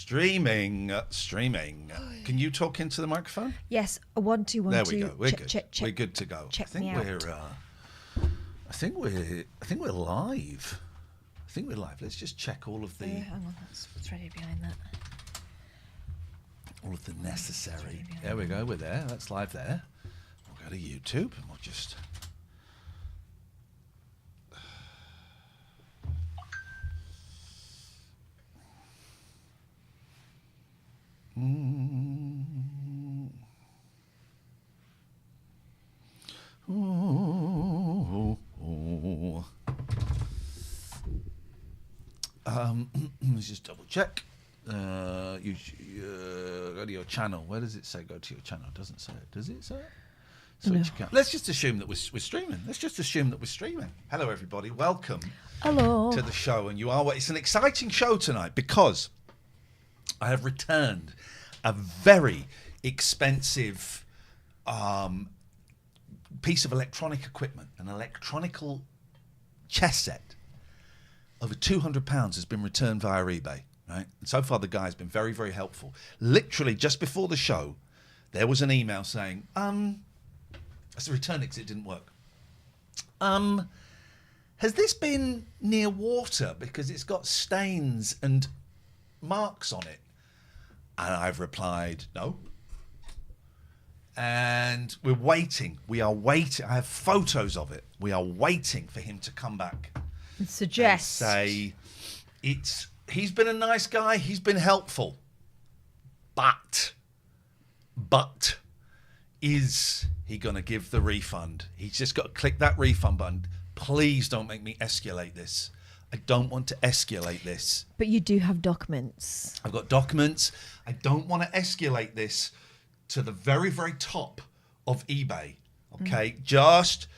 Streaming. Can you talk into the microphone? Yes, a 1 2 1 There 2. we go. We're good. Check. We're good to go. Check I think me we're. out. I think we're live. Let's just check all of the. Hang on, it's ready behind that. All of the necessary. There we go. We're there. That's live there. We'll go to YouTube and we'll just. Let's just double check. Go to your channel. Where does it say go to your channel? It doesn't say it. Does it say it? Switch account. Let's just assume that we're streaming. Hello, everybody. Welcome. Hello. To the show. And it's an exciting show tonight because I have returned a very expensive piece of electronic equipment, an electronical chess set over £200 has been returned via eBay. Right? And so far, the guy's been very, very helpful. Literally, just before the show, there was an email saying, I said, return it because it didn't work. Has this been near water because it's got stains and marks on it? And I've replied, no. And we're waiting. We are waiting. I have photos of it. We are waiting for him to come back. And suggest. And say, he's been a nice guy. He's been helpful. But is he going to give the refund? He's just got to click that refund button. Please don't make me escalate this. I don't want to escalate this. But you do have documents. I've got documents. I don't want to escalate this to the very, very top of eBay. Okay? Just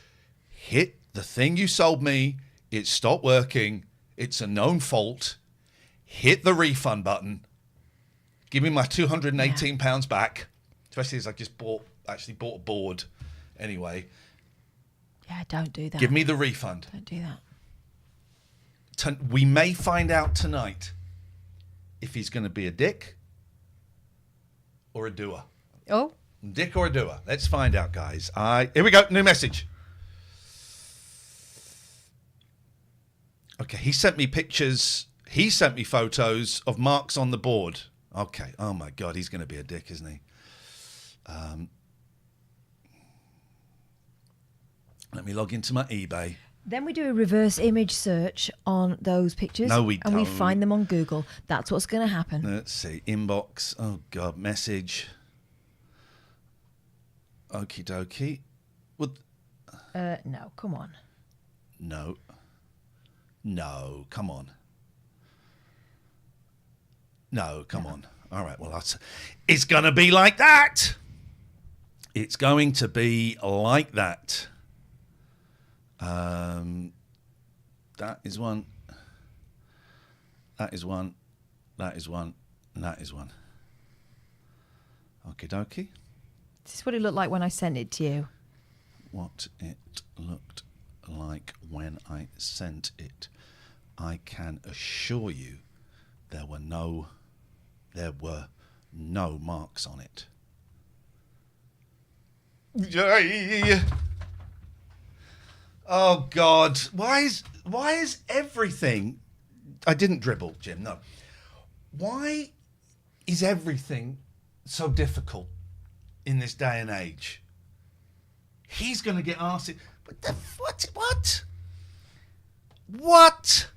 hit the thing you sold me. It stopped working. It's a known fault. Hit the refund button. Give me my £218 back. Especially as I just actually bought a board anyway. Yeah, don't do that. Give me the refund. Don't do that. We may find out tonight if he's going to be a dick or a doer. Oh. Dick or a doer. Let's find out, guys. Here we go. New message. Okay, he sent me pictures. He sent me photos of marks on the board. Okay. Oh, my God. He's going to be a dick, isn't he? Let me log into my eBay. Then we do a reverse image search on those pictures. No, we don't. And we find them on Google. That's what's going to happen. Let's see. Inbox. Oh, God. Message. Okie dokie. No, come on. No, come on. No, come on. All right, well, it's going to be like that. It's going to be like that. That is one. That is one. That is one. And that is one. Okie dokie. This is what it looked like when I sent it to you. What it looked like when I sent it. I can assure you there were no marks on it. Oh God. Why is everything I didn't dribble, Jim, no. Why is everything so difficult in this day and age? He's going to get asked. But what?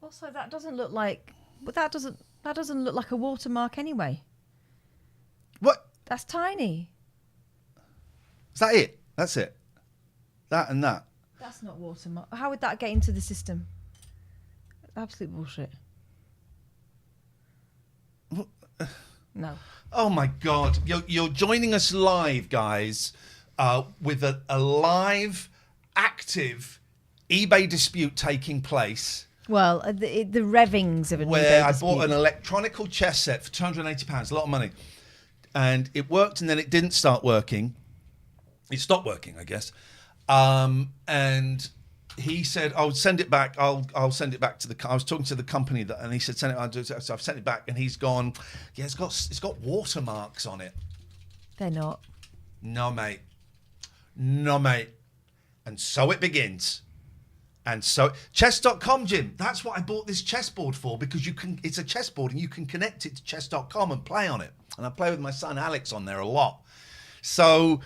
Also, that doesn't look like. But that doesn't look like a watermark anyway. What? That's tiny. Is that it? That's it. That and that. That's not watermark. How would that get into the system? Absolute bullshit. No. Oh my God! You're joining us live, guys, with a live, active eBay dispute taking place. Well, the revvings of an where eBay I dispute. bought an electronical chess set for £280, a lot of money, and it worked, and then it didn't start working. It stopped working, I guess, and he said, "I'll send it back. I'll send it back to the." I was talking to the company and he said, "Send it." So I've sent it back, and he's gone. Yeah, it's got watermarks on it. They're not. No, mate. And so it begins. And so chess.com, Jim. That's what I bought this chessboard for, because it's a chessboard and you can connect it to chess.com and play on it. And I play with my son Alex on there a lot. So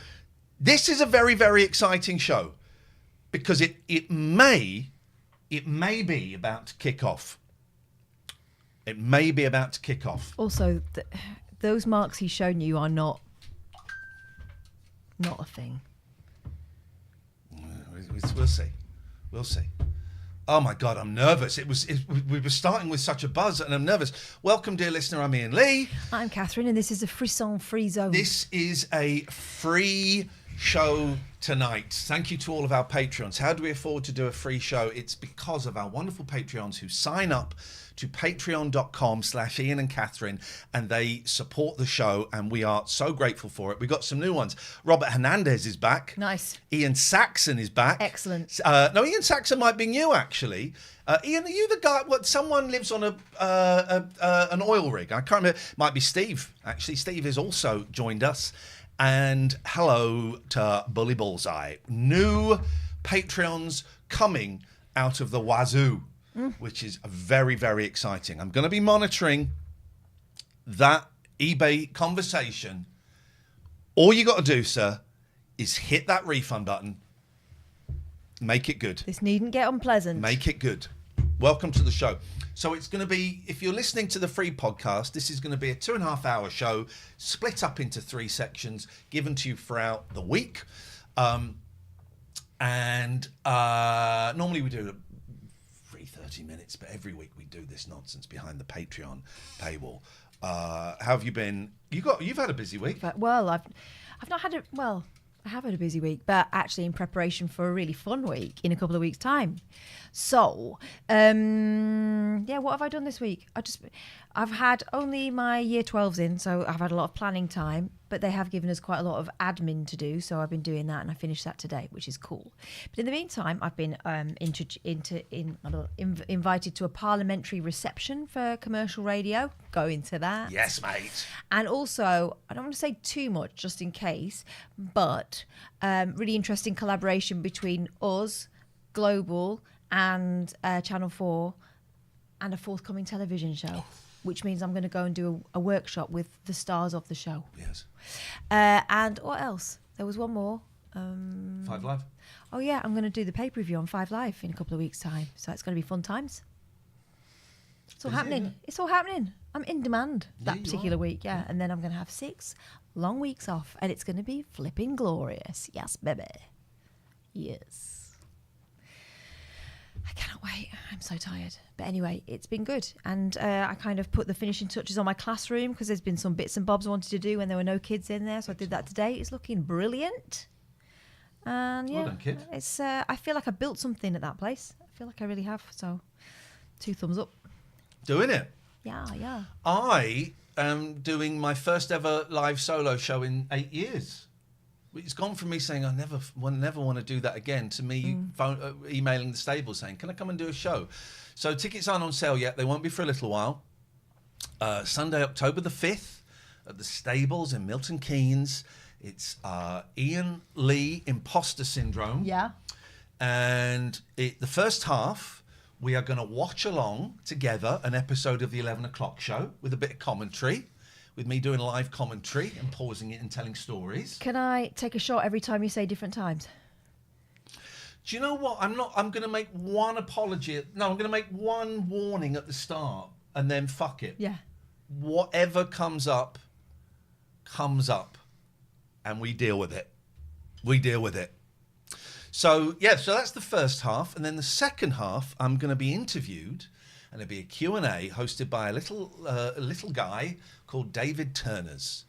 this is a very, very exciting show, because it may be about to kick off. It may be about to kick off. Also, those marks he's shown you are not a thing. We'll see. We'll see. Oh my God, I'm nervous. We were starting with such a buzz, and I'm nervous. Welcome, dear listener. I'm Ian Lee. I'm Catherine, and this is a frisson-free zone. This is a free show tonight. Thank you to all of our Patreons. How do we afford to do a free show? It's because of our wonderful Patreons who sign up to patreon.com/Ian and Catherine, and they support the show, and we are so grateful for it. We got some new ones. Robert Hernandez is back. Nice. Ian Saxon is back. Excellent. No, Ian Saxon might be new, actually. Ian, are you the guy? What? Someone lives on an oil rig. I can't remember. Might be Steve. Actually, Steve has also joined us. And hello to Bully Bullseye. New Patreons coming out of the wazoo, which is very, very exciting. I'm going to be monitoring that eBay conversation. All you got to do, sir, is hit that refund button. Make it good. This needn't get unpleasant. Make it good. Welcome to the show. So it's going to be, if you're listening to the free podcast, this is going to be a 2.5 hour show, split up into 3 sections, given to you throughout the week. And normally we do free 30 minutes, but every week we do this nonsense behind the Patreon paywall. How have you been? You've had a busy week. Well, I've not had a, well, I have had a busy week, but actually in preparation for a really fun week in a couple of weeks' time. So, yeah, what have I done this week? I've had only my year 12s in, so I've had a lot of planning time, but they have given us quite a lot of admin to do, so I've been doing that, and I finished that today, which is cool. But in the meantime, I've been invited to a parliamentary reception for commercial radio. Go into that. Yes, mate. And also, I don't want to say too much, just in case, but really interesting collaboration between us, Global, and Channel 4, and a forthcoming television show, which means I'm going to go and do a workshop with the stars of the show. Yes. And what else? There was one more. 5 Live. Oh, yeah, I'm going to do the pay-per-view on 5 Live in a couple of weeks' time. So it's going to be fun times. It's all happening. Yeah. It's all happening. I'm in demand that you particular are. week, yeah. And then I'm going to have 6 long weeks off, and it's going to be flipping glorious. Yes, baby. Yes. I cannot wait. I'm so tired. But anyway, it's been good. And I kind of put the finishing touches on my classroom because there's been some bits and bobs I wanted to do when there were no kids in there. So I did that today. It's looking brilliant. And yeah, Well done, kid. it's. I feel like I built something at that place. I feel like I really have. So 2 thumbs up. Doing it. Yeah, yeah. I am doing my first ever live solo show in 8 years. It's gone from me saying I never want to do that again to me emailing the stable saying, can I come and do a show? So tickets aren't on sale yet. They won't be for a little while. Sunday, October the 5th at the Stables in Milton Keynes. It's Ian Lee Imposter Syndrome. Yeah. And the first half, we are going to watch along together an episode of the 11 o'clock show with a bit of commentary, with me doing live commentary and pausing it and telling stories. Can I take a shot every time you say different times? Do you know what? I'm going to make one apology. No, I'm going to make one warning at the start and then fuck it. Yeah. Whatever comes up. And we deal with it. So, yeah, so that's the first half. And then the second half, I'm going to be interviewed, and it'll be a Q&A hosted by a little guy called David Turners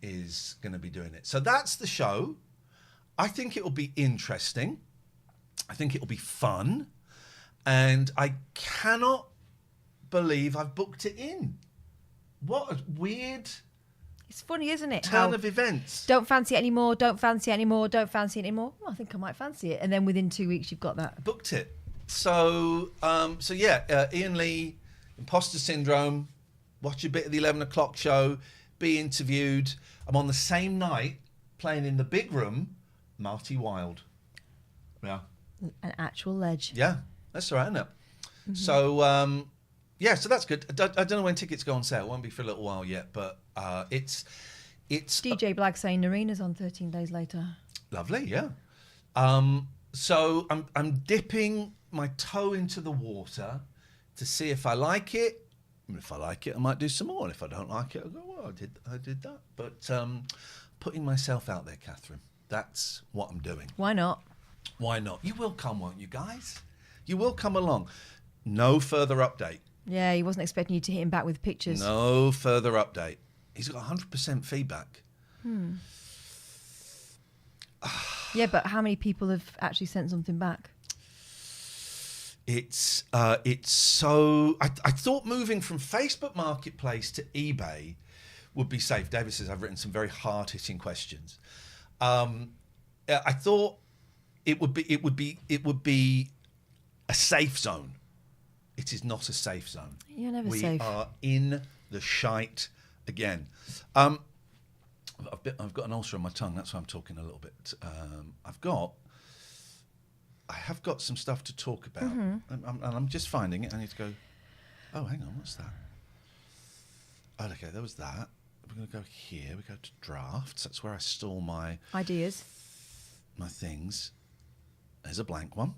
is going to be doing it. So that's the show. I think it will be interesting. I think it will be fun. And I cannot believe I've booked it in. What a weird It's funny, isn't it? Turn of events. Don't fancy it anymore, don't fancy it anymore, don't fancy it anymore. Well, I think I might fancy it. And then within 2 weeks, you've got that. Booked it. So Ian Lee, Imposter Syndrome, watch a bit of the 11 o'clock show, be interviewed. I'm on the same night playing in the big room, Marty Wilde. Yeah. An actual ledge. Yeah, that's all right, isn't it? Mm-hmm. So, so that's good. I don't know when tickets go on sale. It won't be for a little while yet, but it's DJ Blag saying Narina's on 13 days later. Lovely, yeah. So I'm dipping my toe into the water to see if I like it. And if I like it, I might do some more. And if I don't like it, I'll go, well, I did that. But putting myself out there, Catherine, that's what I'm doing. Why not? Why not? You will come, won't you, guys? You will come along. No further update. Yeah, he wasn't expecting you to hit him back with pictures. No further update. He's got 100% feedback. Yeah, but how many people have actually sent something back? It's so... I thought moving from Facebook Marketplace to eBay would be safe. David says, I've written some very hard-hitting questions. I thought it would be a safe zone. It is not a safe zone. You're never we safe. We are in the shite again. I've got an ulcer on my tongue. That's why I'm talking a little bit. I have got some stuff to talk about, and I'm just finding it. I need to go. Oh, hang on, what's that? Oh, okay, there was that. We're going to go here. We go to drafts. That's where I store my ideas, my things. There's a blank one.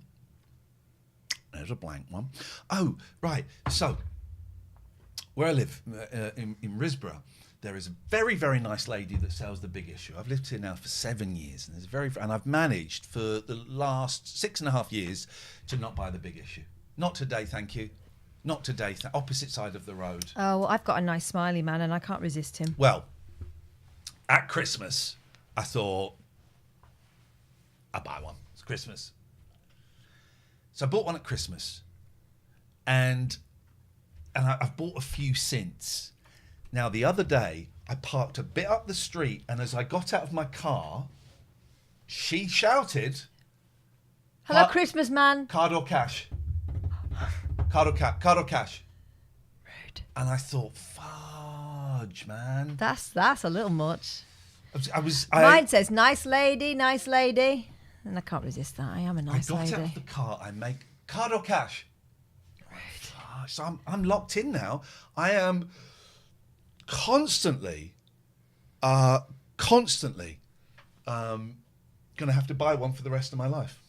There's a blank one. Oh, right. So, where I live in Risborough, there is a very, very nice lady that sells the big issue. I've lived here now for 7 years, and I've managed for the last 6.5 years to not buy the big issue. Not today, thank you. Not today. Opposite side of the road. Oh, well, I've got a nice smiley man, and I can't resist him. Well, at Christmas, I thought I'll buy one. It's Christmas. So I bought one at Christmas, and I've bought a few since. Now, the other day, I parked a bit up the street, and as I got out of my car, she shouted, "Hello, Christmas man. Card or cash? Card or cash?" Rude. And I thought, fudge, man. That's a little much. Mine says, nice lady, and I can't resist that. I am a nice lady. I got out of the car. I make card or cash. Rude. So I'm locked in now. I am constantly going to have to buy one for the rest of my life.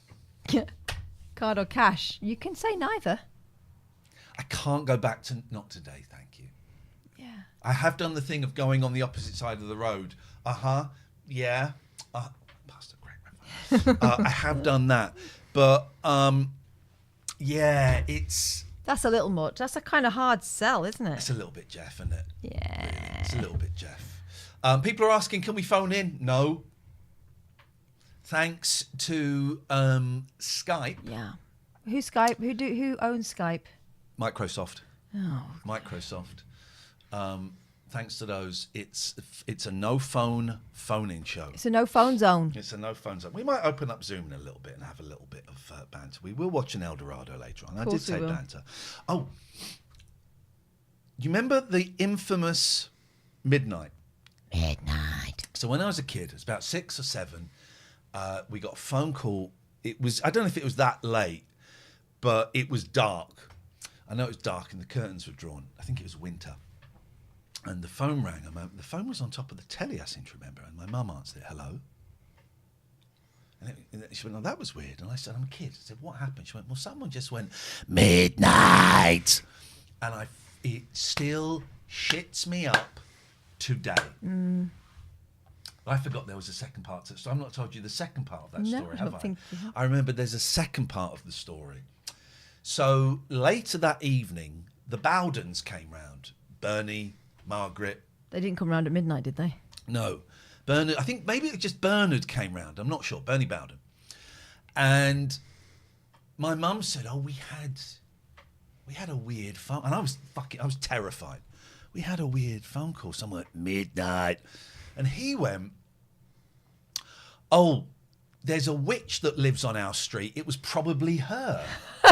Card or cash? You can say neither. I can't go back to not today, thank you. Yeah. I have done the thing of going on the opposite side of the road. Yeah. Pastor Greg. I have done that. But, yeah, it's... That's a little much. That's a kind of hard sell, isn't it? It's a little bit Jeff, isn't it? Yeah. Really, it's a little bit Jeff. People are asking, can we phone in? No. Thanks to Skype. Yeah. Who Skype? Who owns Skype? Microsoft. Oh. Microsoft. Thanks to those, it's a no phone phone-in show. It's a no phone zone. It's a no phone zone. We might open up Zoom in a little bit and have a little bit of banter. We will watch an El Dorado later on. I did say banter. Oh, you remember the infamous midnight? Midnight. So when I was a kid, it was about 6 or 7. We got a phone call. It was, I don't know if it was that late, but it was dark. I know it was dark and the curtains were drawn. I think it was winter. And the phone rang. The phone was on top of the telly, I seem to remember. And my mum answered it, hello. And she went, oh, that was weird. And I said, I'm a kid. I said, what happened? She went, well, someone just went, midnight. And it still shits me up today. I forgot there was a second part to it. So I've not told you the second part of that story, have I? I remember there's a second part of the story. So later that evening, the Bowdens came round. Bernie, Margaret. They didn't come round at midnight, did they? No. Bernard, I think maybe just Bernard came round. I'm not sure. Bernie Bowden. And my mum said, oh, we had a weird phone. And I was terrified. we had a weird phone call somewhere at midnight. And he went, oh, there's a witch that lives on our street. It was probably her.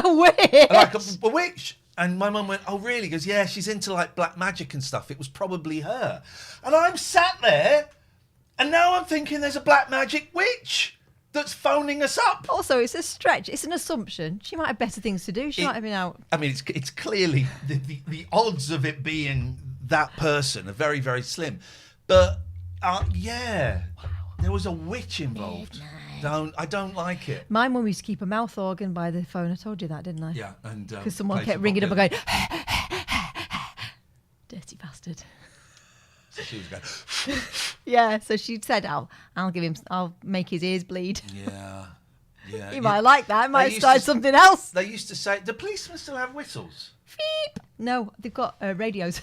A witch? Like a witch. And my mum went, oh, really? He goes, yeah, she's into like black magic and stuff. It was probably her. And I'm sat there, and now I'm thinking there's a black magic witch that's phoning us up. Also, it's a stretch. It's an assumption. She might have better things to do. She might have been out. I mean, it's clearly the odds of it being that person are very, very slim. But yeah, there was a witch involved. I don't like it. My mum used to keep a mouth organ by the phone. I told you that, didn't I? Yeah, and because someone kept ringing up and going, dirty bastard. So she was going. Yeah, so she said, I'll make his ears bleed. Yeah. He might like that. He might start something else. They used to say, do policemen still have whistles? Beep. No, they've got radios,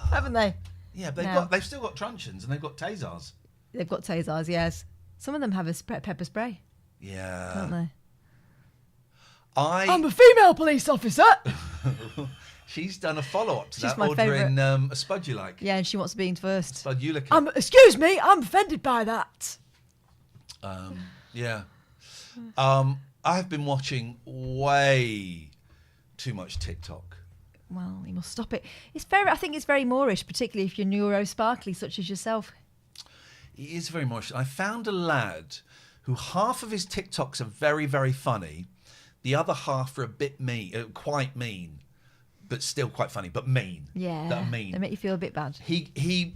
haven't they? Yeah, they've still got truncheons and they've got tasers. They've got tasers, yes. Some of them have a pepper spray. Yeah. Don't they? I'm a female police officer. She's done a follow-up to She's that, my ordering a spud you like. Yeah, and she wants to be in first. Spud you like. Excuse me, I'm offended by that. Yeah. I've been watching way too much TikTok. Well, you must stop it. I think it's very Moorish, particularly if you're neuro-sparkly, such as yourself. He is very much. I found a lad who half of his TikToks are very, very funny. The other half are a bit mean, quite mean, but still quite funny, but mean. Yeah. That are mean. They make you feel a bit bad. He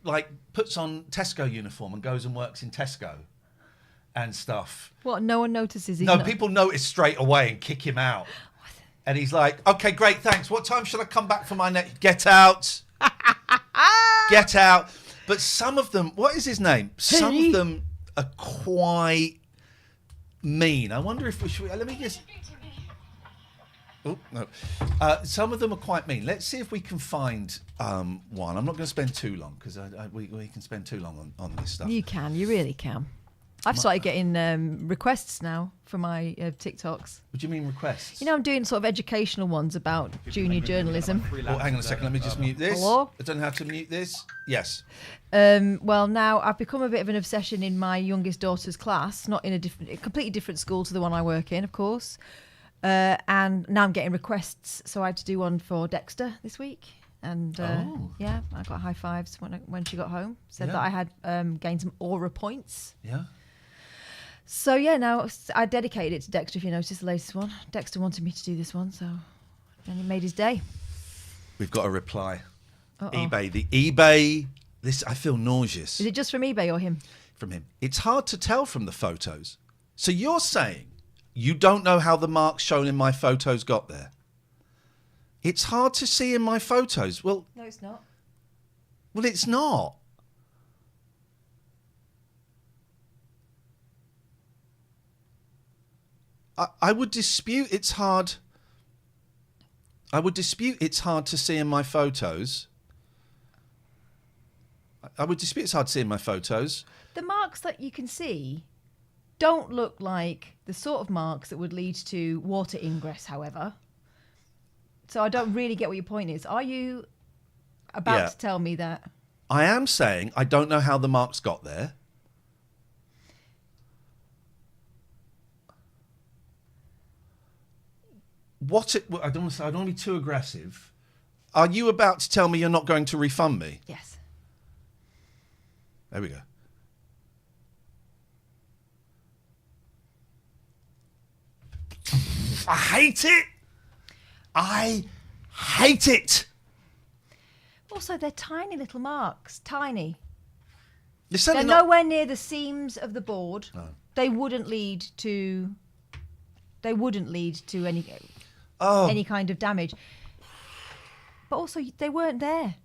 like puts on Tesco uniform and goes and works in Tesco and stuff. What? No one notices. People notice straight away and kick him out. And he's like, okay, great, thanks. What time should I come back for my next? Get out. Get out. But some of them, what is his name? Some of them are quite mean. I wonder if we should, let me just. Oh, no. Some of them are quite mean. Let's see if we can find one. I'm not going to spend too long because we can spend too long on this stuff. You can. You really can. I've started getting requests now for my TikToks. What do you mean requests? You know, I'm doing sort of educational ones about junior journalism. Oh, hang on a second. Let me just mute this. Hello? I don't know how to mute this. Yes. Well, now I've become a bit of an obsession in my youngest daughter's class, not in a completely different school to the one I work in, of course. And now I'm getting requests. So I had to do one for Dexter this week. And yeah, I got high fives when she got home. Said that I had gained some aura points. Yeah. So yeah, now I dedicated it to Dexter. If you noticed the latest one, Dexter wanted me to do this one, so and he made his day. We've got a reply. Uh-oh. eBay. This I feel nauseous. Is it just from eBay or him? From him. It's hard to tell from the photos. So you're saying you don't know how the marks shown in my photos got there? It's hard to see in my photos. Well, No, it's not. Well, it's not. I would dispute it's hard. I would dispute it's hard to see in my photos. I would dispute it's hard to see in my photos. The marks that you can see don't look like the sort of marks that would lead to water ingress, however. So I don't really get what your point is. Are you about to tell me that? I am saying I don't know how the marks got there. I don't want to be too aggressive. Are you about to tell me you're not going to refund me? Yes. There we go. I hate it. I hate it. Also, they're tiny little marks. Tiny. They're They're nowhere near the seams of the board. No. They wouldn't lead to any kind of damage. But also, they weren't there.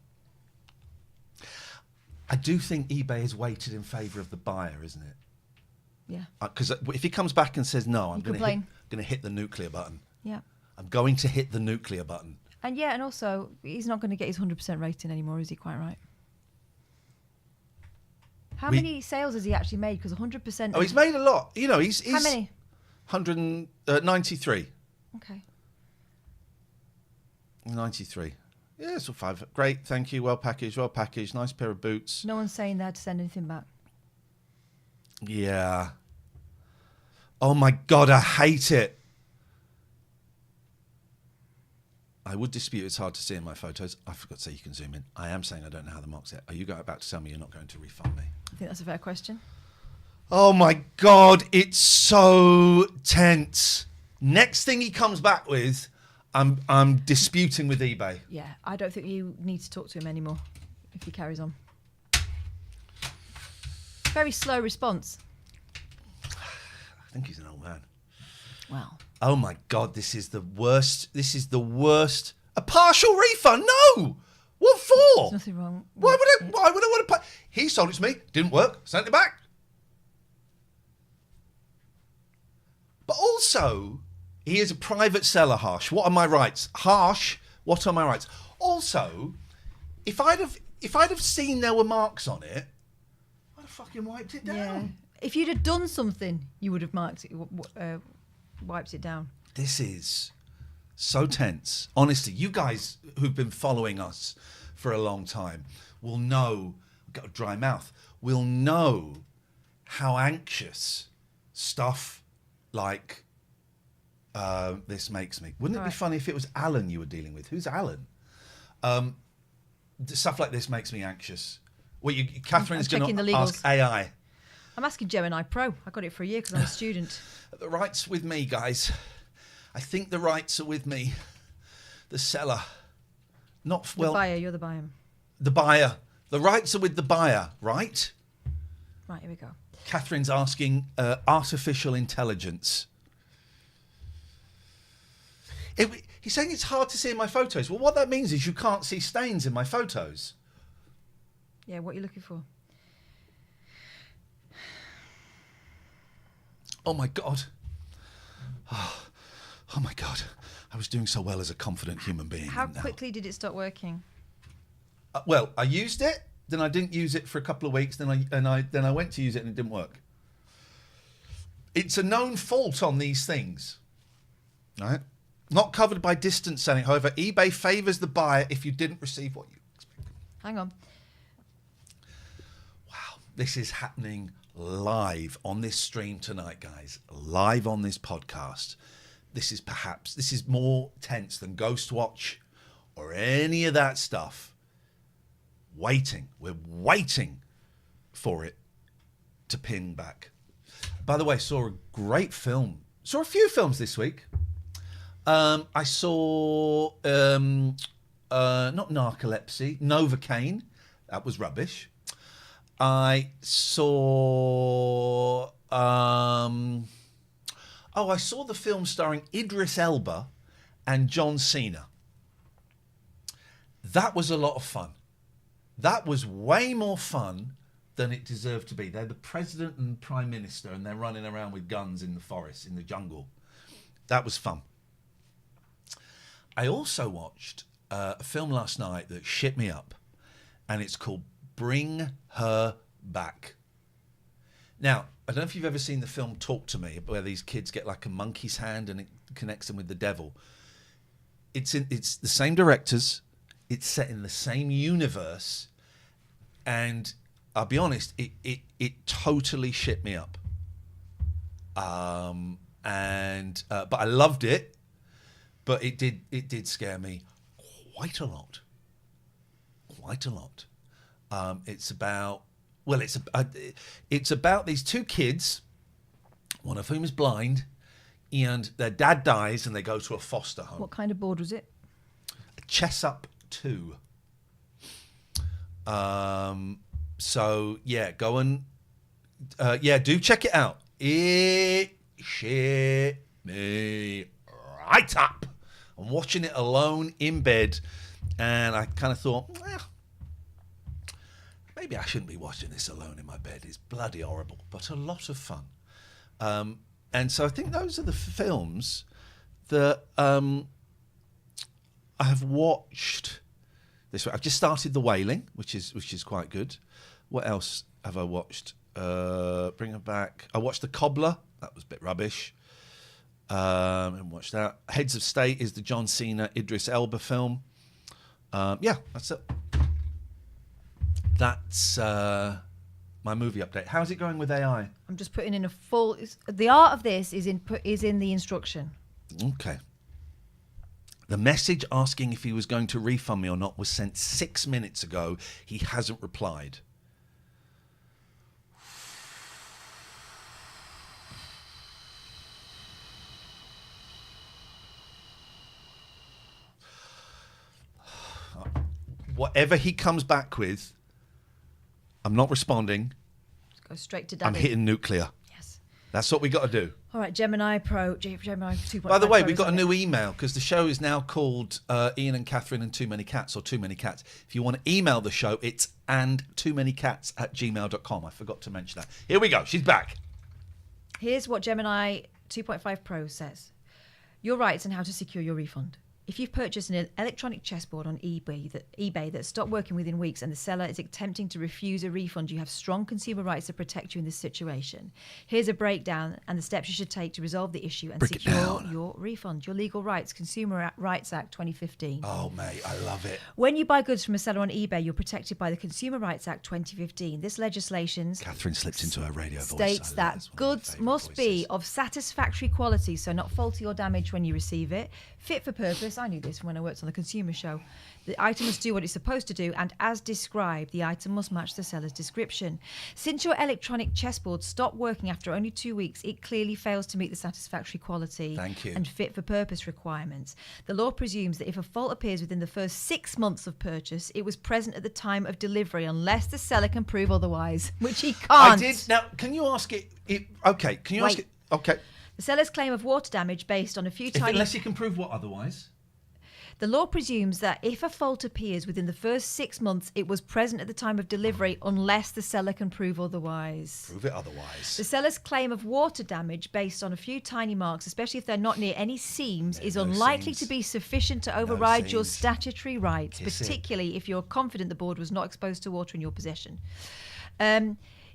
I do think eBay is weighted in favour of the buyer, isn't it? Yeah. Because if he comes back and says, no, I'm going to hit the nuclear button. Yeah. I'm going to hit the nuclear button. And also, he's not going to get his 100% rating anymore, is he? Quite right. How many sales has he actually made? Because 100%... Oh, he's made a lot. You know, he's How many? 193. Okay. 93. Yeah, so 5. Great, thank you. Well packaged. Nice pair of boots. No one's saying they had to send anything back. Yeah. Oh my God, I hate it. I would dispute it's hard to see in my photos. I forgot to say you can zoom in. I am saying I don't know how the mark's it. Are you about to tell me you're not going to refund me? I think that's a fair question. Oh my God, it's so tense. Next thing he comes back with, I'm disputing with eBay. Yeah, I don't think you need to talk to him anymore if he carries on. Very slow response. I think he's an old man. Well, Oh my God, this is the worst. This is the worst. A partial refund? No. What for? there's nothing wrong. Why with would I? it. Why would I want to pay? He sold it to me. Didn't work. Sent it back. But also, he is a private seller. Harsh. What are my rights? Harsh. What are my rights? Also, if I'd have seen there were marks on it, I'd have fucking wiped it down. Yeah. If you'd have done something, you would have marked it, wiped it down. This is so tense. Honestly, you guys who've been following us for a long time will know, I've got a dry mouth, will know how anxious stuff like this makes me. Wouldn't it be funny if it was Alan you were dealing with? Who's Alan? Stuff like this makes me anxious. Well, Catherine's I'm going checking to the ask legals. AI. I'm asking Gemini Pro. I got it for a year because I'm a student. The rights with me, guys. I think the rights are with me. The seller. Not, The well, buyer, you're the buyer. the buyer. The rights are with the buyer, right? Right, here we go. Catherine's asking artificial intelligence. He's saying it's hard to see in my photos. Well, what that means is you can't see stains in my photos. Yeah, what are you looking for? Oh my God. Oh my God. I was doing so well as a confident human being. How and now- quickly did it stop working? Well, I used it, then I didn't use it for a couple of weeks, then I went to use it and it didn't work. It's a known fault on these things. Right? Not covered by distance selling. However, eBay favours the buyer if you didn't receive what you expected. Hang on. Wow. This is happening live on this stream tonight, guys. Live on this podcast. This is more tense than Ghostwatch or any of that stuff. We're waiting for it to pin back. By the way, saw a great film. Saw a few films this week. I saw not Narcolepsy, Novocaine. That was rubbish. I saw I saw the film starring Idris Elba and John Cena. That was a lot of fun. That was way more fun than it deserved to be. They're the president and prime minister and they're running around with guns in the forest, in the jungle. That was fun. I also watched a film last night that shit me up, and it's called Bring Her Back. Now, I don't know if you've ever seen the film Talk to Me, where these kids get like a monkey's hand and it connects them with the devil. It's the same directors. It's set in the same universe, and I'll be honest, it totally shit me up. But I loved it. But it did scare me quite a lot. It's about these two kids, one of whom is blind, and their dad dies, and they go to a foster home. What kind of board was it? Chessup 2. So yeah, go and do check it out. It shit me right up. I'm watching it alone in bed, and I kind of thought, maybe I shouldn't be watching this alone in my bed. It's bloody horrible, but a lot of fun. And so I think those are the films that I have watched this week. I've just started The Wailing, which is quite good. What else have I watched? Bring Her Back. I watched The Cobbler. That was a bit rubbish. And watch that. Heads of State is the John Cena Idris Elba film. Yeah, that's it. That's my movie update. How's it going with AI? I'm just putting in a full. The art of this is in the instruction. Okay. The message asking if he was going to refund me or not was sent 6 minutes ago. He hasn't replied. Whatever he comes back with, I'm not responding. Let's go straight to I'm Daddy. hitting nuclear. Yes. That's what we got to do. All right, Gemini 2.5 By the way, Pro, we've got a isn't it? new email because the show is now called Ian and Catherine and Too Many Cats, or Too Many Cats. If you want to email the show, it's andtoomanycats@gmail.com. I forgot to mention that. Here we go. She's back. Here's what Gemini 2.5 Pro says. Your rights and how to secure your refund. If you've purchased an electronic chessboard on eBay that stopped working within weeks and the seller is attempting to refuse a refund, you have strong consumer rights to protect you in this situation. Here's a breakdown and the steps you should take to resolve the issue and secure your refund. Your legal rights, Consumer Rights Act 2015. Oh, mate, I love it. When you buy goods from a seller on eBay, you're protected by the Consumer Rights Act 2015. This legislation Catherine slipped into her radio voice. states that goods must be of satisfactory quality, so not faulty or damaged when you receive it, fit for purpose. I knew this from when I worked on the consumer show. The item must do what it's supposed to do, and as described, the item must match the seller's description. Since your electronic chessboard stopped working after only 2 weeks, it clearly fails to meet the satisfactory quality Thank you. and fit for purpose requirements. The law presumes that if a fault appears within the first 6 months of purchase, it was present at the time of delivery, unless the seller can prove otherwise, which he can't. I did. Now, can you ask it? Okay, can you ask Wait. it? Okay. The seller's claim of water damage based on a few tiny... Unless you can prove what otherwise? The law presumes that if a fault appears within the first 6 months, it was present at the time of delivery, unless the seller can prove otherwise. Prove it otherwise. The seller's claim of water damage based on a few tiny marks, especially if they're not near any seams, is no unlikely seams. to be sufficient to override your seams. statutory rights, Kiss it. particularly if you're confident the board was not exposed to water in your possession.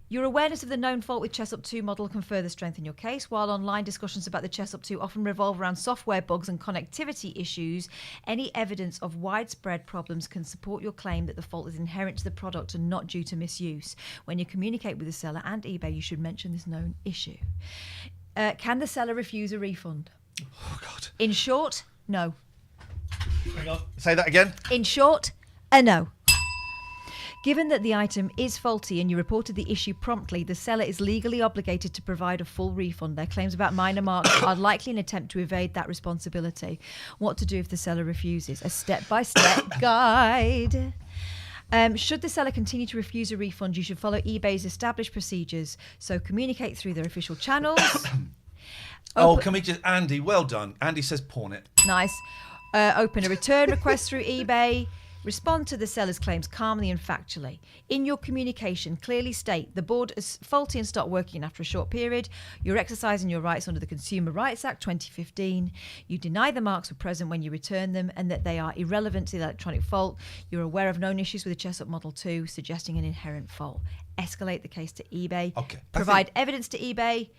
Your awareness of the known fault with Chess Up 2 model can further strengthen your case. While online discussions about the Chess Up 2 often revolve around software bugs and connectivity issues, any evidence of widespread problems can support your claim that the fault is inherent to the product and not due to misuse. When you communicate with the seller and eBay, you should mention this known issue. Can the seller refuse a refund? Oh, God. In short, no. Hang on. Say that again. In short, a no. Given that the item is faulty and you reported the issue promptly, the seller is legally obligated to provide a full refund. Their claims about minor marks are likely an attempt to evade that responsibility. What to do if the seller refuses? A step-by-step guide. Should the seller continue to refuse a refund, you should follow eBay's established procedures. So communicate through their official channels. Can we just... Andy, well done. Andy says pawn it. Nice. Open a return request through eBay. Respond to the seller's claims calmly and factually. In your communication, clearly state the board is faulty and stopped working after a short period. You're exercising your rights under the Consumer Rights Act 2015. You deny the marks were present when you return them and that they are irrelevant to the electronic fault. You're aware of known issues with the Chess Up Model 2, suggesting an inherent fault. Escalate the case to eBay. Okay. Provide evidence to eBay.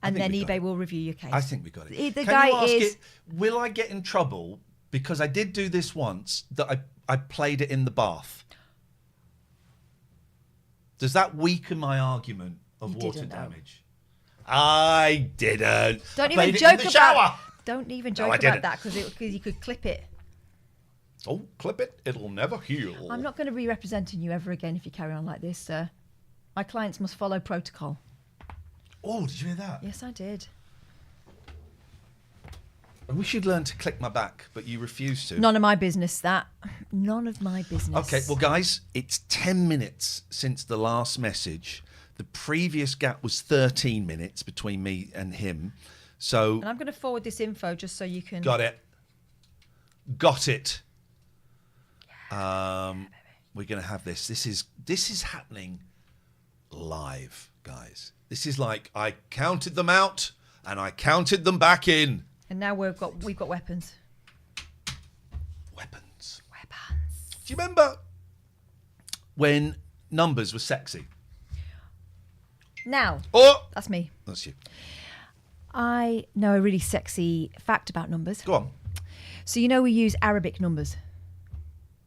And then we got eBay it. will review your case. I think we got it. The Can guy you ask is... it, will I get in trouble because I did do this once, that I played it in the bath? Does that weaken my argument of You water didn't, no. damage? I didn't. Don't I played even it joke in the about... shower. Don't even No, joke I about didn't. that because you could clip it. Oh, clip it. It'll never heal. I'm not going to be representing you ever again if you carry on like this, sir. My clients must follow protocol. Oh, did you hear that? Yes, I did. I wish you'd learn to click my back, but you refuse to. None of my business, that. None of my business. Okay, well, guys, it's 10 minutes since the last message. The previous gap was 13 minutes between me and him. So... And I'm going to forward this info just so you can... Got it. Got it. We're going to have this. This is happening live, guys. This is like I counted them out and I counted them back in. And now we've got weapons. Weapons. Weapons. Do you remember when numbers were sexy? Now, Oh, that's me. that's you. I know a really sexy fact about numbers. Go on. So you know we use Arabic numbers.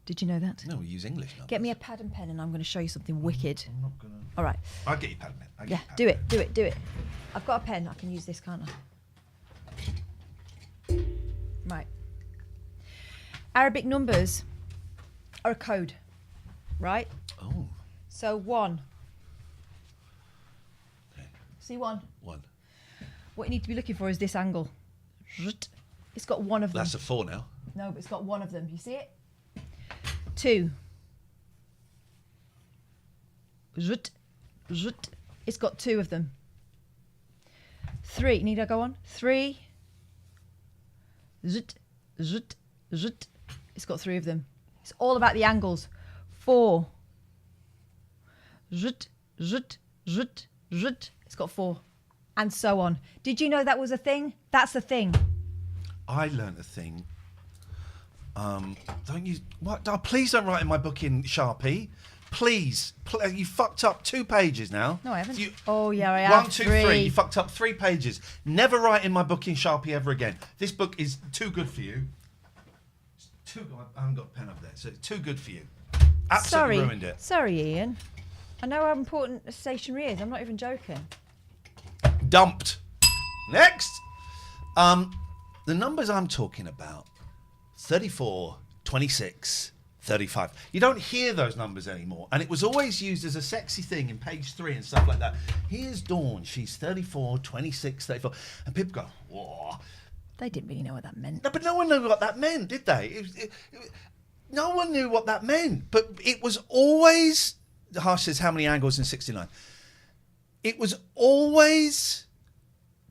Did you know that? No, we use English numbers. Get me a pad and pen and I'm going to show you something wicked. I'm not going to... All right. I'll get you pad and pen. Yeah, do it. I've got a pen. I can use this, can't I? Right. Arabic numbers are a code, right? Oh. So 1. Okay. See 1? 1. What you need to be looking for is this angle. It's got one of them. That's a 4 now. No, but it's got one of them. You see it? 2. It's got 2 of them. 3. Need I go on? 3. It's got 3 of them. It's all about the angles. 4. It's got 4. And so on. Did you know that was a thing? That's a thing. I learnt a thing. Don't you... What? Oh, please don't write in my book in Sharpie. Please. You fucked up 2 pages now. No, I haven't. You, oh, yeah, I have. 1, 2, 3. You fucked up 3 pages. Never write in my book in Sharpie ever again. This book is too good for you. It's too... I haven't got a pen up there, so it's too good for you. Absolutely ruined it. Sorry, Ian. I know how important stationery is. I'm not even joking. Dumped. Next. The numbers I'm talking about, 34, 26, 35. You don't hear those numbers anymore. And it was always used as a sexy thing in page 3 and stuff like that. Here's Dawn. She's 34, 26, 34. And people go, whoa. They didn't really know what that meant. No, but no one knew what that meant, did they? No one knew what that meant. But it was always... Harsh says, how many angles in 69? It was always...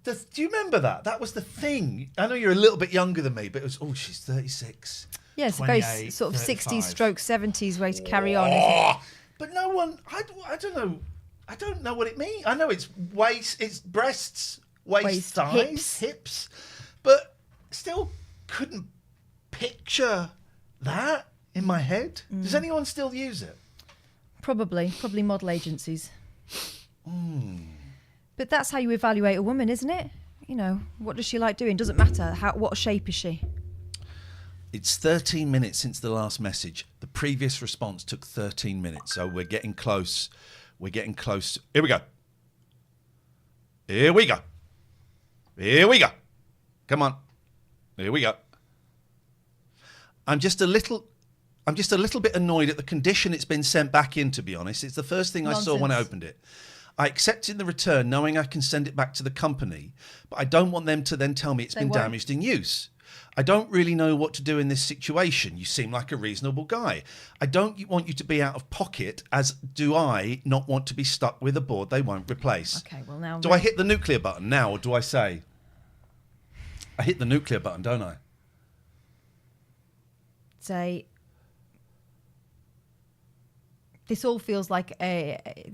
Do you remember that? That was the thing. I know you're a little bit younger than me, but it was, oh, she's 36. Yeah, it's a very sort of 60s stroke 70s way to carry on. But no one, I don't know. I don't know what it means. I know it's waist, it's breasts, waist size, hips, but still couldn't picture that in my head. Does anyone still use it? Probably model agencies. But that's how you evaluate a woman, isn't it? You know, what does she like doing? Doesn't matter. What shape is she? It's 13 minutes since the last message. The previous response took 13 minutes, so we're getting close. We're getting close. Here we go. Here we go. Here we go. Come on. Here we go. I'm just a little bit annoyed at the condition it's been sent back in, to be honest. It's the first thing I saw when I opened it. I accepted the return knowing I can send it back to the company, but I don't want them to then tell me it's been damaged in use. I don't really know what to do in this situation. You seem like a reasonable guy. I don't want you to be out of pocket, as do I not want to be stuck with a board they won't replace. Okay, well now... Do I hit the nuclear button now, or do I say... I hit the nuclear button, don't I? Say... This all feels like Guys,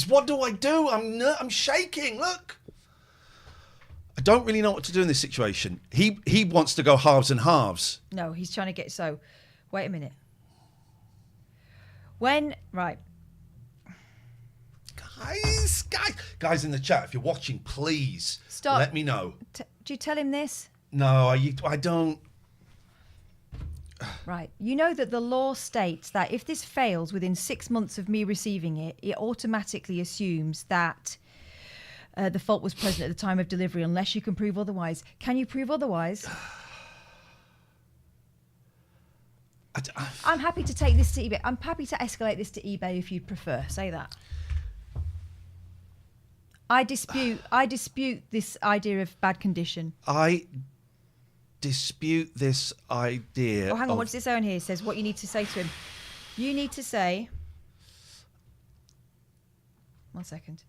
what do I do? I'm shaking. Look. I don't really know what to do in this situation. He wants to go halves and halves. No, he's trying to get... So, wait a minute. Right. Guys in the chat, if you're watching, please stop. Let me know. Do you tell him this? No, I don't. Right. You know that the law states that if this fails within 6 months of me receiving it, it automatically assumes that the fault was present at the time of delivery unless you can prove otherwise. Can you prove otherwise? I'm happy to take this to eBay. I'm happy to escalate this to eBay if you'd prefer. Say that. I dispute this idea of bad condition. I dispute this idea. Oh, hang on. What does it say on here? It says what you need to say to him. You need to say... 1 second.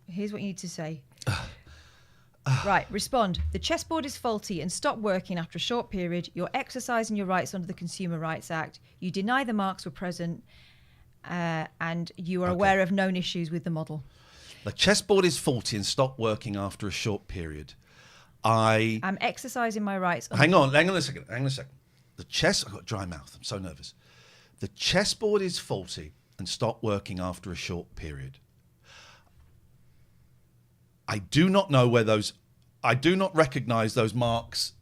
Here's what you need to say. Right, respond. The chessboard is faulty and stopped working after a short period. You're exercising your rights under the Consumer Rights Act. You deny the marks were present and you are aware of known issues with the model. The chessboard is faulty and stopped working after a short period. I'm exercising my rights. Hang on a second. I've got dry mouth. I'm so nervous. The chessboard is faulty and stopped working after a short period. I do not know where I do not recognise those marks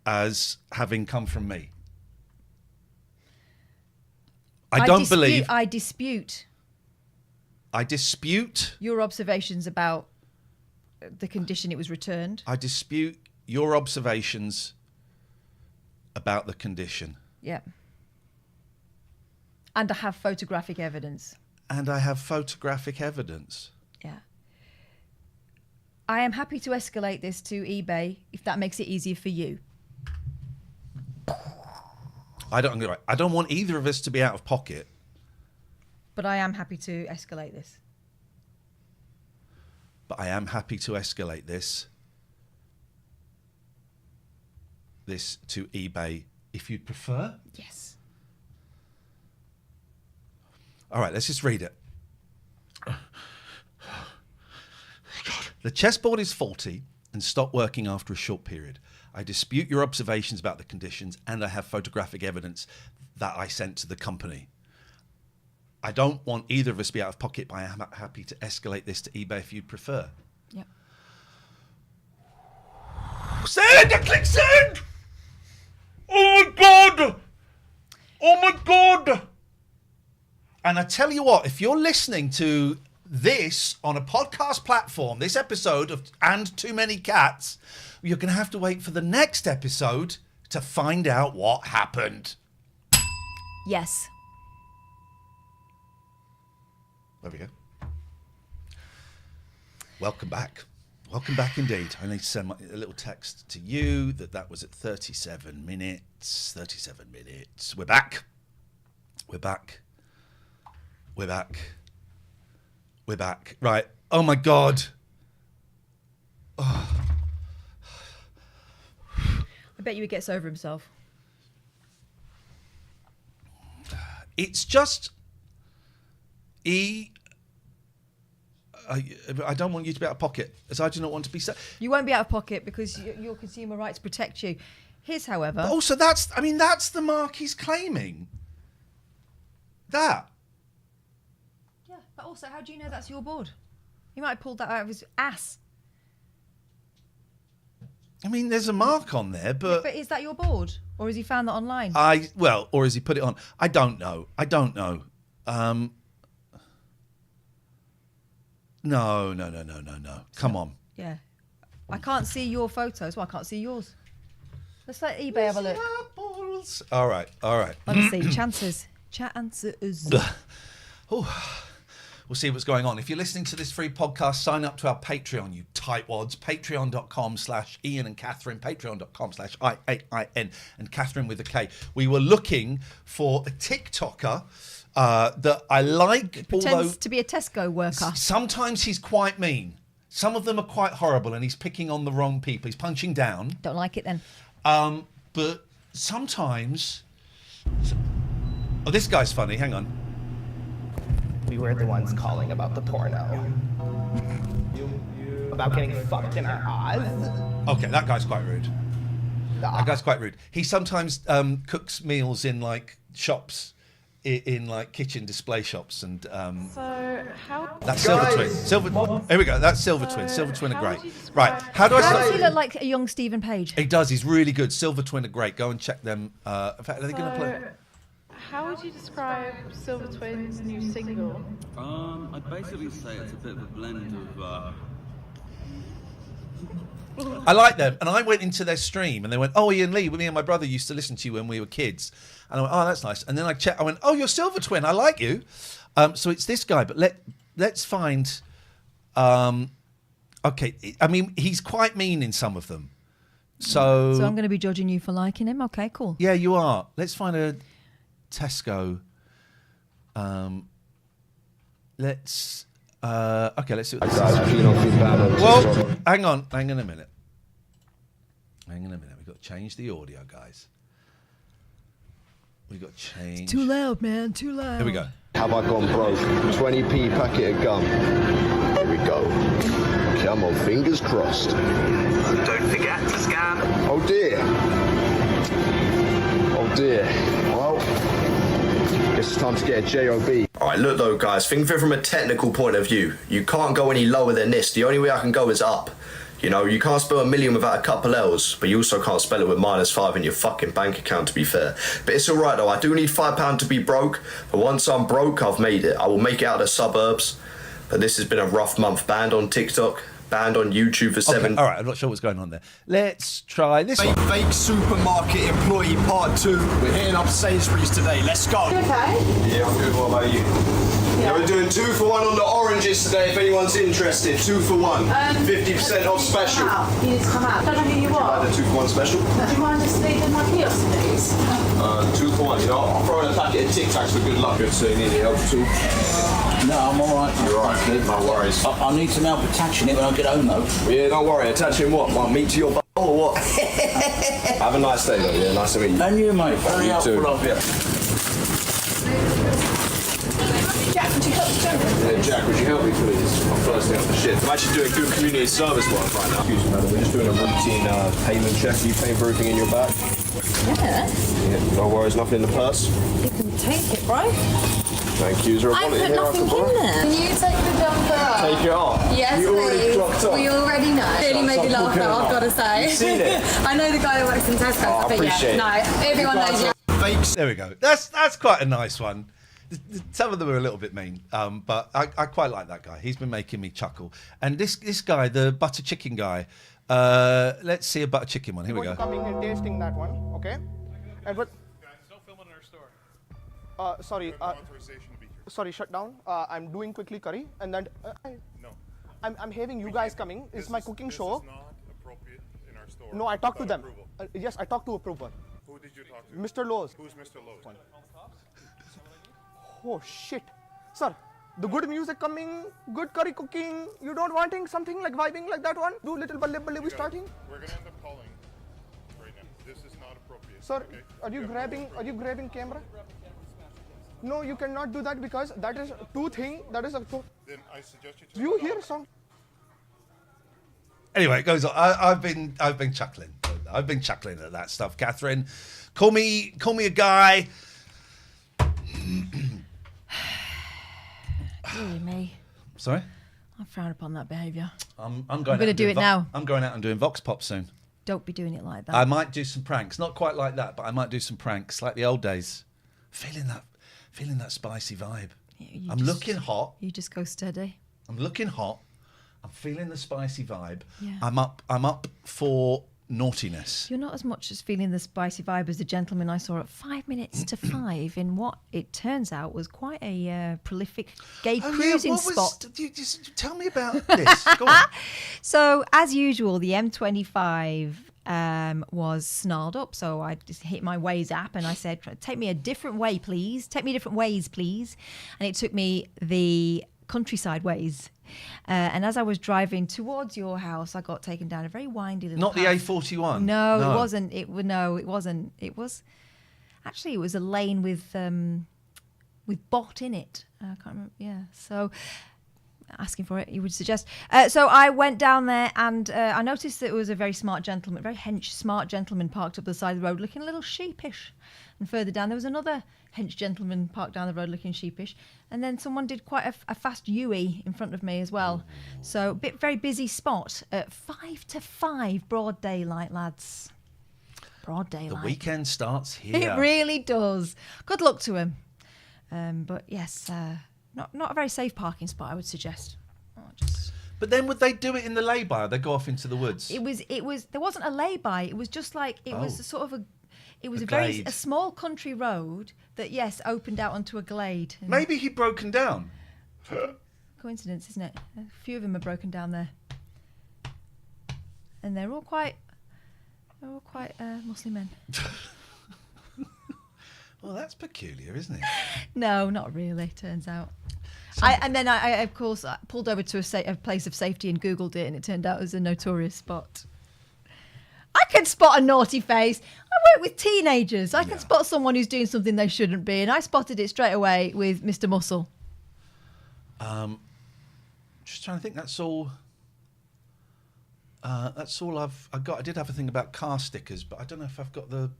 as having come from me. I dispute your observations about the condition it was returned. I dispute your observations about the condition. Yeah. And I have photographic evidence. Yeah. I am happy to escalate this to eBay if that makes it easier for you. I don't want either of us to be out of pocket. But I am happy to escalate this. This to eBay, if you'd prefer. Yes. All right, let's just read it. The chessboard is faulty and stopped working after a short period. I dispute your observations about the conditions, and I have photographic evidence that I sent to the company. I don't want either of us to be out of pocket, but I am happy to escalate this to eBay if you'd prefer. Yep. Send! Click send! Oh my God! Oh my God! And I tell you what, if you're listening to this on a podcast platform, this episode of And Too Many Cats, you're going to have to wait for the next episode to find out what happened. Yes. There we go. Welcome back. Welcome back indeed. I need to send a little text to you that was at 37 minutes. 37 minutes. We're back. We're back. We're back. We're back. Right. Oh my God. Oh. I bet you he gets over himself. It's just... I don't want you to be out of pocket, as I do not want to be... You won't be out of pocket because your consumer rights protect you. His, however... But also, that's the mark he's claiming. That. Yeah, but also, how do you know that's your board? He might have pulled that out of his ass. I mean, there's a mark on there, but... Yeah, but is that your board? Or has he found that online? Or has he put it on? I don't know. No. Come on. Yeah. I can't see your photos. Well, I can't see yours. Let's let eBay have a look. Apples. All right. Honestly, chances. We'll see what's going on. If you're listening to this free podcast, sign up to our Patreon, you tightwads. Patreon.com/Ian and Catherine. Patreon.com/IAIN and Catherine with a K. We were looking for a TikToker that I like. Pretends to be a Tesco worker. Sometimes he's quite mean. Some of them are quite horrible, and he's picking on the wrong people. He's punching down. Don't like it then. But sometimes... Oh, this guy's funny. Hang on. We were the ones calling about the porno. About getting fucked in our eyes. Okay, that guy's quite rude. He sometimes cooks meals in like shops, in like kitchen display shops, and So how? that's Silver Twin. Here we go. That's Silver Twin. Silver Twin are great. Right. How Does he look like a young Stephen Page? He does. He's really good. Silver Twin are great. Go and check them. In fact, are they going to play? How would you describe Silver Twin's new single? I'd basically say it's a bit of a blend of. I like them, and I went into their stream, and they went, "Oh, Ian Lee, me and my brother used to listen to you when we were kids." And I went, "Oh, that's nice." And then I checked. I went, "Oh, you're Silver Twin. I like you." So it's this guy, but let's find. Okay, I mean, he's quite mean in some of them. So I'm going to be judging you for liking him. Okay, cool. Yeah, you are. Let's find a Tesco. Let's see what this is. Well, hang on a minute. We've got to change the audio, guys. We've got to change. It's too loud, man. Too loud. Here we go. Have I gone broke? 20p packet of gum. Here we go. Come on, fingers crossed. Don't forget to scan. Oh dear. Well, guess it's time to get a JOB. Alright, look though guys, think of it from a technical point of view. You can't go any lower than this. The only way I can go is up. You know, you can't spell a million without a couple L's, but you also can't spell it with -5 in your fucking bank account, to be fair. But it's alright though, I do need £5 to be broke, but once I'm broke, I've made it. I will make it out of the suburbs, but this has been a rough month. Banned on TikTok, banned on YouTube for 7... Okay, all right, I'm not sure what's going on there. Let's try this one. Fake supermarket employee part 2. We're hitting up Sainsbury's today. Let's go. Okay. Yeah, I'm good. What about you? Yeah, we're doing 2 for 1 on the oranges today, if anyone's interested. 2 for 1. 50% off special. You need to come out. I don't know who you are. The 2 for 1 special? Do you mind just leaving my kiosk, please? 2 for 1, you know, I'll throw in a packet of Tic Tacs for good luck. Good, so you need any help too? No, I'm alright. You're alright, no worries. I need some help attaching it when I get home though. Yeah, don't worry, attaching what? My meat to your butt or what? Have a nice day though, yeah, nice to meet you. And you, mate. Very You helpful too. of you. Jack, would you help me? Yeah, Jack, would you help me please? I'm first day off the shift. I'm actually doing good community service work right now. Excuse me, madam, we're just doing a routine payment check. Are you paying for everything in your bag? Yeah. Yeah, no worries, nothing in the purse. You can take it, bro. Thank you. Is there a I wallet put in here I nothing can borrow? in there. Can you take the jumper off? Take it off. Yes, You already please. clocked off. We already know. Really made me laugh though, I've got to say. You've seen it? I know the guy who works in Tesco. Oh, I but appreciate yeah, it. no, everyone knows you. There we go. That's quite a nice one. Some of them are a little bit mean, but I quite like that guy. He's been making me chuckle. And this guy, the butter chicken guy, let's see a butter chicken one. Here we go. Coming and tasting that one, okay? And what? Don't film it in our store. Sorry. Sorry, shut down. I'm doing quickly curry, and then. No. I'm having you guys coming. It's my cooking show. This is not appropriate in our store. No, I talked to them. Approval. Yes, I talked to approval. Who did you talk to? Mr. Lowe's. Who's Mr. Lowe's? Oh shit, sir. The good music coming, good curry cooking. You don't wanting something like vibing like that one? Do little balle balle we starting? We're gonna end up calling right now. This is not appropriate. Sir, okay? are you grabbing camera? No, you cannot do that because that is two thing. That is a. Then I suggest you. You hear song? Anyway, it goes on. I've been chuckling. I've been chuckling at that stuff. Catherine, call me a guy. Dear me. Sorry? I frown upon that behaviour. I'm I'm gonna do it now. I'm going out and doing Vox Pop soon. Don't be doing it like that. I might do some pranks. Not quite like that, but I might do some pranks like the old days. Feeling that spicy vibe. You I'm just- looking hot. You just go steady. I'm looking hot. I'm feeling the spicy vibe. Yeah. I'm up for naughtiness. You're not as much as feeling the spicy vibe as the gentleman I saw at 5 minutes to 5 in what it turns out was quite a prolific gay cruising spot. Tell me about this. Go on. So, as usual, the M25 was snarled up. So I just hit my Waze app and I said, take me a different way, please. Take me different ways, please. And it took me the countryside ways. And as I was driving towards your house, I got taken down a very windy little Not the path. A41. No, it wasn't. It wasn't. It was actually it was a lane with bot in it. I can't remember. Yeah. So asking for it, you would suggest. So I went down there and I noticed that it was a very smart gentleman, very hench smart gentleman parked up the side of the road looking a little sheepish. And further down there was another hench gentleman parked down the road looking sheepish. And then someone did quite a fast U-E in front of me as well. So very busy spot at 5 to 5 broad daylight, lads. Broad daylight. The weekend starts here. It really does. Good luck to him. But yes, not a very safe parking spot, I would suggest. But then would they do it in the lay-by or they go off into the woods? It was there wasn't a lay-by. It was just like it was sort of a small country road that opened out onto a glade. Maybe he'd broken down. Coincidence, isn't it? A few of them are broken down there. And they're all quite Muslim men. Well, that's peculiar, isn't it? No, not really, turns out. I of course, pulled over to a place of safety and Googled it, and it turned out it was a notorious spot. I can spot a naughty face. I work with teenagers. I can spot someone who's doing something they shouldn't be, and I spotted it straight away with Mr. Muscle. Just trying to think. That's all I've got. I did have a thing about car stickers, but I don't know if I've got the.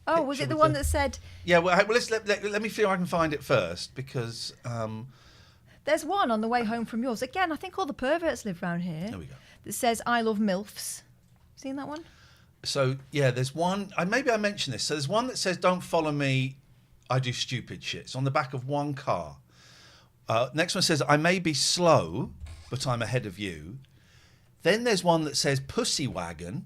Oh, was it the one that said? Yeah. Well, let me see if I can find it first because. There's one on the way home from yours. Again, I think all the perverts live round here. There we go. That says, I love MILFs. Seen that one? So, yeah, there's one. Maybe I mentioned this. So there's one that says, don't follow me. I do stupid shit. It's on the back of one car. Next one says, I may be slow, but I'm ahead of you. Then there's one that says, pussy wagon.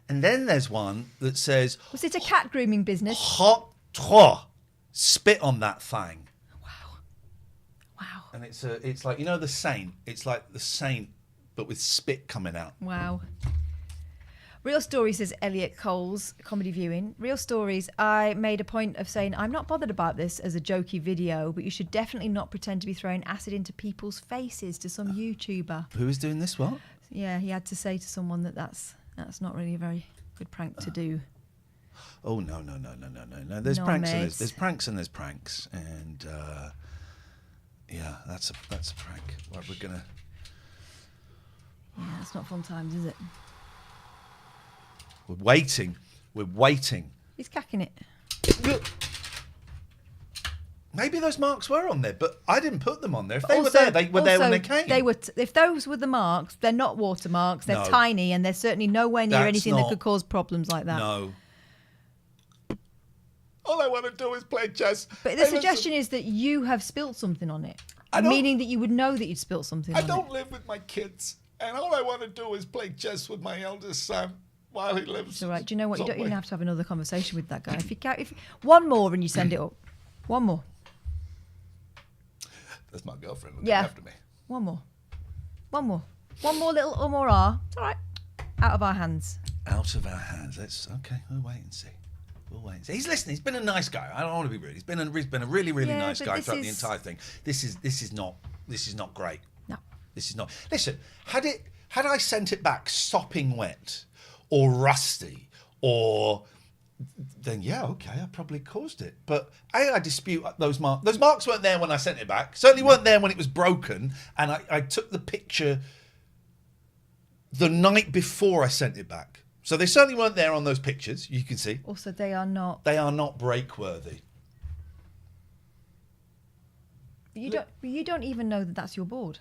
And then there's one that says... Was it a cat grooming business? Hot trois. Spit on that thing. Wow. And it's like, you know, the Saint. It's like the Saint, but with spit coming out. Wow. Real Stories, says Elliot Coles, comedy viewing. Real Stories, I made a point of saying, I'm not bothered about this as a jokey video, but you should definitely not pretend to be throwing acid into people's faces to some YouTuber. Who is doing this? What? Yeah, he had to say to someone that's not really a very good prank to do. Oh, no. There's No, pranks and mates. there's pranks and there's pranks. And, yeah, that's a prank. Right, we're going to... Yeah, it's not fun times, is it? We're waiting. He's cacking it. Maybe those marks were on there, but I didn't put them on there. If they Also- were there, they were there when they also, came. If those were the marks, they're not watermarks. They're No. tiny, and they're certainly nowhere near That's anything that not- could cause problems like that. No. All I want to do is play chess. But the suggestion is that you have spilt something on it, meaning that you would know that you'd spilt something on it. live with my kids, and all I want to do is play chess with my eldest son while he lives. It's all right. Do you know what? You don't even have to have another conversation with that guy. If one more and you send it up, one more. That's my girlfriend looking Yeah. after me. One more little more R. It's all right. Out of our hands. Out of our hands. Okay. We'll wait and see. He's listening. He's been a nice guy. I don't want to be rude. He's been a really, really Yeah, nice but guy this throughout the is- entire thing. This is not great. No. This is not. Listen, had I sent it back sopping wet or rusty or then yeah, okay, I probably caused it. But I dispute those marks. Those marks weren't there when I sent it back. Certainly weren't there when it was broken. And I took the picture the night before I sent it back. So they certainly weren't there on those pictures. You can see. Also, they are not. They are not break worthy. You don't even know that that's your board.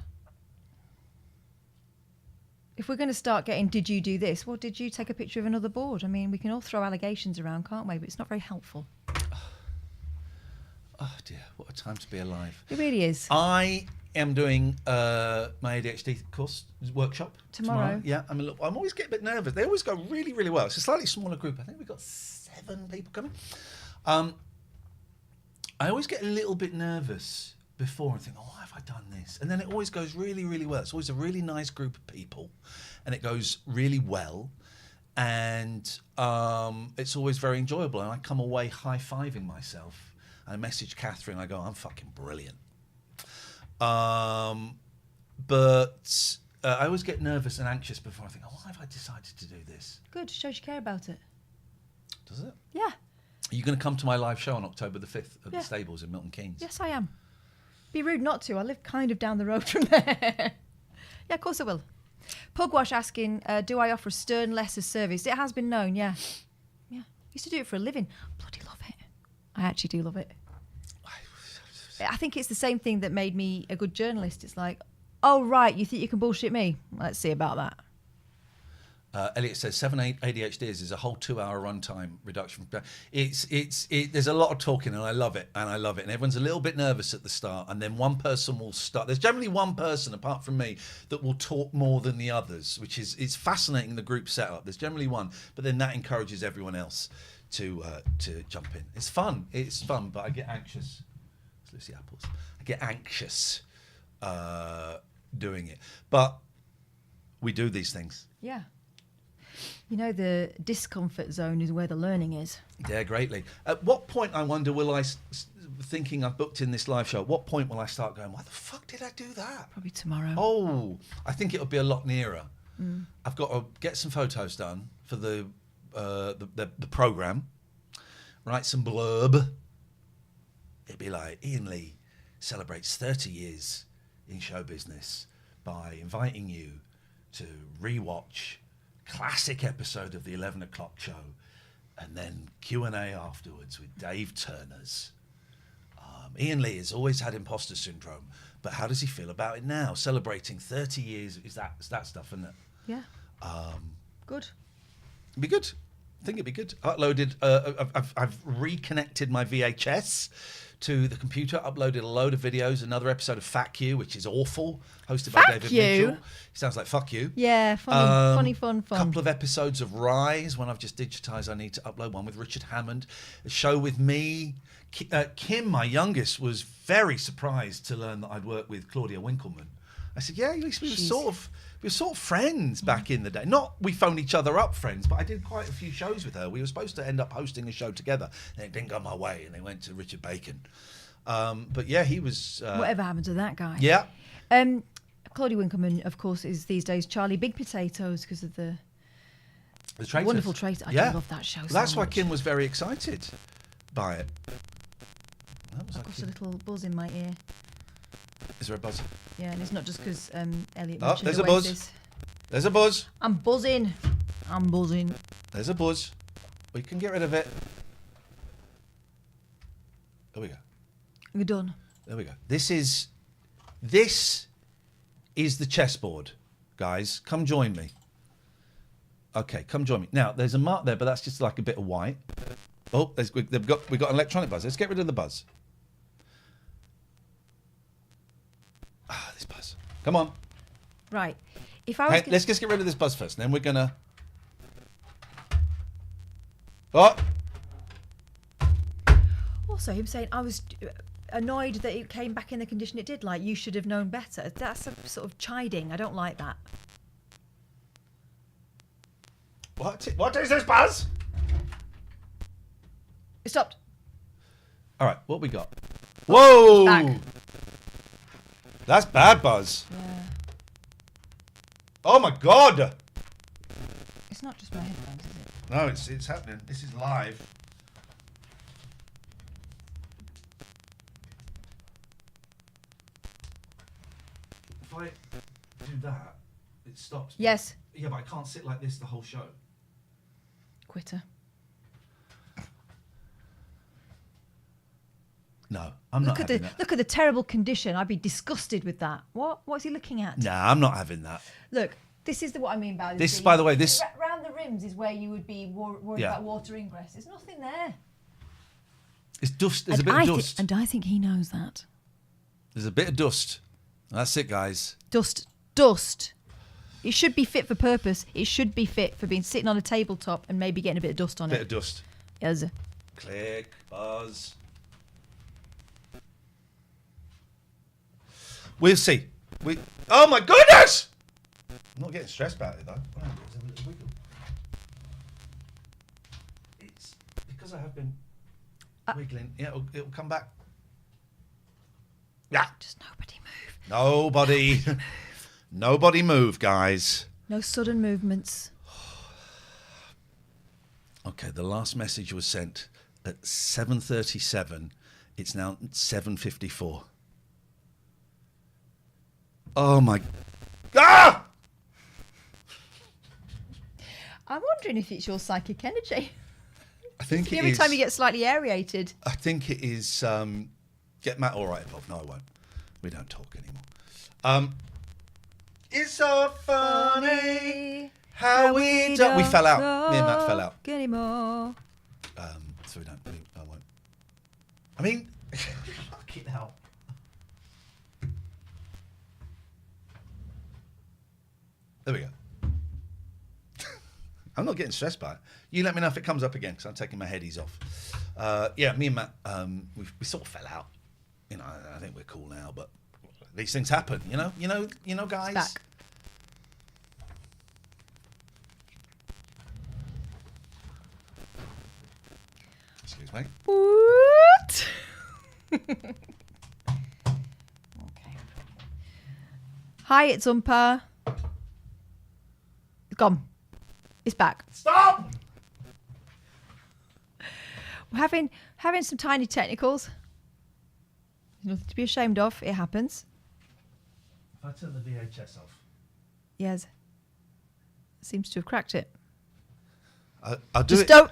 If we're going to start getting, did you do this? Well, did you take a picture of another board? I mean, we can all throw allegations around, can't we? But it's not very helpful. Oh dear, what a time to be alive. It really is. I am doing my ADHD course workshop Tomorrow. Yeah, I'm always getting a bit nervous. They always go really, really well. It's a slightly smaller group. I think we've got 7 people coming. I always get a little bit nervous before and think, oh, why have I done this? And then it always goes really, really well. It's always a really nice group of people and it goes really well. And it's always very enjoyable. And I come away high-fiving myself. I message Catherine, I go, I'm fucking brilliant. But I always get nervous and anxious before I think, oh, why have I decided to do this? Good, shows you care about it. Does it? Yeah. Are you going to come to my live show on October the 5th at Yeah. the Stables in Milton Keynes? Yes, I am. Be rude not to. I live kind of down the road from there. Yeah, of course I will. Pugwash asking, do I offer a stern lesser service? It has been known, yeah. Yeah. Used to do it for a living. Bloody love it. I actually do love it. I think it's the same thing that made me a good journalist. It's like, oh, right, you think you can bullshit me? Let's see about that. Elliot says 7 ADHDs is a whole 2-hour runtime reduction. There's a lot of talking and I love it. And everyone's a little bit nervous at the start and then one person will start. There's generally one person apart from me that will talk more than the others, which is, it's fascinating, the group setup. There's generally one, but then that encourages everyone else to jump in. It's fun, but I get anxious. It's Lucy Apples. I get anxious doing it. But we do these things. Yeah. You know, the discomfort zone is where the learning is. Yeah, greatly. At what point, I wonder, will I, thinking I've booked in this live show, at what point will I start going, why the fuck did I do that? Probably tomorrow. Oh, I think it'll be a lot nearer. I've got to get some photos done for the programme, write some blurb. It'd be like, Ian Lee celebrates 30 years in show business by inviting you to rewatch classic episode of the 11 o'clock show and then Q&A afterwards with Dave Turners Ian Lee has always had imposter syndrome, but how does he feel about it now? Celebrating 30 years is that stuff, isn't it? Yeah. Good. It'd be good. I think it'd be good. I uploaded. I've reconnected my VHS to the computer. Uploaded a load of videos. Another episode of Fuck You, which is awful, hosted by David Mitchell. He sounds like Fuck You. Yeah, funny, fun. A couple of episodes of Rise. One I've just digitised. I need to upload one with Richard Hammond. A show with me. Kim, my youngest, was very surprised to learn that I'd worked with Claudia Winkleman. I said, "Yeah, we were sort of friends back in the day. Not we phoned each other up friends, but I did quite a few shows with her. We were supposed to end up hosting a show together, and it didn't go my way, and they went to Richard Bacon. But yeah, he was. Whatever happened to that guy? Yeah. Claudia Winkleman, of course, is these days Charlie Big Potatoes because of the Traitors. wonderful trait. I do love that show. Well, so that's why much. Kim was very excited by it. That was I've got a little buzz in my ear. Is there a buzz? Yeah, and it's not just because Elliot Oh, mentioned there's a Oasis. buzz. There's a buzz. I'm buzzing. There's a buzz. We can get rid of it. There we go. We're done. There we go. This is the chessboard, guys. Come join me. Okay, come join me. Now, there's a mark there, but that's just like a bit of white. Oh, we've got an electronic buzz. Let's get rid of the buzz. This buzz. Come on. Right. If I was Hey, let's just get rid of this buzz first, and then we're gonna. Oh. Also, him saying I was annoyed that it came back in the condition it did. Like you should have known better. That's a sort of chiding. I don't like that. What is this buzz? It stopped. All right, what we got? Whoa! Back. That's bad buzz. Yeah. Oh my god! It's not just my headphones, is it? No, it's happening. This is live. If I do that, it stops. Yes. Yeah, but I can't sit like this the whole show. Quitter. No, I'm not having that. Look at the terrible condition. I'd be disgusted with that. What's he looking at? Nah, I'm not having that. Look, this is what I mean by this. By the way, this round the rims is where you would be worried about water ingress. There's nothing there. It's dust. There's a bit of dust. And I think he knows that. There's a bit of dust. That's it, guys. Dust. It should be fit for purpose. It should be fit for being sitting on a tabletop and maybe getting a bit of dust on it. Bit of dust. Yes. Click, buzz. We'll see. Oh my goodness! I'm not getting stressed about it though. Wow, there's a little wiggle. It's because I have been wiggling. Yeah, it'll come back. Yeah. Just nobody move. Nobody. Nobody move, guys. No sudden movements. Okay, the last message was sent at 7:37. It's now 7:54. Oh my. Ah! I'm wondering if it's your psychic energy. I think it every is. time you get slightly aerated. I think it is. Get Matt all right involved. No, I won't. We don't talk anymore. It's so funny how we don't. We fell out. Me and Matt fell out. Anymore. So we don't. I won't. I mean, fucking hell. There we go. I'm not getting stressed by it. You let me know if it comes up again because I'm taking my headies off. Yeah, me and Matt, we sort of fell out. You know, I think we're cool now, but these things happen. You know, guys. It's back. Excuse me. What? Okay. Hi, it's Umpa. It's gone. It's back. Stop! We're having some tiny technicals. There's nothing to be ashamed of. It happens. If I turn the VHS off. Yes. Seems to have cracked it. I'll do Just it. don't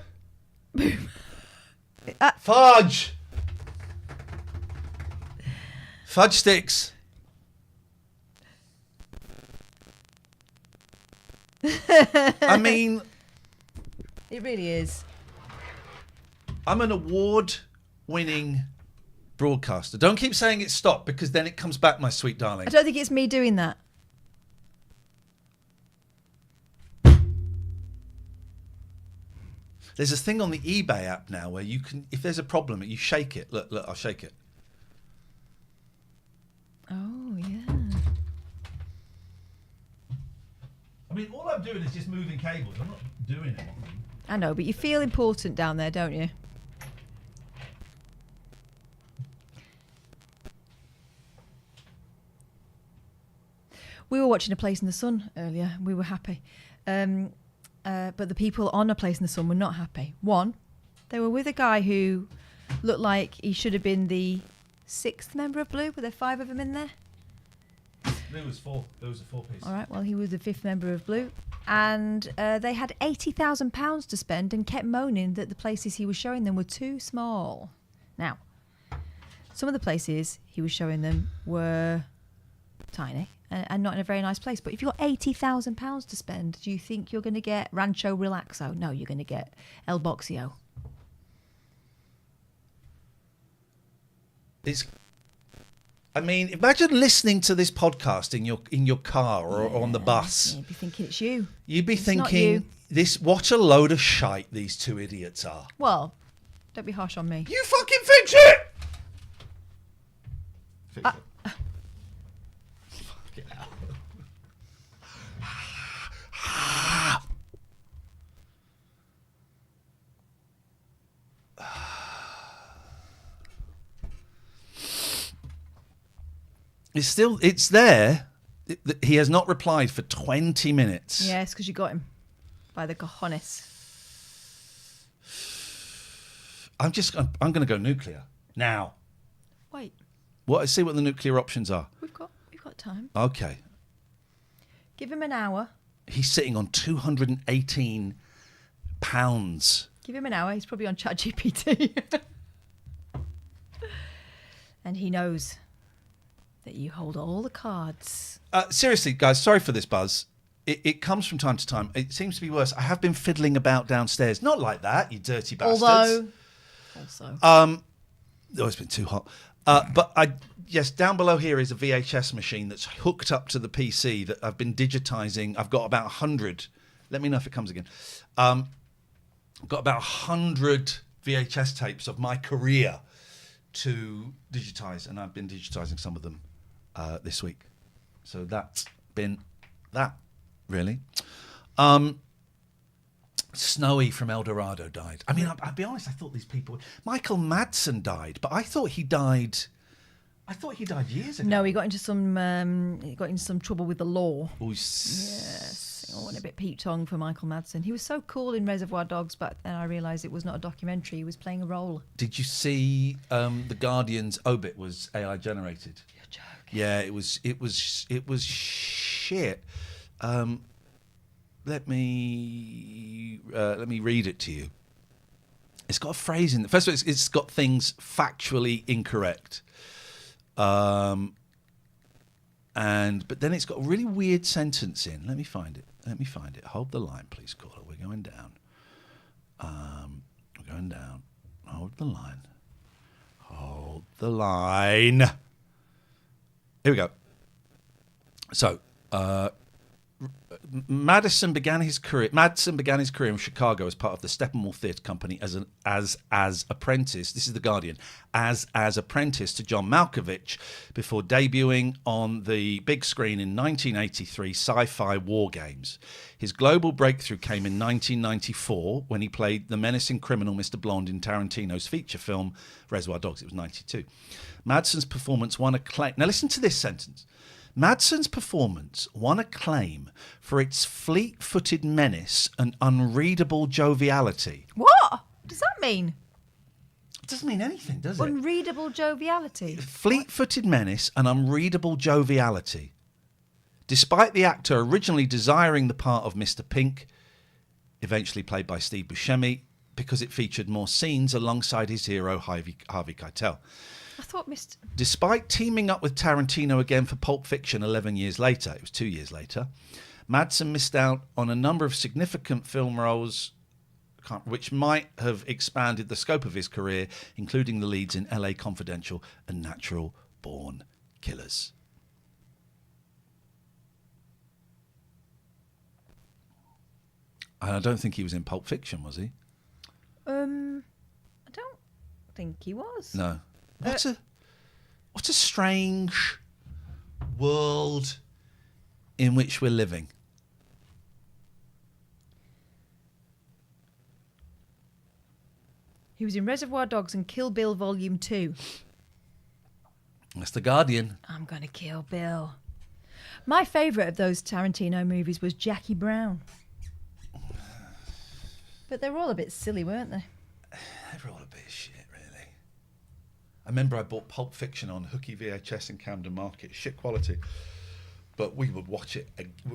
move. Fudge! Fudge sticks. I mean, It really is. I'm an award-winning broadcaster. Don't keep saying it stopped, because then it comes back, my sweet darling. I don't think it's me doing that. There's a thing on the eBay app now where you can, if there's a problem, you shake it. Look, I'll shake it. Oh, yeah. I mean, all I'm doing is just moving cables. I'm not doing anything. I know, but you feel important down there, don't you? We were watching A Place in the Sun earlier. We were happy. But the people on A Place in the Sun were not happy. One, they were with a guy who looked like he should have been the 6th member of Blue. Were there 5 of them in there? There was 4. There was a 4-piece. All right, well, he was the 5th member of Blue. And they had £80,000 to spend and kept moaning that the places he was showing them were too small. Now, some of the places he was showing them were tiny and not in a very nice place. But if you've got £80,000 to spend, do you think you're going to get Rancho Relaxo? No, you're going to get El Boxio. I mean, imagine listening to this podcast in your car or on the bus. Yeah, you'd be thinking it's you. You'd be It's not thinking, you. this, what a load of shite these two idiots are. Well, don't be harsh on me. You fucking fix it! Fix it. Fucking hell. It's there. He has not replied for 20 minutes. Yes, because you got him by the cojones. I'm going to go nuclear now. Wait, See what the nuclear options are. we've got time. Okay. Give him an hour. He's sitting on £218. Give him an hour. He's probably on ChatGPT. And he knows that you hold all the cards. Seriously, guys, sorry for this buzz. It comes from time to time. It seems to be worse. I have been fiddling about downstairs. Not like that, you dirty bastards. Also. It's been too hot. Yes, down below here is a VHS machine that's hooked up to the PC that I've been digitizing. I've got about 100. Let me know if it comes again. I've got about 100 VHS tapes of my career to digitize, and I've been digitizing some of them this week. So that's been that, really. Snowy from El Dorado died. I mean, I'll be honest, I thought these people... Michael Madsen died, but I thought he died years ago. No, he got into some trouble with the law. Oh, Yes, I went a bit Pete Tong for Michael Madsen. He was so cool in Reservoir Dogs, but then I realised it was not a documentary. He was playing a role. Did you see The Guardian's obit was AI generated? You're joking. Yeah, it was shit. Let me read it to you. It's got a phrase in it. First of all, it's got things factually incorrect. But then it's got a really weird sentence in. Let me find it. Hold the line, please, caller. We're going down. Hold the line. Here we go. So, Madsen began his career in Chicago as part of the Steppenwolf Theatre Company as apprentice. This is The Guardian. As apprentice to John Malkovich before debuting on the big screen in 1983 sci-fi War Games. His global breakthrough came in 1994 when he played the menacing criminal Mr. Blonde in Tarantino's feature film Reservoir Dogs. It was 92. Madsen's performance won acclaim. Now listen to this sentence. Madsen's performance won acclaim for its fleet-footed menace and unreadable joviality. What does that mean? It doesn't mean anything, does it? Unreadable joviality. Fleet-footed menace and unreadable joviality. Despite the actor originally desiring the part of Mr. Pink, eventually played by Steve Buscemi, because it featured more scenes alongside his hero Harvey Keitel. I thought Mr. Despite teaming up with Tarantino again for Pulp Fiction 11 years later, it was 2 years later, Madsen missed out on a number of significant film roles which might have expanded the scope of his career, including the leads in LA Confidential and Natural Born Killers. And I don't think he was in Pulp Fiction, was he? I don't think he was. No. What a strange world in which we're living. He was in Reservoir Dogs and Kill Bill Volume 2. That's The Guardian. I'm gonna kill Bill. My favourite of those Tarantino movies was Jackie Brown. But they were all a bit silly, weren't they? They were all a bit of shit, really. I remember I bought Pulp Fiction on hooky VHS in Camden Market, shit quality. But we would watch it.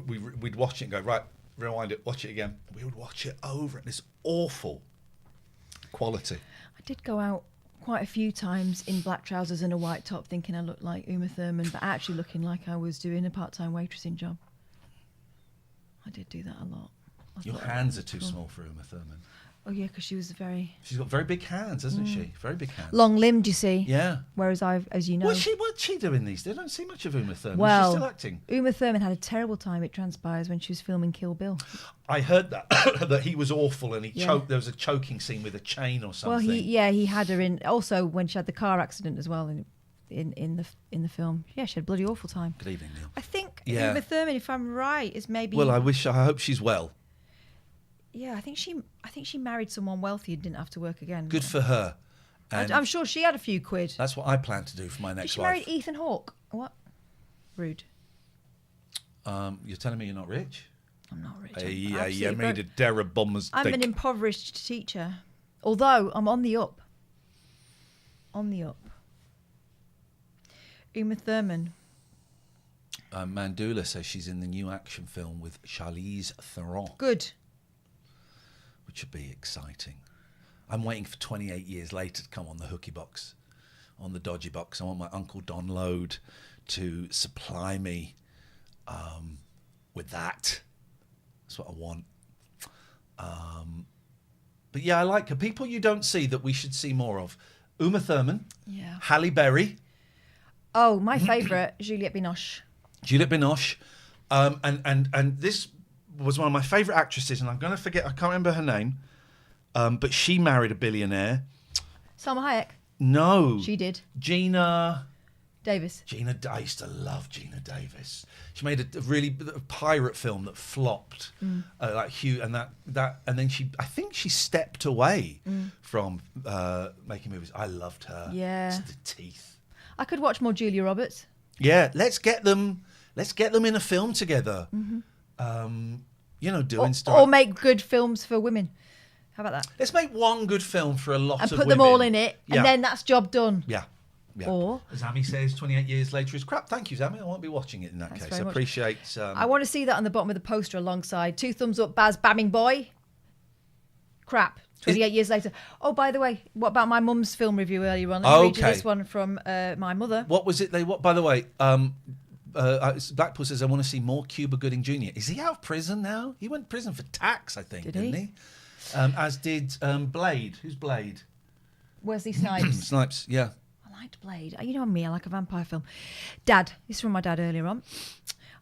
We'd watch it and go, right, rewind it, watch it again. We would watch it over, and it's awful quality. I did go out quite a few times in black trousers and a white top thinking I looked like Uma Thurman, but actually looking like I was doing a part-time waitressing job. I did do that a lot. Your hands are too small for Uma Thurman. Oh, yeah, because she was She's got very big hands, hasn't she? Very big hands. long-limbed, you see. Yeah. Whereas as you know... What's she doing these days? I don't see much of Uma Thurman. Well, She's still acting. Uma Thurman had a terrible time, it transpires, when she was filming Kill Bill. I heard that that he was awful and he Yeah. choked. There was a choking scene with a chain or something. Well, he had her in... Also, when she had the car accident as well in the film. Yeah, she had a bloody awful time. Good evening, Neil. I think Yeah. Uma Thurman, if I'm right, is maybe... Well, I hope she's well. Yeah, I think she married someone wealthy and didn't have to work again. Good for her. And I'm sure she had a few quid. that's what I plan to do for my Did next she wife. marry Ethan Hawke? What? Rude. You're telling me you're not rich? I'm not rich. Yeah, I'm you absolutely made a broke. dare of bombers. I'm an impoverished teacher. Although I'm on the up. On the up. Uma Thurman. Mandula says she's in the new action film with Charlize Theron, Good. which would be exciting. I'm waiting for 28 years later to come on the hooky box, on the dodgy box. I want my Uncle Don Load to supply me with that. That's what I want. But yeah, I like her. People you don't see that we should see more of. Uma Thurman. Yeah. Halle Berry. Oh, my favourite, Juliette Binoche. Juliette Binoche. And this was one of my favourite actresses, and I'm going to forget, I can't remember her name, but she married a billionaire. Salma Hayek. No. She did. Gina Davis. I used to love Gina Davis. She made a really pirate film that flopped, like Hugh, and then I think she stepped away from making movies. I loved her. Yeah. To the teeth. I could watch more Julia Roberts. Yeah, let's get them in a film together. Doing stuff. Or make good films for women. How about that? Let's make one good film for a lot And of put women. them all in it, Yeah. and then that's job done. Yeah. Yeah. Or- as Amy says, 28 years later is crap. Thank you, Amy. I won't be watching it in that Thanks case. very I much. appreciate. I want to see that on the bottom of the poster alongside 2 thumbs up, Baz Bamming Boy. Crap. 28 years later. Oh, by the way, what about my mum's film review earlier on? Let me read you this one from my mother. What was it? By the way, Blackpool says, I want to see more Cuba Gooding Jr. Is he out of prison now? He went to prison for tax, I think, didn't he? As did Blade. Who's Blade? Wesley Snipes. Snipes, yeah. I liked Blade. You know me, I like a vampire film. Dad, this is from my dad earlier on.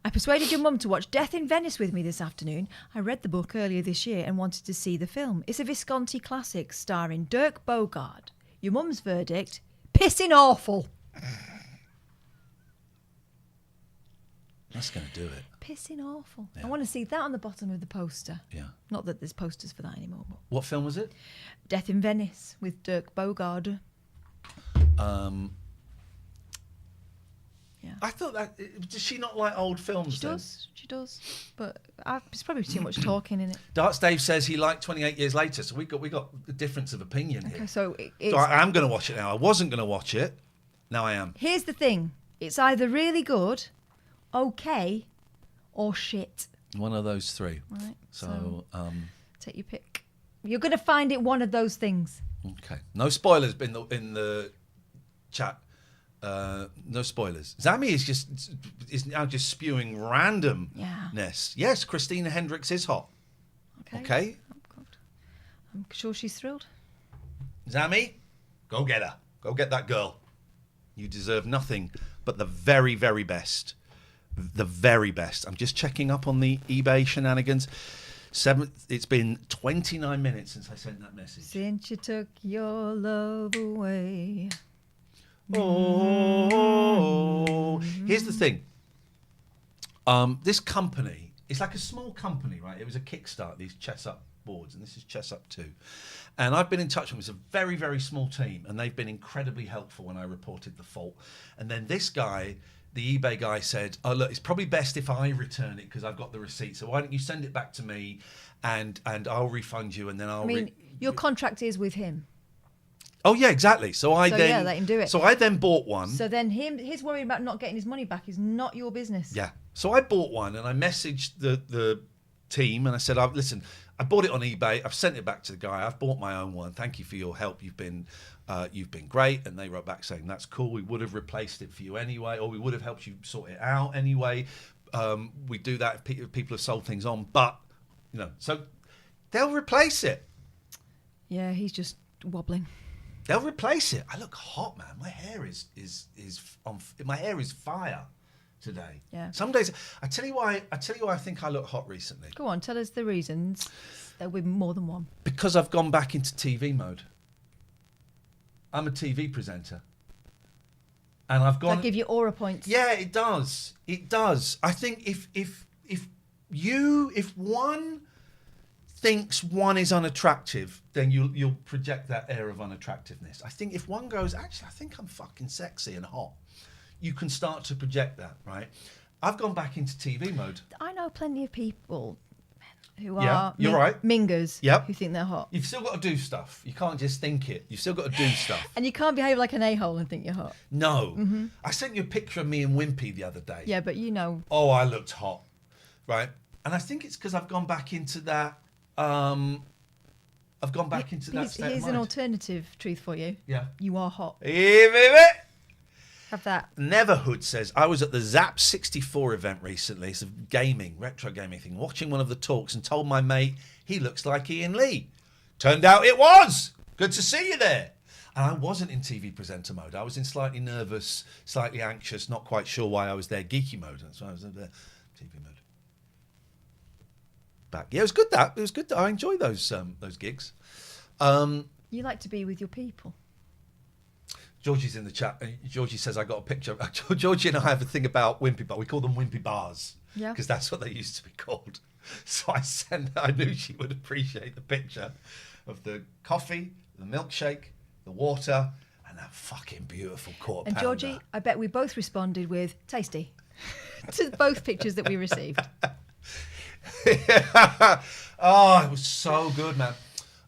I persuaded your mum to watch Death in Venice with me this afternoon. I read the book earlier this year and wanted to see the film. It's a Visconti classic starring Dirk Bogarde. Your mum's verdict? Pissing awful. That's going to do it. Pissing awful. Yeah. I want to see that on the bottom of the poster. Yeah. Not that there's posters for that anymore. But What film was it? Death in Venice with Dirk Bogarde. Yeah. I thought that. Does she not like old films? She does. But there's probably too much talking in it. Darts Dave says he liked 28 Years Later, so we got a difference of opinion here. Okay, so So I am going to watch it now. I wasn't going to watch it. Now I am. Here's the thing. It's either really good, okay, or shit. One of those three. Right. So take your pick. You're going to find it one of those things. okay. No spoilers in the chat. No spoilers. Zammy is now just spewing randomness. Yes, Christina Hendricks is hot. Okay. Oh, God. I'm sure she's thrilled. Zammy, go get her. Go get that girl. You deserve nothing but the very, very best. The very best. I'm just checking up on the eBay shenanigans. It's been 29 minutes since I sent that message. Since you took your love away. Oh. Here's the thing. This company, it's like a small company, right? It was a Kickstart, these Chess Up boards, and this is Chess Up 2. And I've been in touch with them. It's a very, very small team, and they've been incredibly helpful when I reported the fault. And then this guy, the eBay guy, said, oh, look, it's probably best if I return it because I've got the receipt. So why don't you send it back to me and I'll refund you and then I'll... your contract is with him. Oh, yeah, exactly. So then... let him do it. So I then bought one. So then his worry about not getting his money back is not your business. Yeah. So I bought one and I messaged the team and I said, listen, I bought it on eBay. I've sent it back to the guy. I've bought my own one. Thank you for your help. You've been great. And they wrote back saying, that's cool. We would have replaced it for you anyway, or we would have helped you sort it out anyway. We do that if people have sold things on, but so they'll replace it. Yeah, he's just wobbling. They'll replace it. I look hot, man. My hair is my hair is fire today. Yeah. Some days I tell you why I think I look hot recently. Go on, tell us the reasons. There'll be more than one. Because I've gone back into TV mode. I'm a TV presenter. And I've gone... Does that give you aura points? Yeah, it does. It does. I think if one thinks one is unattractive, then you'll project that air of unattractiveness. I think if one goes, actually, I think I'm fucking sexy and hot, you can start to project that, right? I've gone back into TV mode. I know plenty of people who Yeah, are you're right. mingers Yep. who think they're hot. You've still got to do stuff. You can't just think it. You've still got to do stuff. And you can't behave like an a-hole and think you're hot. No. Mm-hmm. I sent you a picture of me and Wimpy the other day. Yeah, but Oh, I looked hot, right? And I think it's because I've gone back into that. State Here's of an mind. alternative truth for you. Yeah. You are hot. Hey, baby. Have that. Neverhood says, I was at the Zap 64 event recently. It's a retro gaming thing. Watching one of the talks and told my mate he looks like Ian Lee. Turned out it was. Good to see you there. And I wasn't in TV presenter mode. I was in slightly nervous, slightly anxious, not quite sure why I was there, geeky mode. That's why I was in there, TV mode. Back. Yeah, it was good. It was good. I enjoy those gigs. You like to be with your people. Georgie's in the chat. Georgie says, I got a picture. Georgie and I have a thing about Wimpy Bar. We call them Wimpy Bars. Yeah. Because that's what they used to be called. So I knew she would appreciate the picture of the coffee, the milkshake, the water, and that fucking beautiful quarter And pounder. Georgie, I bet we both responded with tasty to both pictures that we received. Oh, it was so good, man.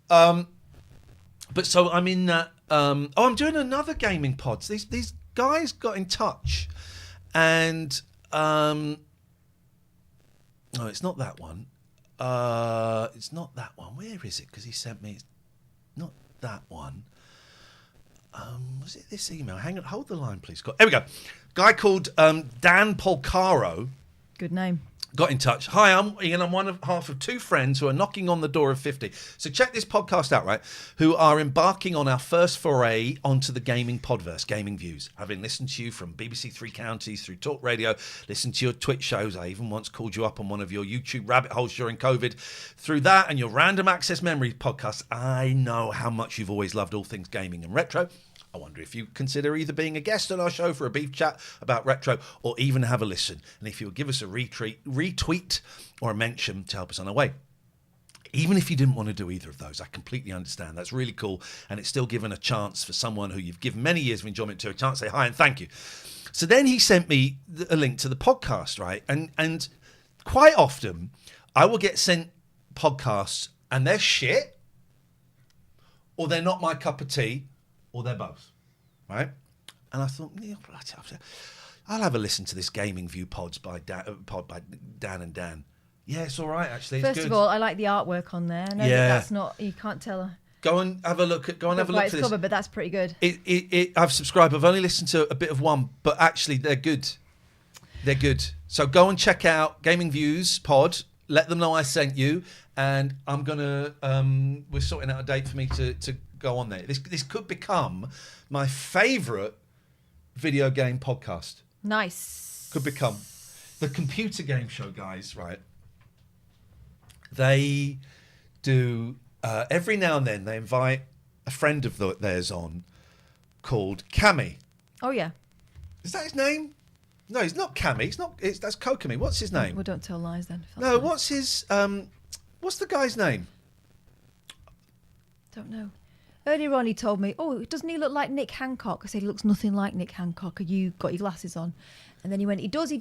But so I'm in that. I'm doing another gaming pods. These guys got in touch, and no, it's not that one. It's not that one. Where is it? Because he sent me. It's not that one. Was it this email? Hang on, hold the line, please. Here we go. Guy called Dan Polcaro. Good name. Got in touch. Hi, I'm Ian. I'm half of two friends who are knocking on the door of 50. So check this podcast out, right? Who are embarking on our first foray onto the gaming podverse, Gaming Views. Having listened to you from BBC Three Counties through Talk Radio, listened to your Twitch shows. I even once called you up on one of your YouTube rabbit holes during COVID. Through that and your Random Access Memory podcasts, I know how much you've always loved all things gaming and retro. I wonder if you consider either being a guest on our show for a beef chat about retro or even have a listen. And if you would give us a retweet or a mention to help us on our way. Even if you didn't want to do either of those, I completely understand. That's really cool. And it's still given a chance for someone who you've given many years of enjoyment to a chance to say hi and thank you. So then he sent me a link to the podcast, right? And quite often I will get sent podcasts and they're shit or they're not my cup of tea. Or they're both, right? And I thought, yeah, I'll have a listen to this Gaming View pods by Dan and Dan. Yeah, it's all right, actually. It's First good. of all, I like the artwork on there. I know Yeah. that's not, you can't tell Go and have a look at. Go and have a look It's for this. covered, but that's pretty good. I've subscribed. I've only listened to a bit of one, but actually they're good. They're good. So go and check out Gaming Views Pod. Let them know I sent you, and I'm gonna. We're sorting out a date for me to go on there. This could become my favourite video game podcast. Nice. Could become the computer game show, guys. Right? They do. Every now and then they invite a friend of theirs on called Cammy. Oh yeah. Is that his name? No, he's not Cammy. That's Kokomi. What's his name? Well, don't tell lies then. No, what's his? What's the guy's name? Don't know. Earlier on, he told me, "Oh, doesn't he look like Nick Hancock?" I said, "He looks nothing like Nick Hancock. Have you got your glasses on?" And then he went, "He does. He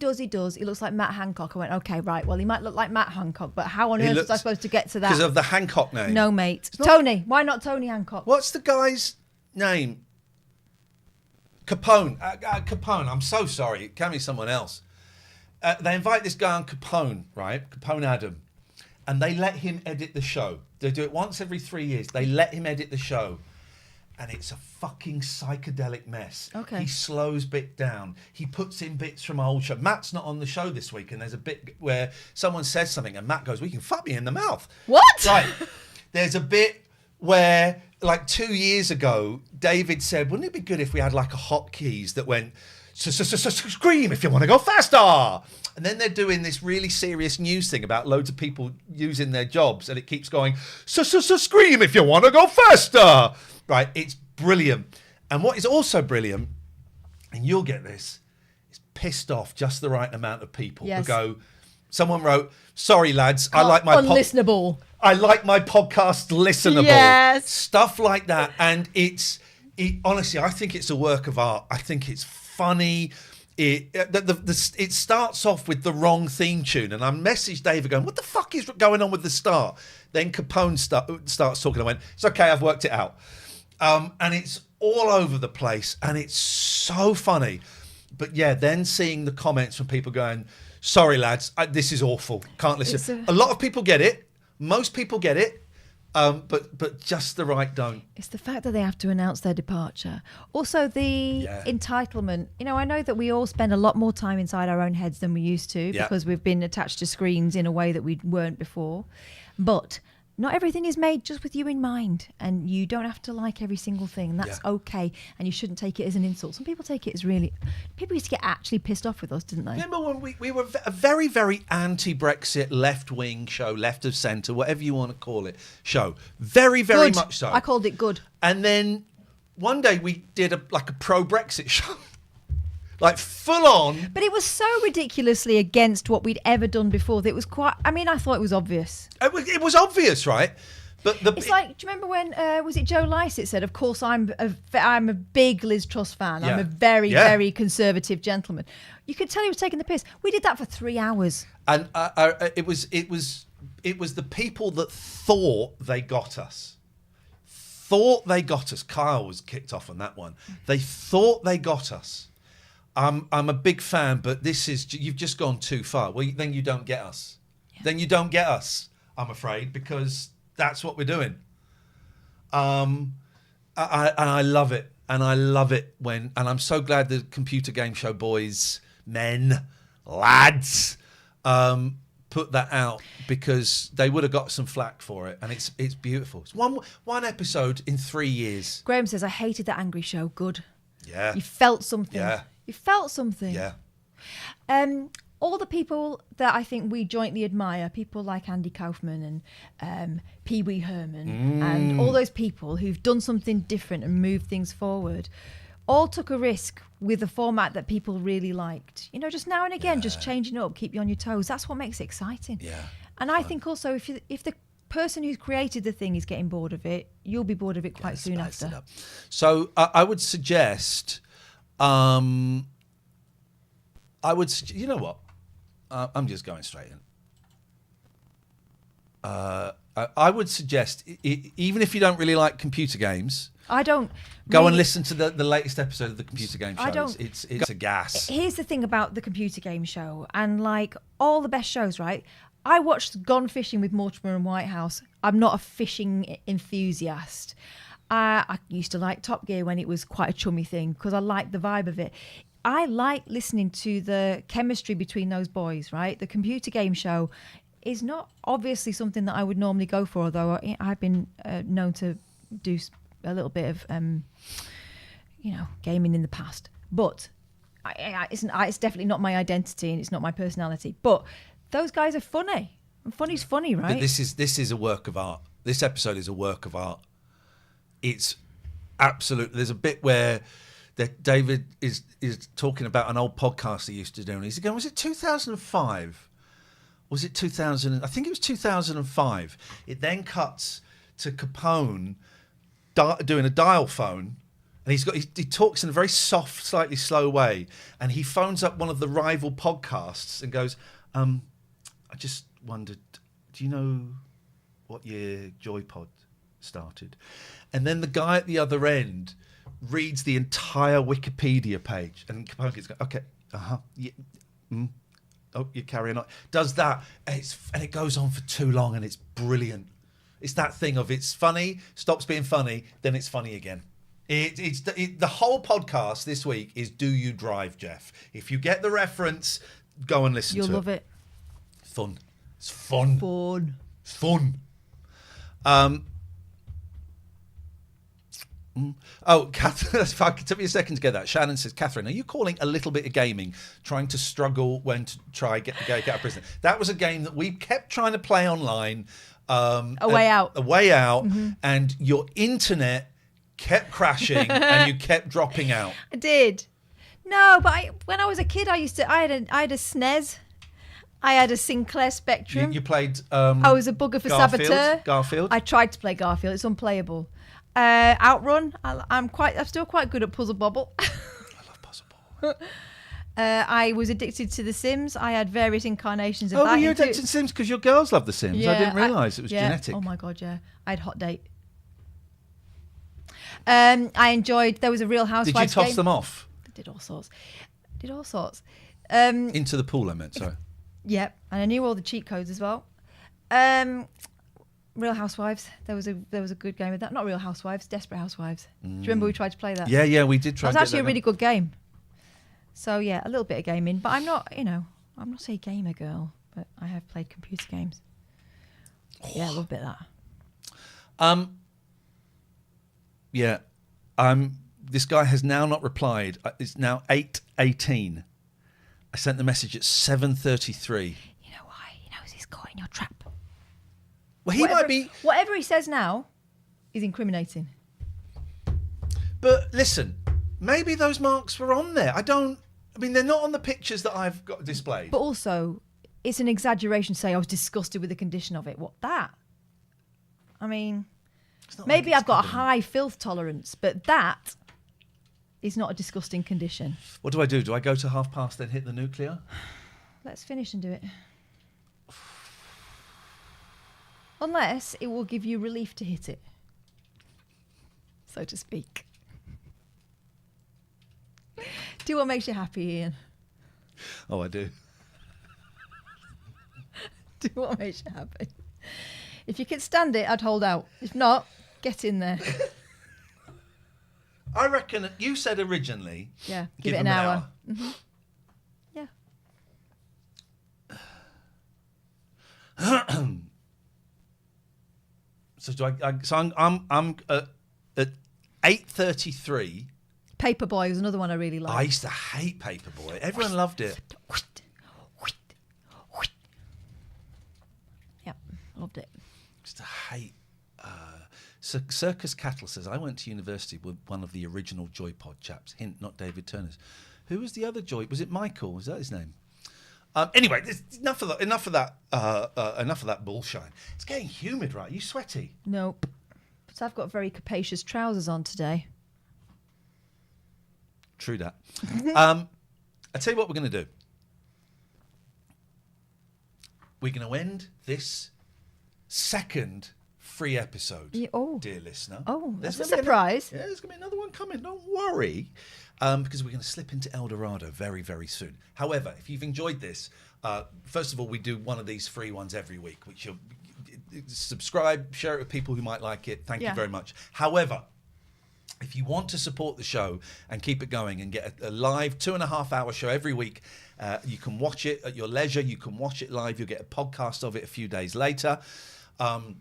looks like Matt Hancock." I went, "Okay, right. Well, he might look like Matt Hancock, but how on earth was I supposed to get to that?" Because of the Hancock name. No, mate. Tony. Why not Tony Hancock? What's the guy's name? Capone. Capone. I'm so sorry. Cammy's someone else. They invite this guy on Capone, right? Capone Adam. And they let him edit the show. They do it once every 3 years. They let him edit the show. And it's a fucking psychedelic mess. Okay. He slows bit down. He puts in bits from old show. Matt's not on the show this week, and there's a bit where someone says something, and Matt goes, "Well, you can fuck me in the mouth." What? Right. There's a bit where, like 2 years ago, David said, "Wouldn't it be good if we had like a hotkeys that went, scream if you want to go faster?" And then they're doing this really serious news thing about loads of people using their jobs, and it keeps going, scream if you want to go faster. Right, it's brilliant. And what is also brilliant, and you'll get this, is pissed off just the right amount of people who go, someone wrote, "Sorry lads, I like my unlistenable. I like my podcast listenable." Yes. Stuff like that. And honestly, I think it's a work of art. I think it's funny. It starts off with the wrong theme tune, and I messaged David going, "What the fuck is going on with the start?" Then Capone starts talking. I went, "It's okay, I've worked it out." And it's all over the place, and it's so funny. But yeah, then seeing the comments from people going, "Sorry lads, this is awful. Can't listen." A lot of people get it. Most people get it. But just the right don't. It's the fact that they have to announce their departure. Also, the entitlement. You know, I know that we all spend a lot more time inside our own heads than we used to because we've been attached to screens in a way that we weren't before. But not everything is made just with you in mind, and you don't have to like every single thing, and that's okay, and you shouldn't take it as an insult. Some people take it as really... People used to get actually pissed off with us, didn't they? Remember when we were a very, very anti-Brexit, left-wing show, left of centre, whatever you want to call it, show. Very, very much so. I called it good. And then one day we did a pro-Brexit show. Like full on. But it was so ridiculously against what we'd ever done before that it was quite... I mean, I thought it was obvious. It was obvious, right? But it's like, do you remember when, was it Joe Lycett said, "Of course, I'm a big Liz Truss fan. I'm a very, very conservative gentleman." You could tell he was taking the piss. We did that for 3 hours. And it was the people that thought they got us. Kyle was kicked off on that one. They thought they got us. I'm a big fan, but you've just gone too far. Well, then you don't get us. Yeah. Then you don't get us, I'm afraid, because that's what we're doing. And I love it. And I love it and I'm so glad the computer game show boys, men, lads, put that out, because they would have got some flack for it. And it's beautiful. It's one episode in 3 years. Graham says, "I hated that angry show. Good." Yeah. You felt something. Yeah. You felt something. Yeah. All the people that I think we jointly admire, people like Andy Kaufman and Pee Wee Herman, and all those people who've done something different and moved things forward, all took a risk with a format that people really liked. You know, just now and again, just changing up, keep you on your toes. That's what makes it exciting. Yeah. And I think also if the person who's created the thing is getting bored of it, you'll be bored of it quite soon after. So I would suggest... you know what? I'm just going straight in. I would suggest, even if you don't really like computer games, I don't go and listen to the latest episode of the computer game show. I don't. It's a gas. Here's the thing about the computer game show, and like all the best shows, right? I watched Gone Fishing with Mortimer and Whitehouse. I'm not a fishing enthusiast. I used to like Top Gear when it was quite a chummy thing because I liked the vibe of it. I like listening to the chemistry between those boys, right? The computer game show is not obviously something that I would normally go for, although I've been known to do a little bit of, gaming in the past. But it's definitely not my identity and it's not my personality. But those guys are funny. And funny's funny, right? But this is a work of art. This episode is a work of art. It's absolute. There's a bit where David is talking about an old podcast he used to do, and he's going, was it 2005? Was it 2000? I think it was 2005. It then cuts to Capone doing a dial phone, and he talks in a very soft, slightly slow way, and he phones up one of the rival podcasts and goes, I just wondered, do you know what year JoyPod started? And then the guy at the other end reads the entire Wikipedia page, and Capone goes, okay, yeah, oh, you're carrying on. Does that, and it goes on for too long, and it's brilliant. It's that thing of it's funny, stops being funny, then it's funny again. The whole podcast this week is Do You Drive, Jeff? If you get the reference, go and listen to it. You'll love it. Fun. It's fun. Fun. It's fun. Catherine, it took me a second to get that. Shannon says, Catherine, are you calling a little bit of gaming trying to struggle when to try get out of prison? That was a game that we kept trying to play online. A Way Out. Mm-hmm. And your internet kept crashing and you kept dropping out. I did. No, but when I was a kid, I had a SNES. I had a Sinclair Spectrum. You played. I was a bugger for Saboteur. Garfield. I tried to play Garfield. It's unplayable. Outrun. I'm still quite good at Puzzle Bobble. I love Puzzle Bobble. I was addicted to The Sims. I had various incarnations of that. Oh, were you addicted to Sims because your girls love The Sims? Yeah, I didn't realise it was genetic. Oh my God, yeah. I had Hot Date. I enjoyed. There was a Real Housewives game. Did you toss them off? I did all sorts. Into the pool, I meant. Sorry. Yep, and I knew all the cheat codes as well. Real Housewives. There was a good game with that. Not Real Housewives, Desperate Housewives. Do you remember we tried to play that? Yeah, we did try. It was actually a really good game. So yeah, a little bit of gaming, but I'm not a gamer girl, but I have played computer games. Yeah, I love a bit of that. Yeah, this guy has now not replied. It's now 8:18. I sent the message at 7:33. You know why? He knows he's caught in your trap. Well, might be. Whatever he says now is incriminating. But listen, maybe those marks were on there. They're not on the pictures that I've got displayed. But also, it's an exaggeration to say I was disgusted with the condition of it. What that? I mean, maybe I've got a high filth tolerance, but that is not a disgusting condition. What do I do? Do I go to past then hit the nuclear? Let's finish and do it. Unless it will give you relief to hit it, so to speak. Do what makes you happy, Ian. Oh, I do. Do what makes you happy. If you can stand it, I'd hold out. If not, get in there. I reckon you said originally. Yeah, give it an hour. Mm-hmm. Yeah. So I'm at 8:33. Paperboy was another one I really liked. I used to hate Paperboy. Everyone loved it. Yeah, loved it. Used to hate. Circus Cattle says, I went to university with one of the original JoyPod chaps. Hint, not David Turner's. Who was the other Joy? Was it Michael? Was that his name? Anyway, enough of that bullshine. It's getting humid, right? Are you sweaty? Nope. But I've got very capacious trousers on today. True that. I'll tell you what we're going to do. We're going to end this second free episode, dear listener. Oh, that's a surprise. There's going to be another one coming. Don't worry. Because we're going to slip into El Dorado very, very soon. However, if you've enjoyed this, First of all, we do one of these free ones every week, which you'll subscribe, share it with people who might like it. Thank you very much. However, if you want to support the show and keep it going and get a live 2.5-hour show every week, you can watch it at your leisure. You can watch it live. You'll get a podcast of it a few days later. And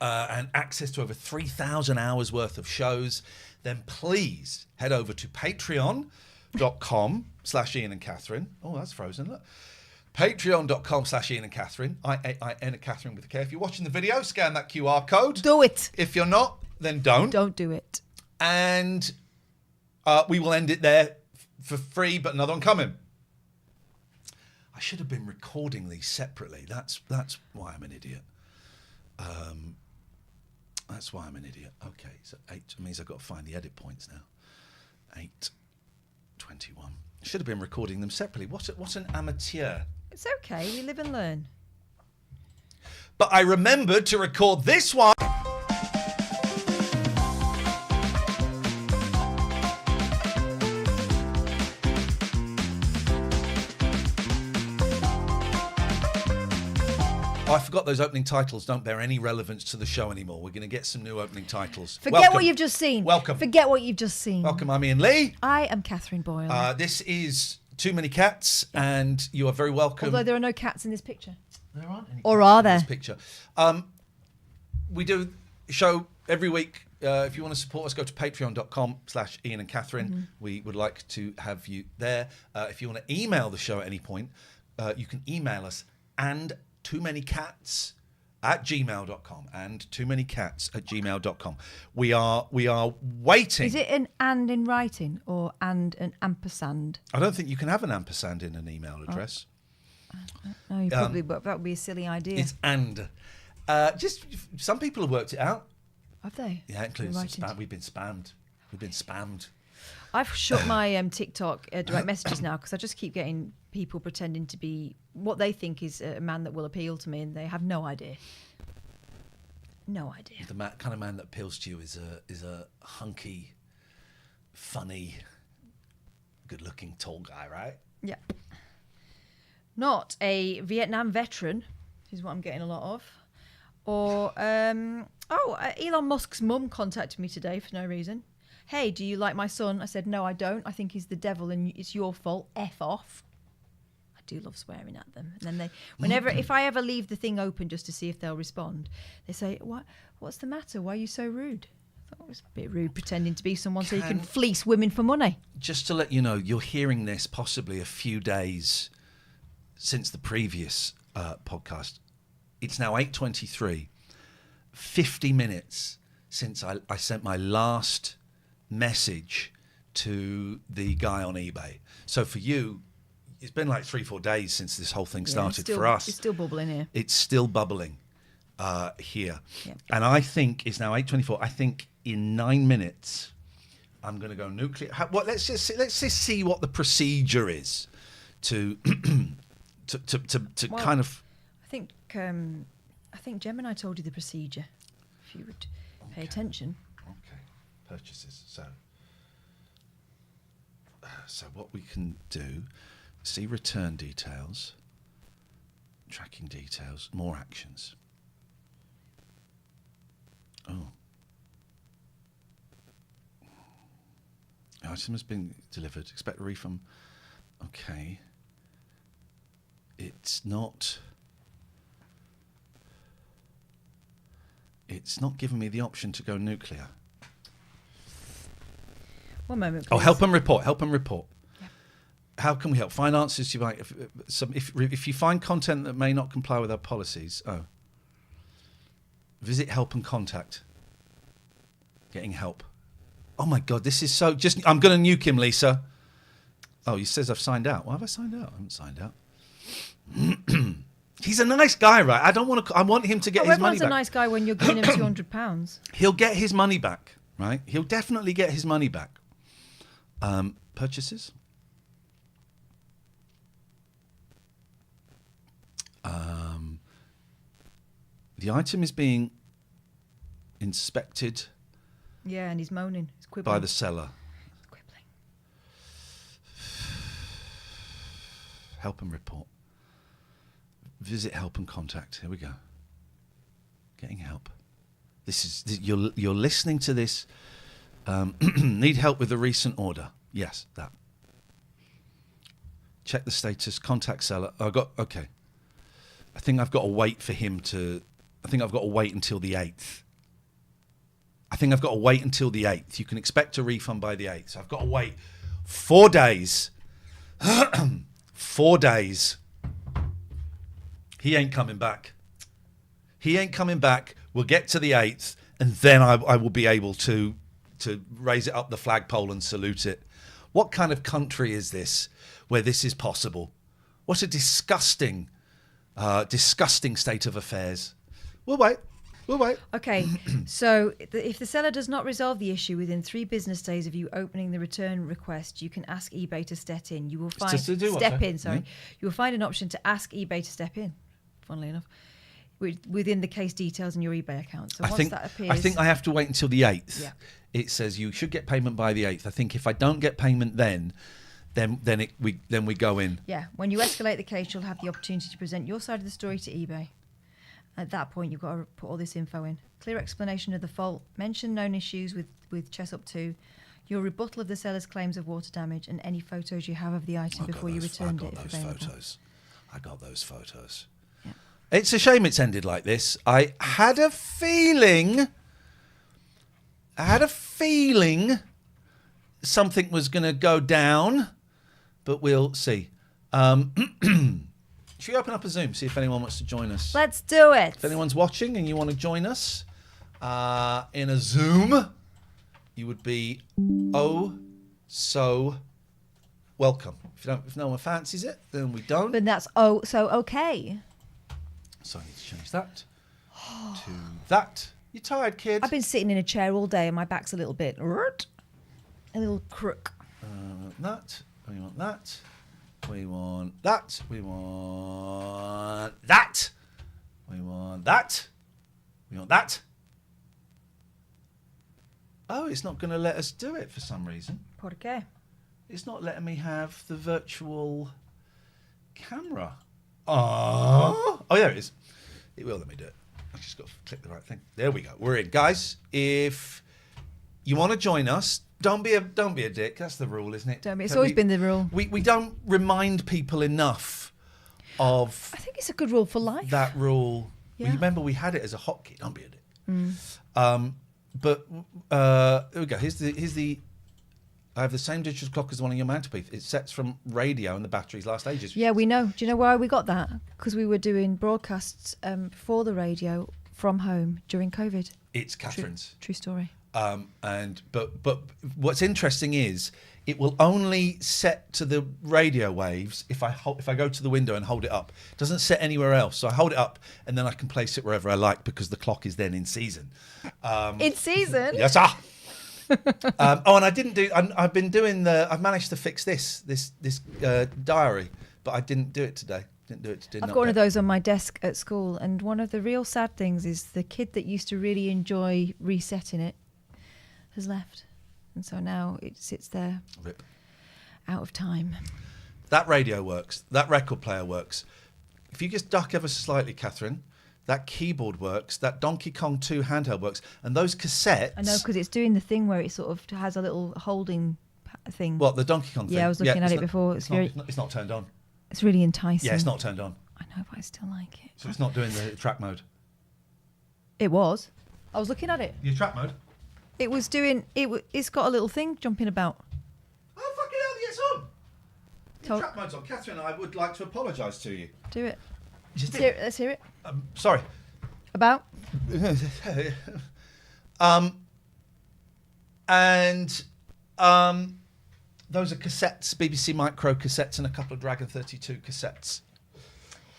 access to over 3,000 hours worth of shows. Then please head over to patreon.com/Ian and Catherine. Oh, that's frozen. Look. Patreon.com/Ian and Catherine. IAIN and Catherine with a K. If you're watching the video, scan that QR code. Do it. If you're not, then don't. Don't do it. And we will end it there for free, but another one coming. I should have been recording these separately. That's why I'm an idiot. That's why I'm an idiot. Okay, so 8 means I've got to find the edit points now. 8:21. I should have been recording them separately. What an amateur. It's okay. We live and learn. But I remembered to record this one. I forgot those opening titles don't bear any relevance to the show anymore. We're going to get some new opening titles. Forget what you've just seen. Welcome. Forget what you've just seen. Welcome, I'm Ian Lee. I am Catherine Boyle. This is Too Many Cats, and you are very welcome. Although there are no cats in this picture. There aren't any or cats are in there? this picture. We do a show every week. If you want to support us, go to patreon.com/Ian and Catherine. Mm-hmm. We would like to have you there. If you want to email the show at any point, you can email us and toomanycats@gmail.com and toomanycats@gmail.com. We are waiting. Is it an and in writing or and an ampersand? I don't think you can have an ampersand in an email address. No, you probably, but that would be a silly idea. It's and. Just some people have worked it out. Have they? Yeah, including some spam. We've been spammed. I've shut my TikTok direct messages now because I just keep getting people pretending to be what they think is a man that will appeal to me, and they have no idea. No idea. The kind of man that appeals to you is a hunky, funny, good-looking, tall guy, right? Yeah. Not a Vietnam veteran, is what I'm getting a lot of. Or, Elon Musk's mum contacted me today for no reason. Hey, do you like my son? I said, no, I don't. I think he's the devil and it's your fault. F off. I do love swearing at them. And then if I ever leave the thing open just to see if they'll respond, they say, what's the matter? Why are you so rude? I thought it was a bit rude pretending to be someone so you can fleece women for money. Just to let you know, you're hearing this possibly a few days since the previous podcast. It's now 8:23, 50 minutes since I sent my last message to the guy on eBay. So for you, it's been like 3-4 days since this whole thing started. For us, it's still bubbling here. It's still bubbling here. Yeah. And I think it's now 8:24. I think in 9 minutes, I'm going to go nuclear. Let's just see what the procedure is to kind of. I think Gemini told you the procedure. If you would pay attention. Okay, purchases. So what we can do, see return details, tracking details, more actions. Oh. Item has been delivered. Expect a refund. Okay. It's not giving me the option to go nuclear. One moment, please. Oh, help and report. Yeah. How can we help? Find answers to if you find content that may not comply with our policies. Oh. Visit help and contact. Getting help. Oh my God, this is so I'm going to nuke him, Lisa. Oh, he says I've signed out. Why have I signed out? I haven't signed out. He's a nice guy, right? I want him to get his money back. Everyone's a nice guy when you're giving him £200. He'll get his money back, right? He'll definitely get his money back. Purchases. The item is being inspected. Yeah, and he's moaning. He's quibbling. By the seller. He's quibbling. Help and report. Visit help and contact. Here we go. Getting help. You're listening to this. Need help with a recent order. Yes, that. Check the status. Contact seller. Okay. I think I've got to wait for him to. I think I've got to wait until the 8th. You can expect a refund by the 8th. So I've got to wait 4 days. 4 days. He ain't coming back. We'll get to the 8th, and then I will be able to raise it up the flagpole and salute it. What kind of country is this where this is possible? What a disgusting state of affairs. We'll wait. Okay, so if the seller does not resolve the issue within 3 business days of you opening the return request, you can ask eBay to step in. You will find You will find an option to ask eBay to step in. Funnily enough, within the case details in your eBay account. So once that appears, I think I have to wait until the 8th. Yeah. It says you should get payment by the 8th. I think if I don't get payment then we go in. Yeah. When you escalate the case, you'll have the opportunity to present your side of the story to eBay. At that point, you've got to put all this info in. Clear explanation of the fault. Mention known issues with Chess Up 2. Your rebuttal of the seller's claims of water damage and any photos you have of the item before you returned it. I got those photos. Yeah. It's a shame it's ended like this. I had a feeling something was going to go down, but we'll see. Should we open up a Zoom, see if anyone wants to join us? Let's do it. If anyone's watching and you want to join us in a Zoom, you would be so welcome. If no one fancies it, then we don't. But that's so okay. So I need to change that to that. You tired, kid? I've been sitting in a chair all day and my back's a little bit... A little crook. That. We want that. We want that. We want that. We want that. We want that. Oh, it's not going to let us do it for some reason. Por qué? It's not letting me have the virtual camera. Oh, there it is. It will let me do it. I've just got to click the right thing. There we go. We're in. Guys, if you want to join us, don't be a dick. That's the rule, isn't it? It's always been the rule. We don't remind people enough of... I think it's a good rule for life. That rule. Yeah. Remember, we had it as a hotkey. Don't be a dick. But here we go. Here's the... I have the same digital clock as the one on your mantelpiece. It sets from radio and the batteries last ages. Yeah, we know. Do you know why we got that? Because we were doing broadcasts for the radio from home during COVID. It's Catherine's. True story. But what's interesting is it will only set to the radio waves if I go to the window and hold it up. It doesn't set anywhere else. So I hold it up and then I can place it wherever I like because the clock is then in season. In season? Yes, sir. And I didn't do. I've been doing I've managed to fix this diary, but I didn't do it today. Didn't do it. I've got one of those on my desk at school, and one of the real sad things is the kid that used to really enjoy resetting it has left, and so now it sits there, Rip. Out of time. That radio works. That record player works. If you just duck ever so slightly, Catherine. That keyboard works. That Donkey Kong 2 handheld works. And those cassettes... I know, because it's doing the thing where it sort of has a little holding thing. What, the Donkey Kong thing? Yeah, I was looking at it before. It's not turned on. It's really enticing. Yeah, it's not turned on. I know, but I still like it. So it's not doing the track mode? It was. I was looking at it. Your track mode? It was doing... It's got a little thing jumping about. Oh, fucking hell, it's on! Your track mode's on. Catherine, I would like to apologise to you. Do it. Let's hear it. Sorry. About? Those are cassettes, BBC Micro cassettes, and a couple of Dragon 32 cassettes.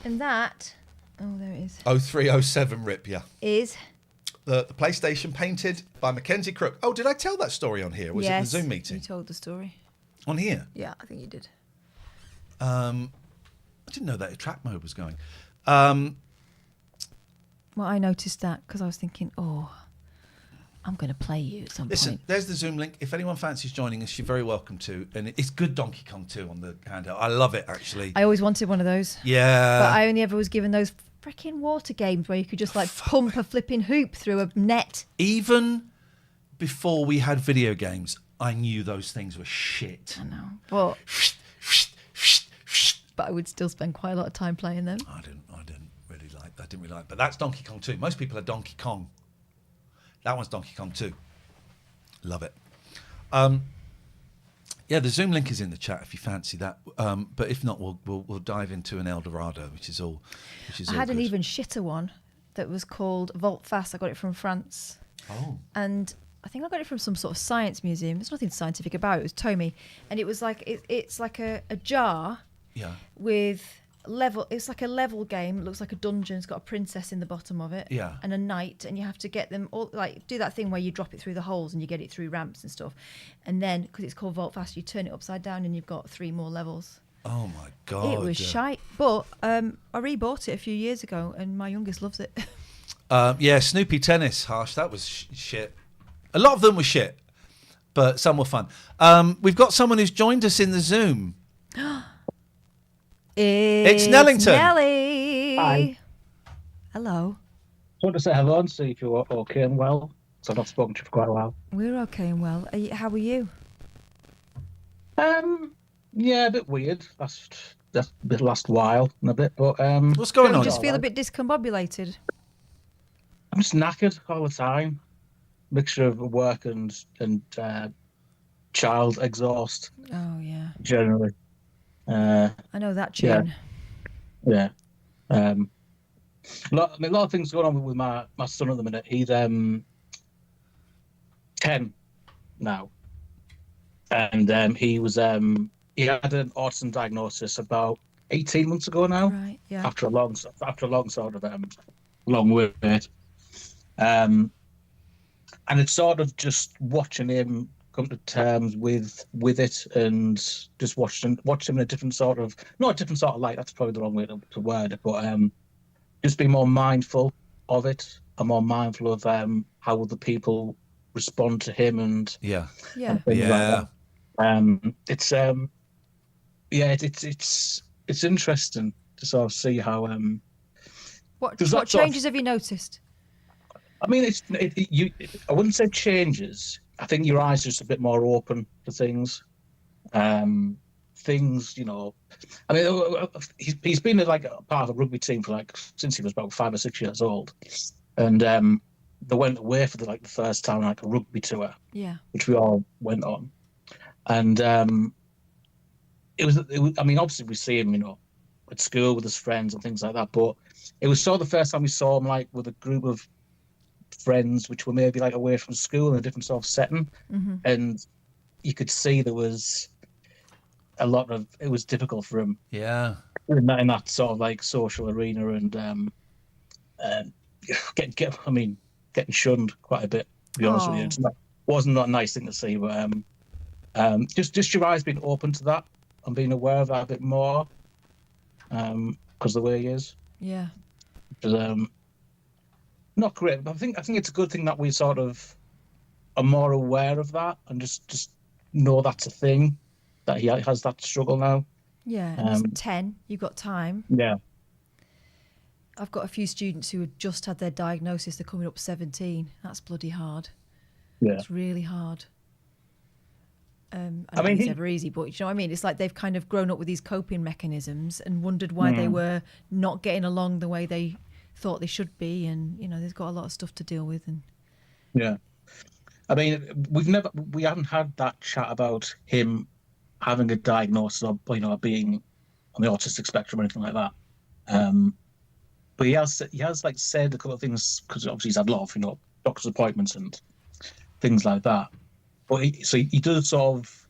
And that... Oh, there it is. 0307 Rip, yeah. Is... The PlayStation painted by Mackenzie Crook. Oh, did I tell that story on here? Was it in the Zoom meeting? You told the story. On here? Yeah, I think you did. I didn't know that track mode was going. Well, I noticed that because I was thinking, I'm going to play you at some Listen, point. there's the Zoom link. If anyone fancies joining us, you're very welcome to. And it's good Donkey Kong 2 on the handheld. I love it, actually. I always wanted one of those. Yeah. But I only ever was given those freaking water games where you could just like pump a flipping hoop through a net. Even before we had video games, I knew those things were shit. I know. But I would still spend quite a lot of time playing them. I didn't really like. But that's Donkey Kong 2. Most people are Donkey Kong. That one's Donkey Kong 2. Love it. Yeah, the Zoom link is in the chat if you fancy that. But if not, we'll dive into an El Dorado, which is all. I had an even shitter one that was called Vault Fast. I got it from France. Oh. And I think I got it from some sort of science museum. There's nothing scientific about it. It was Tomy, and it was like it's like a jar. Yeah. With level, it's like a level game. It looks like a dungeon. It's got a princess in the bottom of it. Yeah. And a knight, and you have to get them all. Like do that thing where you drop it through the holes and you get it through ramps and stuff. And then because it's called Vault Fast, you turn it upside down and you've got 3 more levels. Oh my god. It was shite, but I rebought it a few years ago, and my youngest loves it. Yeah, Snoopy Tennis, Harsh. That was shit. A lot of them were shit, but some were fun. We've got someone who's joined us in the Zoom. It's Nellington. Nelly. Hi. Hello. Just want to say hello and see if you're okay and well. So I've not spoken to you for quite a while. We're okay and well. How are you? Yeah, a bit weird. Last while and a bit, but what's going You on? just feel a bit discombobulated. I'm just knackered all the time. Mixture of work and child exhaust. Oh yeah. Generally. I know that tune. Yeah. A lot of things going on with my son at the minute. He's 10 now, and he had an autism diagnosis about 18 months ago now. Right. Yeah. After a long sort of long wait. And it's sort of just watching him come to terms with it, and just watch him in a different sort of, not a different sort of light, that's probably the wrong way to word it, but just be more mindful of it, and more mindful of how other people respond to him, and yeah. and things like that. It's interesting to sort of see how What changes have you noticed? I mean, I wouldn't say changes. I think your eyes are just a bit more open to things. Things, you know. I mean, he's been like a part of a rugby team for since he was about 5 or 6 years old, and they went away for the first time a rugby tour. Yeah. Which we all went on, and it was. I mean, obviously we see him, you know, at school with his friends and things like that, but it was sort of the first time we saw him with a group of friends which were maybe away from school in a different sort of setting, and you could see there was a lot of, it was difficult for him in that sort of social arena, and getting shunned quite a bit, to be honest with you. It wasn't a nice thing to see, but just your eyes being open to that and being aware of that a bit more, because the way he is not great, but I think it's a good thing that we sort of are more aware of that, and just know that's a thing, that he has that struggle now. Yeah, and he's 10. You've got time. Yeah. I've got a few students who have just had their diagnosis. They're coming up 17. That's bloody hard. Yeah. It's really hard. I mean, it's never easy, but you know what I mean? It's like they've kind of grown up with these coping mechanisms and wondered why they were not getting along the way they thought they should be, and you know, they've got a lot of stuff to deal with. And yeah, I mean, we haven't had that chat about him having a diagnosis or, you know, being on the autistic spectrum or anything like that. But he has said a couple of things, because obviously he's had a lot of, you know, doctor's appointments and things like that. But he does sort of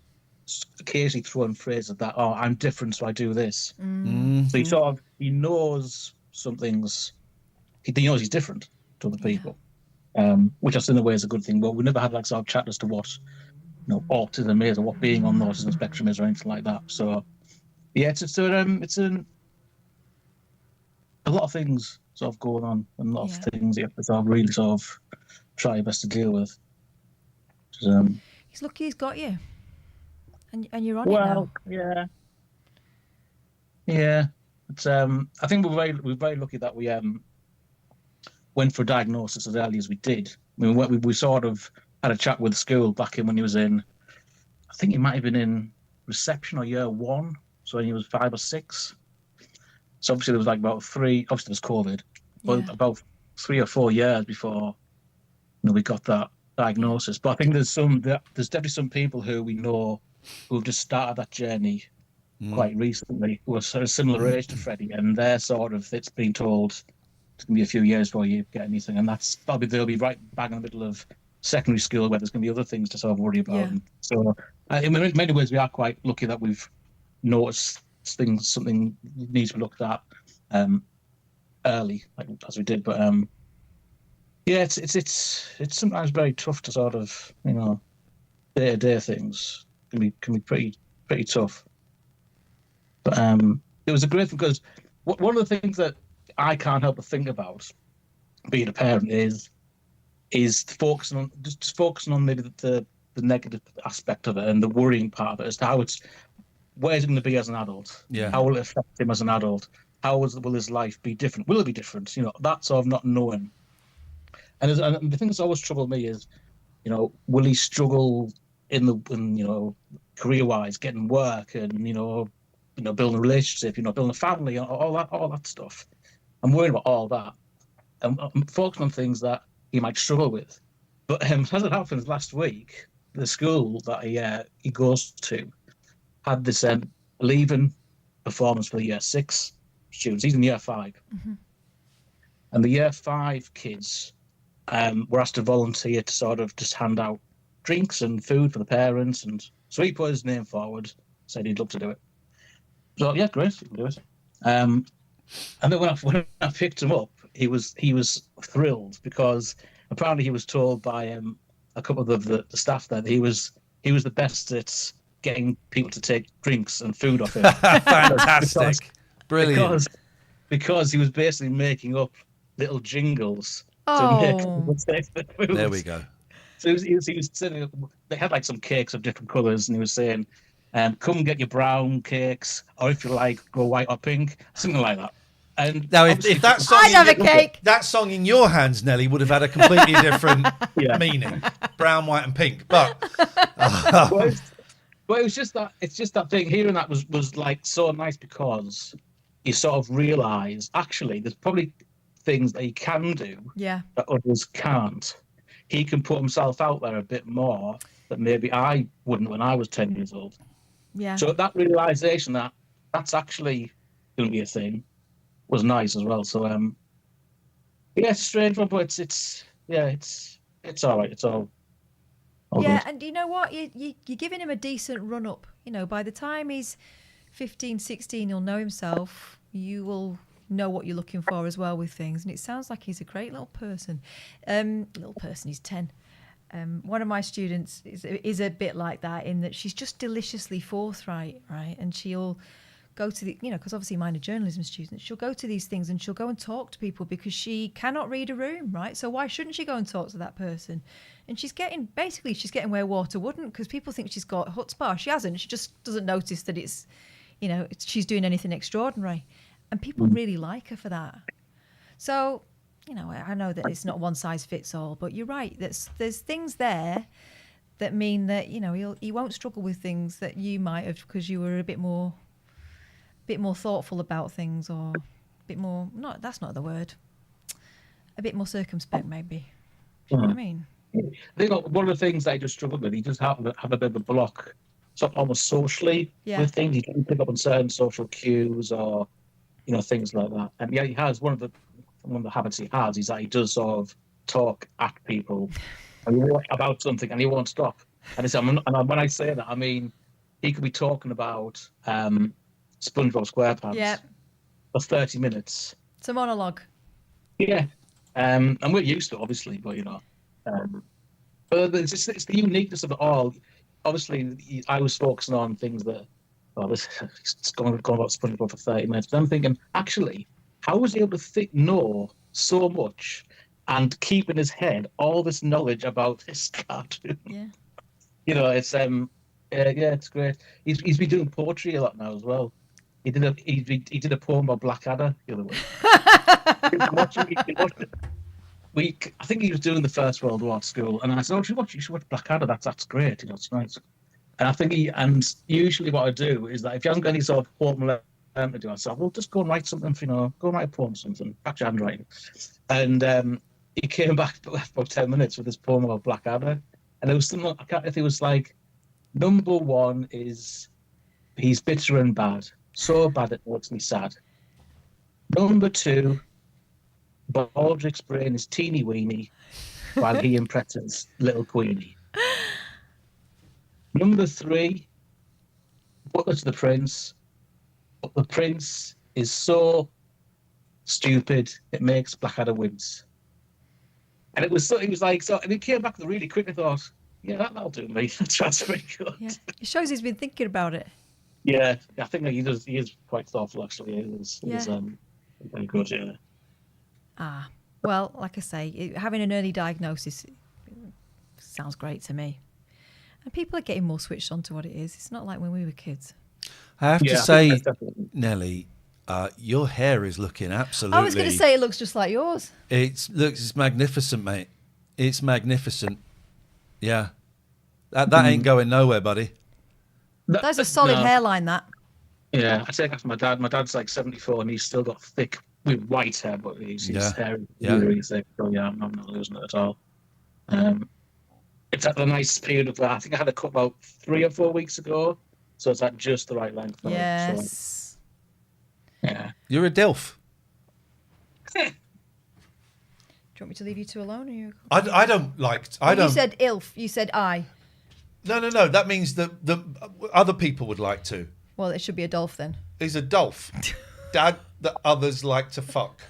occasionally throw in phrases that, oh, I'm different, so I do this. So he knows some things. He knows he's different to other people, which I think in a way is a good thing. But we never had sort of chat as to what, you know, autism is, or what being on the autism spectrum is, or anything like that. So yeah, it's a lot of things sort of going on, and a lot of things you have to sort of really sort of try your best to deal with. He's lucky he's got you, and you're on it now. Yeah. It's, I think we're very lucky that we went for a diagnosis as early as we did. I mean, we sort of had a chat with the school back in when he was in. I think he might have been in reception or year 1, so when he was 5 or 6. So obviously there was like about 3. Obviously there was COVID, but about 3 or 4 years before we got that diagnosis. But I think there's definitely some people who we know who've just started that journey quite recently, who are sort of similar age to Freddie, and they're it's been told it's going to be a few years before you get anything, and they'll be right back in the middle of secondary school where there's going to be other things to sort of worry about. And so in many ways we are quite lucky that we've noticed something needs to be looked at early, like as we did. But it's sometimes very tough to sort of day-to-day things can be pretty tough. But it was a great thing because one of the things that I can't help but think about being a parent is focusing on maybe the negative aspect of it and the worrying part of it as to where's it going to be as an adult? Yeah. How will it affect him as an adult? Will his life be different? Will it be different? That sort of not knowing. And the thing that's always troubled me is, will he struggle in career-wise, getting work and building a relationship, building a family, all that stuff. I'm worried about all that. I'm focusing on things that he might struggle with. But as it happens, last week, the school that he goes to had this leaving performance for the year 6 students. He's in year 5. Mm-hmm. And the year 5 kids were asked to volunteer to sort of just hand out drinks and food for the parents. And so he put his name forward, said he'd love to do it. So yeah, great, you can do it. And then when I picked him up, he was thrilled because apparently he was told by a couple of the staff that he was the best at getting people to take drinks and food off him. Fantastic, brilliant. Because he was basically making up little jingles to make people take the food. There we go. So he was saying they had like some cakes of different colours, and he was saying, come get your brown cakes, or if you like, go white or pink, something like that. And now, if that song, I'd have a cake. That song in your hands, Nelly, would have had a completely different meaning, brown, white, and pink. But But it's just that thing. Hearing that was like so nice because you sort of realise actually there's probably things that he can do that others can't. He can put himself out there a bit more that maybe I wouldn't when I was 10 years old. Yeah. So that realisation that that's actually going to be a thing was nice as well. So it's a strange one, but it's all right. It's all yeah, good. and you know what? You're giving him a decent run up. By the time he's 15, 16, he'll know himself. You will know what you're looking for as well with things. And it sounds like he's a great little person. He's 10. One of my students is a bit like that in that she's just deliciously forthright, right? And she'll go to the, because obviously mine are journalism students, she'll go to these things and she'll go and talk to people because she cannot read a room, right? So why shouldn't she go and talk to that person? And she's getting where water wouldn't, because people think she's got chutzpah. She hasn't. She just doesn't notice that it's she's doing anything extraordinary. And people really like her for that. So, I know that it's not one size fits all, but you're right. There's things there that mean that, he won't struggle with things that you might have because you were a bit more thoughtful about things, or a bit more, that's not the word, a bit more circumspect maybe. You know what I mean? I think one of the things that I just struggled with, he just have a bit of a block, sort of almost socially with things. He doesn't pick up on certain social cues or, things like that. And he has one of the habits he has is that he does sort of talk at people about something and he won't stop. And when I say that, I mean, he could be talking about SpongeBob SquarePants for 30 minutes. It's a monologue. Yeah. And we're used to it, obviously, but, but it's the uniqueness of it all. Obviously, I was focusing on things that, it's going about SpongeBob for 30 minutes. But I'm thinking, actually, how was he able to know so much and keep in his head all this knowledge about this cartoon? Yeah. It's it's great. He's been doing poetry a lot now as well. He did a poem about Blackadder the other week. I think he was doing the First World War at school, and I said, "Oh, you should watch Blackadder. That's great. It's nice." And I think usually what I do is that if he hasn't got any sort of homework to do, I say, "Well, just go and write something. Go and write a poem or something. Practice your handwriting." And he came back about 10 minutes with this poem about Blackadder, and it was something. I can't. It was like, number one is he's bitter and bad, so bad it makes me sad. Number two, Baldrick's brain is teeny weeny, while he impresses little Queenie. Number three, butler to the prince, but the prince is so stupid it makes Blackadder wince. And it was like, and it came back really quick. I thought, yeah, that'll do me. That's pretty good. Yeah, it shows he's been thinking about it. Yeah, I think he does. He is quite thoughtful, actually. He is very good. Yeah. Well, like I say, having an early diagnosis sounds great to me. And people are getting more switched on to what it is. It's not like when we were kids. I have to say, Nelly, your hair is looking absolutely... I was going to say it looks just like yours. It's magnificent, mate. It's magnificent. Yeah. That ain't going nowhere, buddy. That's a solid hairline, that. Yeah, I take after my dad. My dad's like 74 and he's still got thick, white hair, but his hair is really thick. So yeah, I'm not losing it at all. It's at the nice period of that. I think I had a cut about 3 or 4 weeks ago, so it's at just the right length. Yes. So, yeah. You're a DILF. Do you want me to leave you two alone? Or you... I don't like... I don't... You said ILF. You said I. No. That means that the other people would like to. Well, it should be a dolph then. He's a dolph. Dad that others like to fuck.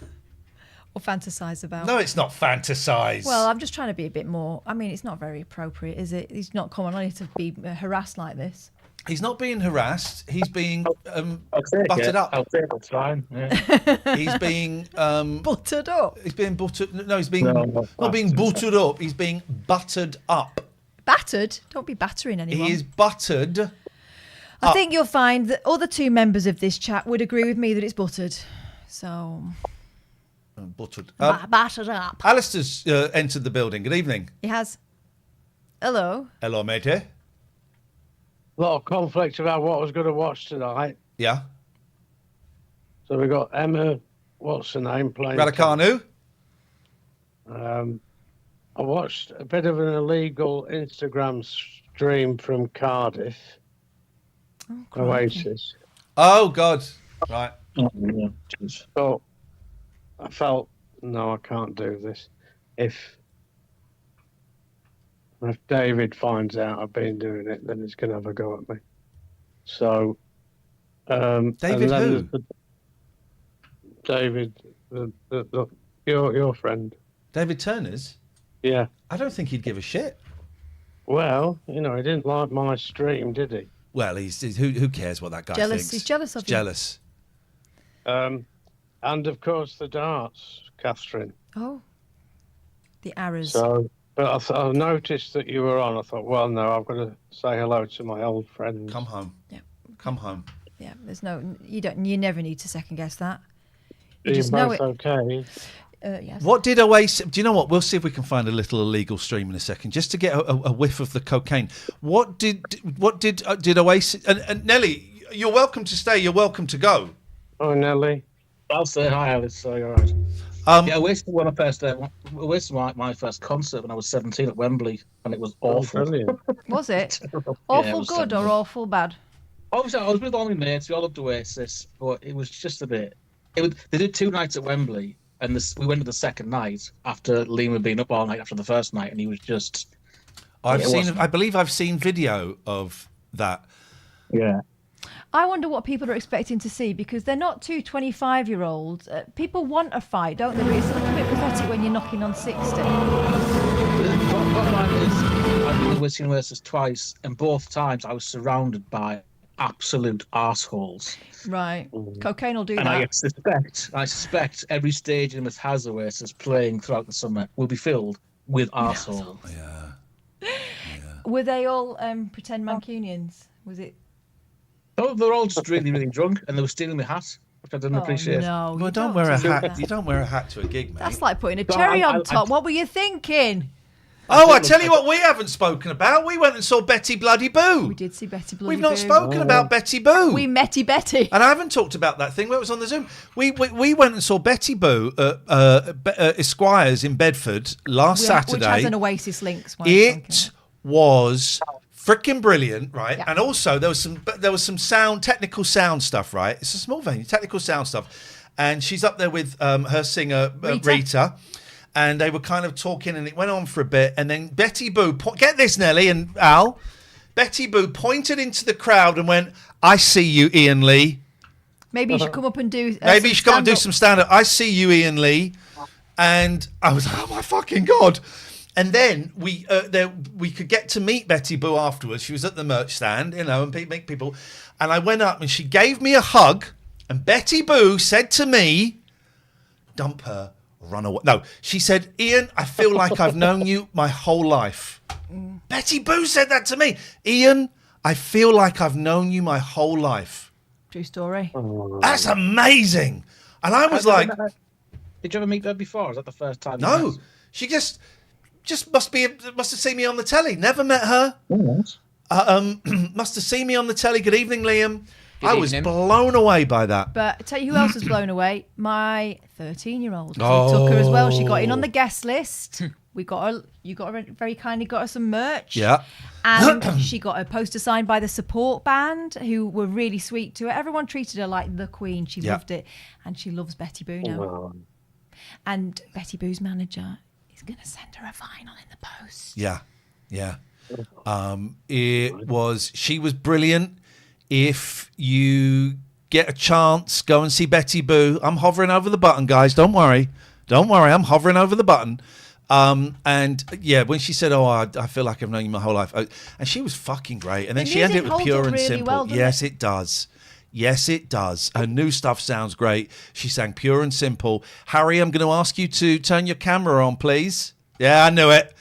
Or fantasise about. No, it's not fantasise. Well, I'm just trying to be a bit more... I mean, it's not very appropriate, is it? He's not coming on here to be harassed like this. He's not being harassed. He's being buttered up. I'll take it, fine. Yeah. He's being... buttered up? He's being buttered... No, he's being... not being buttered up. He's being buttered up. Battered? Don't be battering anyone. He is buttered I think you'll find that other two members of this chat would agree with me that it's buttered. So... Buttered. Battered up. Alistair's entered the building. Good evening. He has. Hello. Hello, matey. A lot of conflict about what I was going to watch tonight. Yeah. So we got Emma, what's her name, playing. Raducanu. I watched a bit of an illegal Instagram stream from Cardiff. Oasis. Oh, God. Right. Oh, yeah. So I felt, no, I can't do this. If David finds out I've been doing it, then he's going to have a go at me. So, David who? David, your friend. David Turner's? Yeah. I don't think he'd give a shit. Well, he didn't like my stream, did he? Well, he's who cares what that guy thinks? He's jealous of you. Jealous. And of course the darts, Catherine. Oh, the arrows. So, but I noticed that you were on. I thought, well, no, I've got to say hello to my old friends. Come home. Yeah. Come home. Yeah. You never need to second guess that. You just know it. Okay. Yes. What did Oasis? Do you know what? We'll see if we can find a little illegal stream in a second, just to get a whiff of the cocaine. What did Oasis? And Nelly, you're welcome to stay. You're welcome to go. Oh, Nelly. I'll say hi, Alice. So you're right. Oasis was my first concert when I was 17 at Wembley, and it was awful. Was it awful it good or awful bad? Obviously, I was with all my mates. We all loved Oasis, but it was just a bit. They did 2 nights at Wembley, and we went to the second night after Liam had been up all night after the first night, and he was just. I believe I've seen video of that. Yeah. I wonder what people are expecting to see, because they're not two 25-year-olds. People want a fight, don't they? But it's a little bit pathetic when you're knocking on 60. Bottom line is, I've been to Oasis twice, and both times I was surrounded by absolute arseholes. Right. Cocaine will do and that. I suspect every stadium that has Oasis playing throughout the summer will be filled with arseholes. Yeah. Were they all pretend Mancunians? Was it? Oh, they're all just really, really drunk, and they were stealing my hat, which I didn't appreciate. No, Well, you don't wear a do hat. that. You don't wear a hat to a gig, mate. That's like putting a No, cherry I- on top. What were you thinking? Oh, I tell you what, we haven't spoken about. We went and saw Betty Bloody Boo. We did see Betty Bloody We've not Boo. spoken about Betty Boo. We metty Betty. And I haven't talked about that thing where it was on the Zoom. We went and saw Betty Boo at Esquires in Bedford last Saturday. Which has an Oasis links. It was freaking brilliant, right? Yeah. And also there was some technical sound stuff, right? It's a small venue, technical sound stuff. And she's up there with her singer Rita. And they were kind of talking, and it went on for a bit. And then Betty Boo, get this, Nelly and Al. Betty Boo pointed into the crowd and went, "I see you, Ian Lee." Maybe you should come up and do. Maybe you should come and do some stand-up. "I see you, Ian Lee," and I was like, "Oh my fucking god!" And then we could get to meet Betty Boo afterwards. She was at the merch stand, and meet people. And I went up, and she gave me a hug. And Betty Boo said to me, "Dump her, run away." No, she said, "Ian, I feel like I've known you my whole life." Betty Boo said that to me. "Ian, I feel like I've known you my whole life." True story. That's amazing. And I was like, did you ever meet her before? Is that the first time? no, she just must have seen me on the telly. Never met her. Must have seen me on the telly. Good evening, Liam. I was blown away by that. But I tell you who else was blown away? My 13-year-old. We took her as well. She got in on the guest list. You very kindly got her some merch. Yeah. And she got a poster signed by the support band, who were really sweet to her. Everyone treated her like the queen. She loved it. And she loves Betty Boo now. And Betty Boo's manager is going to send her a vinyl in the post. Yeah. She was brilliant. If you get a chance, go and see Betty Boo. I'm hovering over the button, guys. Don't worry. I'm hovering over the button. And yeah, when she said, "Oh, I feel like I've known you my whole life," and she was fucking great. And then she ended it with "Pure and really Simple." well, Yes, it does. Yes, it does. Her new stuff sounds great. She sang "Pure and Simple." Harry, I'm going to ask you to turn your camera on, please. Yeah, I knew it.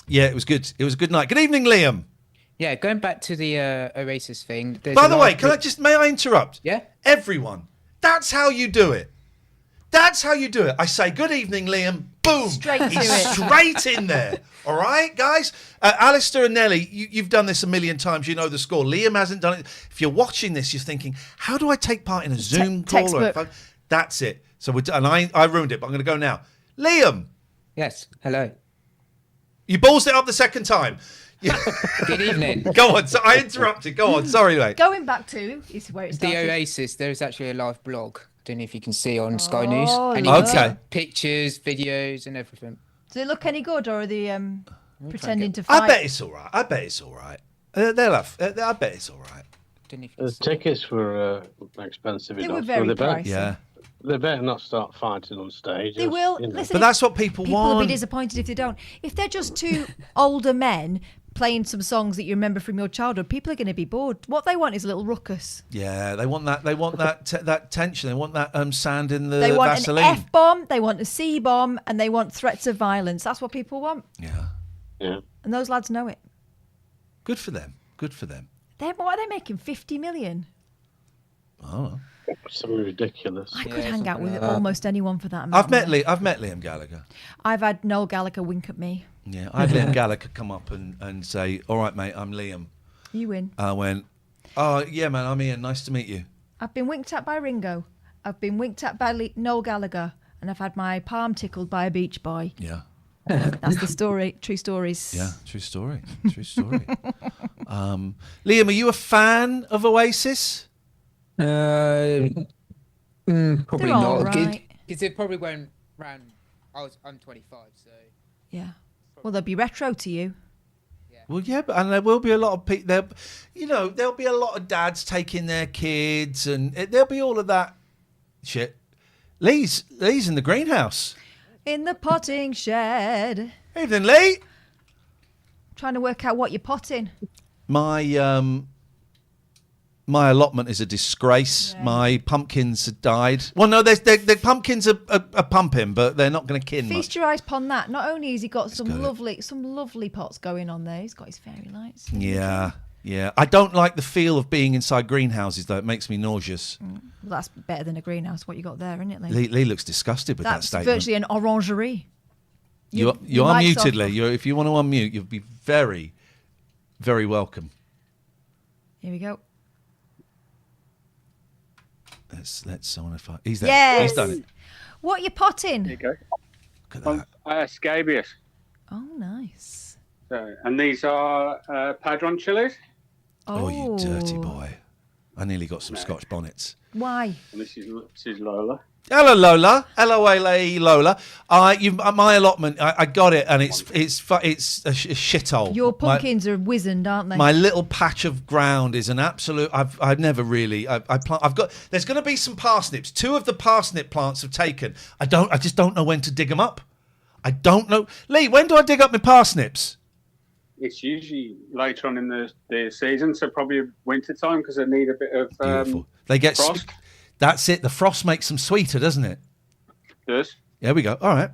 Yeah, it was good. It was a good night. Good evening, Liam. Yeah, going back to the Oasis thing. By the way, may I interrupt? Yeah. Everyone, that's how you do it. I say, "Good evening, Liam." Boom. Straight to He's it. straight in there. All right, guys? Alistair and Nelly, you've done this a million times. You know the score. Liam hasn't done it. If you're watching this, you're thinking, how do I take part in a Zoom call or a phone? That's it. So I ruined it, but I'm going to go now. Liam. Yes, hello. You ballsed it up the second time. Good evening. Go on. So I interrupted. Go on. Sorry, mate. Going back to is where it The started. Oasis, there's actually a live blog. Don't know if you can see on Sky News. Oh, You can okay. see pictures, videos, and everything. Does it look any good, or are they pretending to fight? I bet it's all right. I bet it's all right. The tickets were expensive They enough. were very pricey. Yeah. They better not start fighting on stage. They will. Listen, But that's what people People will want. be disappointed if they don't. If they're just two older men playing some songs that you remember from your childhood, people are going to be bored. What they want is a little ruckus. Yeah, they want that. They want that tension. They want that sand in the They want Vaseline. an F-bomb, they want a C-bomb, and they want threats of violence. That's what people want. Yeah. And those lads know it. Good for them. What are they making? 50 million? Oh. Something ridiculous. I could hang out with almost anyone for that amount. I've met Liam Gallagher. I've had Noel Gallagher wink at me. Yeah, I had Liam Gallagher come up and say, "All right, mate, I'm Liam." You win. I went, "Oh, yeah, man, I'm Ian. Nice to meet you." I've been winked at by Ringo. I've been winked at by Noel Gallagher. And I've had my palm tickled by a beach boy. Yeah. That's the story. True stories. Yeah, true story. Liam, are you a fan of Oasis? Probably They're all not. right. Because it probably went round. I'm 25, so. Yeah. Well, they'll be retro to you. Well, yeah, and there will be a lot of people. There'll be a lot of dads taking their kids, and there'll be all of that shit. Lee's in the greenhouse. In the potting shed. Evening, Lee. Trying to work out what you're potting. My My allotment is a disgrace. Yeah. My pumpkins have died. Well, no, the pumpkins are pumping, but they're not going to kin Feast much. your eyes upon that. Not only has he got some lovely pots going on there, he's got his fairy lights. Yeah. I don't like the feel of being inside greenhouses, though. It makes me nauseous. Well, that's better than a greenhouse, what you got there, isn't it, Lee? Lee looks disgusted with that statement. That's virtually an orangerie. You are muted, Lee. If you want to unmute, you'll be very, very welcome. Here we go. Let's someone if I... He's there. Yes. He's done it. What are you potting? There you go. Look at that. Scabious. Oh, nice. And these are padron chilies. Oh, you dirty boy. I nearly got some Scotch bonnets. Why? And this is Lola. Hello, Lola. L-O-L-A, Lola. My allotment, I got it, and it's a shithole. Your pumpkins are wizened, aren't they? My little patch of ground is an absolute. I've never really. I've got. There's going to be some parsnips. 2 of the parsnip plants have taken. I just don't know when to dig them up. I don't know. Lee, when do I dig up my parsnips? It's usually later on in the season, so probably winter time because they need a bit of beautiful. They get frost. That's it. The frost makes them sweeter, doesn't it? Does. There we go. All right.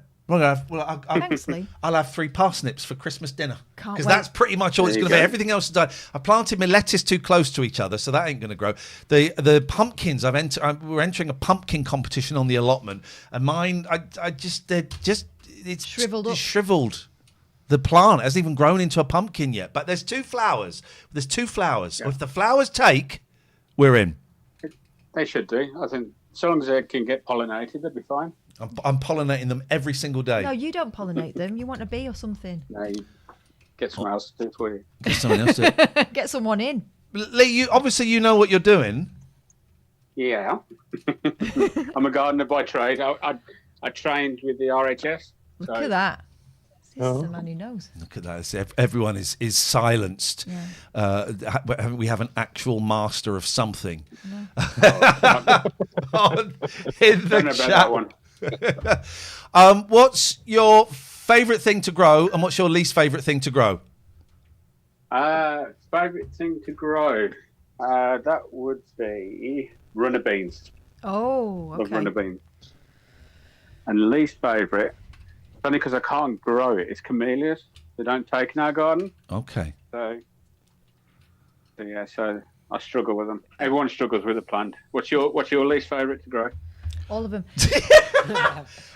Thanks, Lee. I'll have 3 parsnips for Christmas dinner because wait. that's pretty much all it's going to be. Everything else is done. I planted my lettuce too close to each other, so that ain't going to grow. The pumpkins we're entering a pumpkin competition on the allotment, and mine it's shriveled. The plant hasn't even grown into a pumpkin yet, but there's 2 flowers. Yeah. If the flowers take, we're in. They should do. I think so long as they can get pollinated, they'll be fine. I'm pollinating them every single day. No, you don't pollinate them. You want a bee or something. No, you get someone else to do it for you. Get someone else to do it. Get someone in. Lee, obviously you know what you're doing. Yeah. I'm a gardener by trade. I trained with the RHS. Look at that. This is the man who knows. Look at that. Everyone is silenced. Yeah. We have an actual master of something. No. In the chat. What's your favourite thing to grow and what's your least favourite thing to grow? Favourite thing to grow? That would be runner beans. Oh, okay. Love runner beans. And least favourite, only because I can't grow it, it's camellias. They don't take in our garden. Okay. So I struggle with them. Everyone struggles with a plant. What's your least favourite to grow? All of them.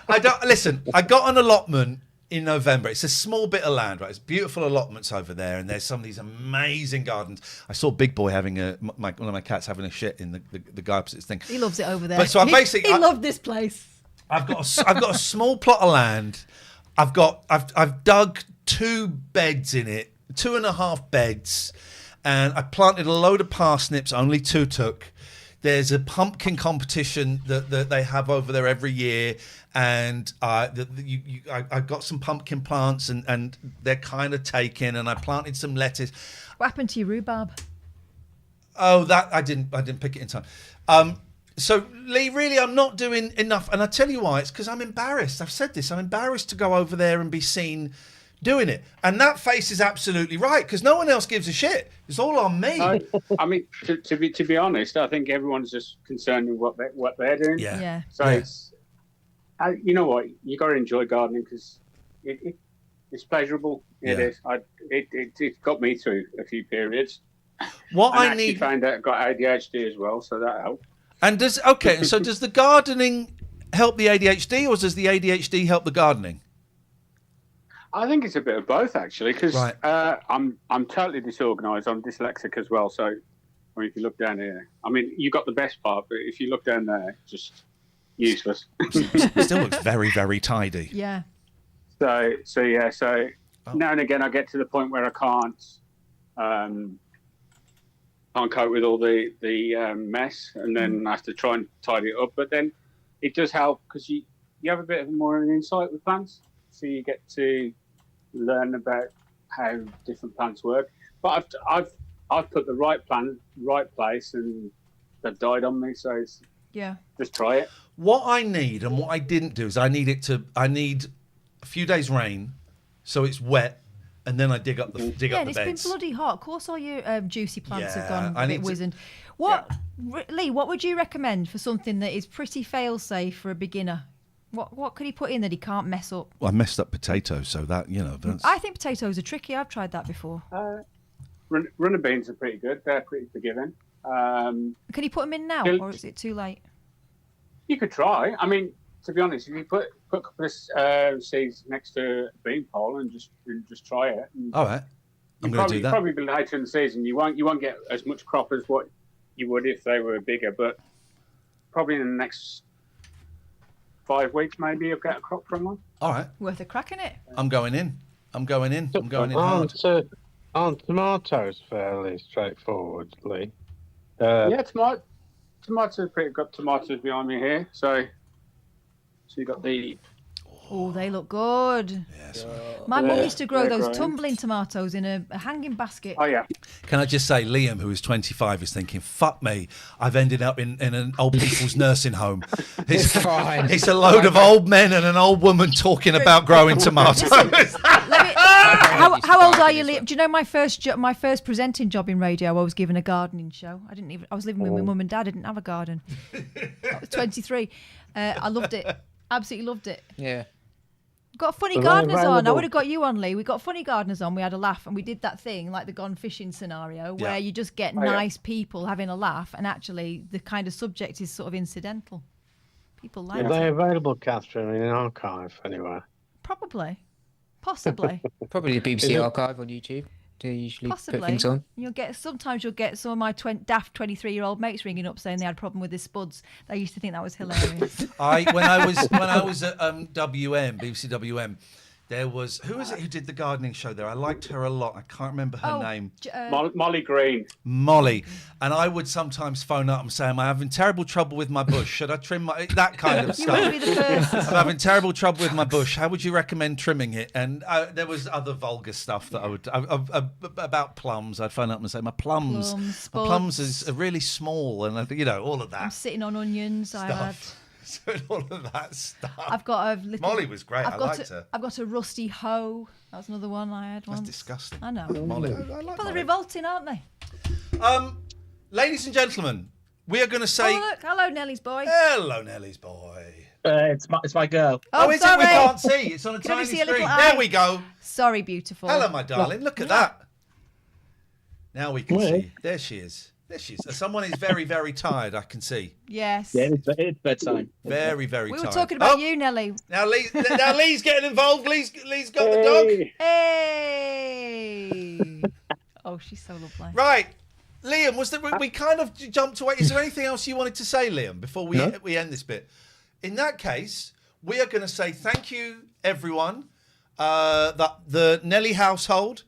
I got an allotment in November. It's a small bit of land, right? It's beautiful allotments over there, and there's some of these amazing gardens. I saw Big Boy having one of my cats having a shit in the guy opposite thing. He loves it over there. But so I'm basically he loved this place. I've got a small plot of land. I've dug 2 beds in it, 2.5 beds, and I planted a load of parsnips. Only 2 took. There's a pumpkin competition that they have over there every year, and I got some pumpkin plants, and they're kind of taken. And I planted some lettuce. What happened to your rhubarb? Oh, that I didn't pick it in time. So, Lee, really, I'm not doing enough. And I tell you why. It's because I'm embarrassed. I've said this. I'm embarrassed to go over there and be seen doing it. And that face is absolutely right, because no one else gives a shit. It's all on me. I mean, to be honest, I think everyone's just concerned with what they're doing. Yeah. So it's, you know what, you got to enjoy gardening because it's pleasurable. It is. It got me through a few periods. What and I actually need found out I got ADHD as well, so that helped. And does the gardening help the ADHD, or does the ADHD help the gardening? I think it's a bit of both, actually, because I'm totally disorganised. I'm dyslexic as well. So, I mean, if you look down here, I mean, you got the best part, but if you look down there, just useless. Still looks very, very tidy. Yeah. So now and again, I get to the point where I can't cope with all the mess, and then I have to try and tidy it up. But then it does help because you have a bit of more of an insight with plants, so you get to learn about how different plants work. But I've put the right plant, right place, and they've died on me. So it's, just try it. What I need and what I didn't do is I need a few days rain, so it's wet and then I dig up the and beds. it's been bloody hot. Of course, all your juicy plants have gone I a need bit to- wizened. What, Lee? What would you recommend for something that is pretty fail-safe for a beginner? What could he put in that he can't mess up? Well, I messed up potatoes, so that that's... I think potatoes are tricky. I've tried that before. Runner beans are pretty good. They're pretty forgiving. Can you put them in now, or is it too late? You could try. I mean, to be honest, if you put a couple of seeds next to a bean pole and just try it. All right, I'm going to do that. Probably later in the season, you won't get as much crop as what you would if they were bigger, but probably in the next 5 weeks, maybe you'll get a crop from one. All right, worth a crack in it. I'm going in hard. Aren't tomatoes fairly straightforward, Lee? Yeah, tomatoes are pretty good. Tomatoes behind me here, so you got the. Oh, they look good. Yes. My mum used to grow they're those growing. tumbling tomatoes in a hanging basket. Oh yeah. Can I just say, Liam, who is 25, is thinking, "Fuck me! I've ended up in an old people's nursing home. It's fine. It's a load of old men and an old woman talking about growing tomatoes." How old are you, Liam? Do you know my first presenting job in radio? I was given a gardening show. I was living with my mum and dad. I didn't have a garden. I was 23. I loved it. Absolutely loved it. Yeah. Got funny Well, gardeners on. I available. would have got you on, Lee. We got funny gardeners on. We had a laugh, and we did that thing like the gone fishing scenario, where Yeah. you just get nice people having a laugh, and actually the kind of subject is sort of incidental. People like Are they it. available, Catherine, in an archive anywhere? Probably, possibly, Probably the Is BBC it- archive on YouTube. They usually put possibly. things on. Sometimes you'll get some of my daft 23-year-old mates ringing up saying they had a problem with their spuds. They used to think that was hilarious. When I was at BBC WM, there was who was it who did the gardening show there? I liked her a lot. I can't remember her name. Molly Green. Molly, and I would sometimes phone up and say, "I'm having terrible trouble with my bush. Should I trim that kind of You stuff? wouldn't be the first. I'm having terrible trouble with my bush. How would you recommend trimming it?" And there was other vulgar stuff that I would about plums. I'd phone up and say, "My plums are really small," and all of that. I'm sitting on onions. I had. So all of that stuff. I've got a little. Molly was great. I liked her. I've got a rusty hoe. That was another one I had once. That's disgusting. I know. Molly. But they're revolting, aren't they? Ladies and gentlemen, we are going to say Oh look! Hello, Nellie's boy. hello, Nellie's boy. It's my girl. Oh, is sorry. it? We can't see. It's on a Can only tiny see a little screen. eye. There we go. Sorry, beautiful. Hello, my darling. Look at that. Now we can see. There she is. There she is. Someone is very, very tired, I can see. Yes. Yeah, it's bedtime. Very, very We tired. were talking about you, Nellie. Now Lee's getting involved. Lee's got the dog. Hey. Oh, she's so lovely. Right. Liam, we kind of jumped away. Is there anything else you wanted to say, Liam, before we end this bit? In that case, we are going to say thank you, everyone. The Nelly household,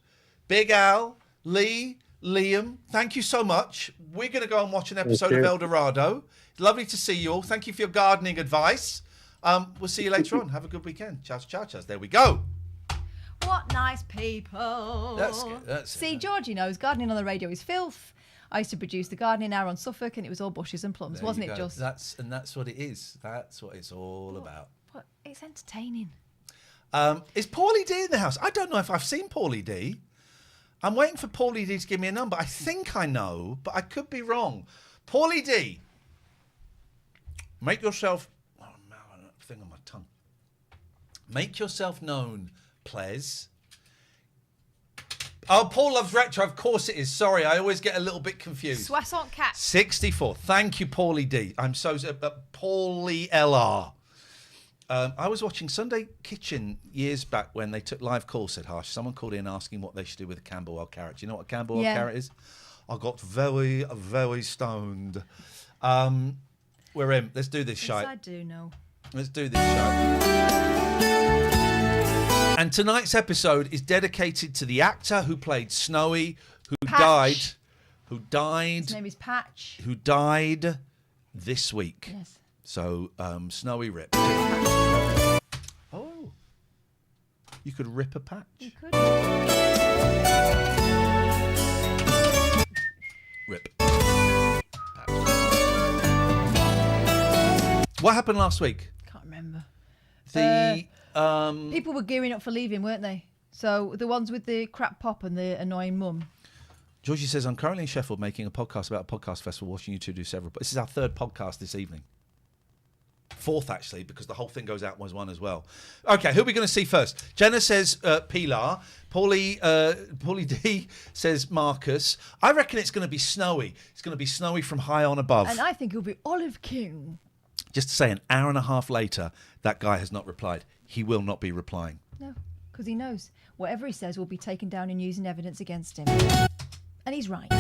Big Al, Lee, Liam, thank you so much. We're going to go and watch an episode of El Dorado. Lovely to see you all. Thank you for your gardening advice. We'll see you later on. Have a good weekend. Ciao, ciao, ciao. There we go. What nice people. That's good. See, Georgie knows gardening on the radio is filth. I used to produce the gardening hour on Suffolk, and it was all bushes and plums, There wasn't you it? go. Just That's what it is. That's what it's all about. But it's entertaining. Is Paulie D in the house? I don't know if I've seen Paulie D. I'm waiting for Paulie D to give me a number. I think I know, but I could be wrong. Paulie D, make yourself... Oh, man, thing on my tongue. Make yourself known, Ples. Oh, Paul loves retro. Of course it is. Sorry, I always get a little bit confused. Soissons cat. 64. Thank you, Paulie D. I'm so... Paulie LR. I was watching Sunday Kitchen years back when they took live calls, said Harsh. Someone called in asking what they should do with a Camberwell carrot. Do you know what a Camberwell carrot is? I got very, very stoned. We're in. Let's do this shite. I do know. Let's do this shite. And tonight's episode is dedicated to the actor who played Snowy, who died. His name is Patch. Who died this week. Yes. So, Snowy rip. Oh. You could rip a patch. You could. Rip. What happened last week? Can't remember. The People were gearing up for leaving, weren't they? So the ones with the crap pop and the annoying mum. Georgie says, I'm currently in Sheffield making a podcast about a podcast festival, watching you two do several. This is our third podcast this evening. Fourth, actually, because the whole thing goes out as one as well. Okay, who are we going to see first? Jenna says Pilar. Paulie D says Marcus. I reckon it's going to be snowy. It's going to be snowy from high on above. And I think it'll be Olive King. Just to say, an hour and a half later, that guy has not replied. He will not be replying. No, because he knows whatever he says will be taken down and used in evidence against him. And he's right. Pick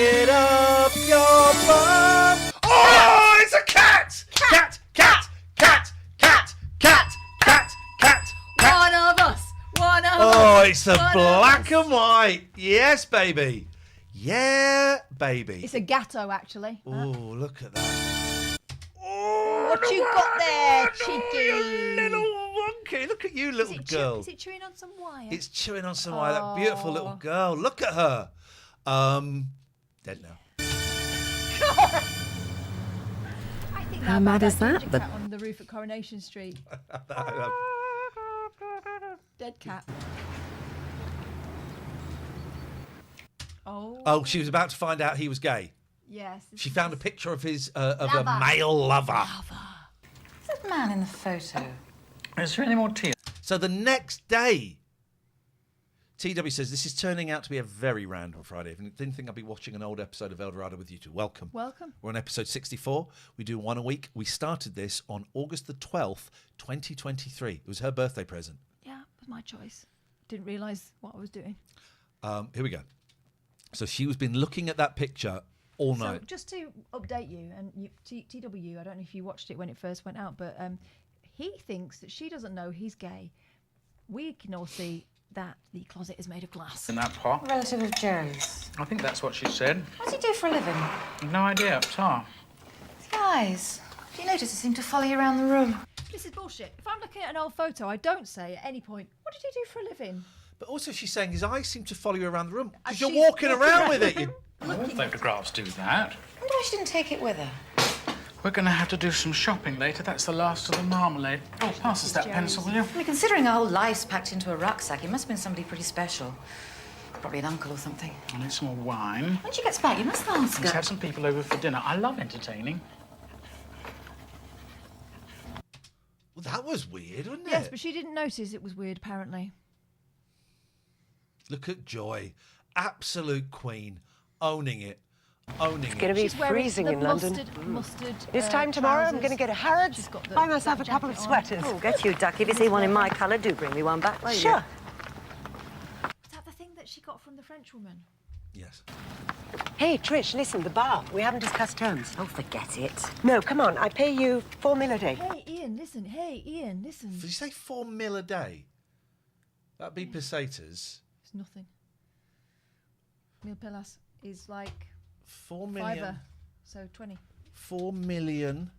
it up your bum. Oh, it's a cat! Cat! Cat! Cat! Cat! Cat! Cat! Cat! One of us! One of us! Oh, it's a black and white. Yes, baby. Yeah, baby. It's a gatto, actually. Oh, look at that. What you got there, cheeky? Little monkey. Look at you, little girl. Is it chewing on some wire? It's chewing on some wire. That beautiful little girl. Look at her. Dead now. I think How mad is that? Cat on the roof at Coronation Street. Dead cat. Oh, she was about to find out he was gay. Yes. She found a picture of his of a male lover. Is that man in the photo? Is there any more tea? So the next day, TW says, this is turning out to be a very random Friday. If you didn't think I'd be watching an old episode of El Dorado with you two, welcome. Welcome. We're on episode 64. We do one a week. We started this on August the 12th, 2023. It was her birthday present. Yeah, it was my choice. Didn't realise what I was doing. Here we go. So she was been looking at that picture all night. So just to update you, and TW, I don't know if you watched it when it first went out, but he thinks that she doesn't know he's gay. We can all see that the closet is made of glass. In that pot? Relative of Joe's. I think that's what she said. What does he do for a living? No idea. Tar. Guys, do you notice he seemed to follow you around the room? This is bullshit. If I'm looking at an old photo, I don't say at any point, what did he do for a living? But also she's saying his eyes seem to follow you around the room. Because She's you're walking around with it. All photographs do that. I wonder why she didn't take it with her. We're going to have to do some shopping later. That's the last of the marmalade. Oh, pass us that pencil, will you? I mean, considering our whole life's packed into a rucksack, it must have been somebody pretty special. Probably an uncle or something. I need some more wine. When she gets back, you must ask Let's her. have some people over for dinner. I love entertaining. Well, that was weird, wasn't it? Yes, but she didn't notice it was weird, apparently. Look at Joy. Absolute queen. Owning it. Owning It's going to be freezing in London. Mustard. This time tomorrow, I'm going to go to Harrods, buy myself a couple of sweaters. Oh, get you, Duck. If you see one in my colour, do bring me one back, will you? Sure. Was that the thing that she got from the French woman? Yes. Hey, Trish, listen, the bar. We haven't discussed terms. Oh, forget it. No, come on. I pay you $4 million a day. Hey, Ian, listen. Hey, Ian, listen. Did you say $4 million a day? That'd be pesetas. It's nothing. Mil pelas is like 4 million. fiver, so 20. 4 million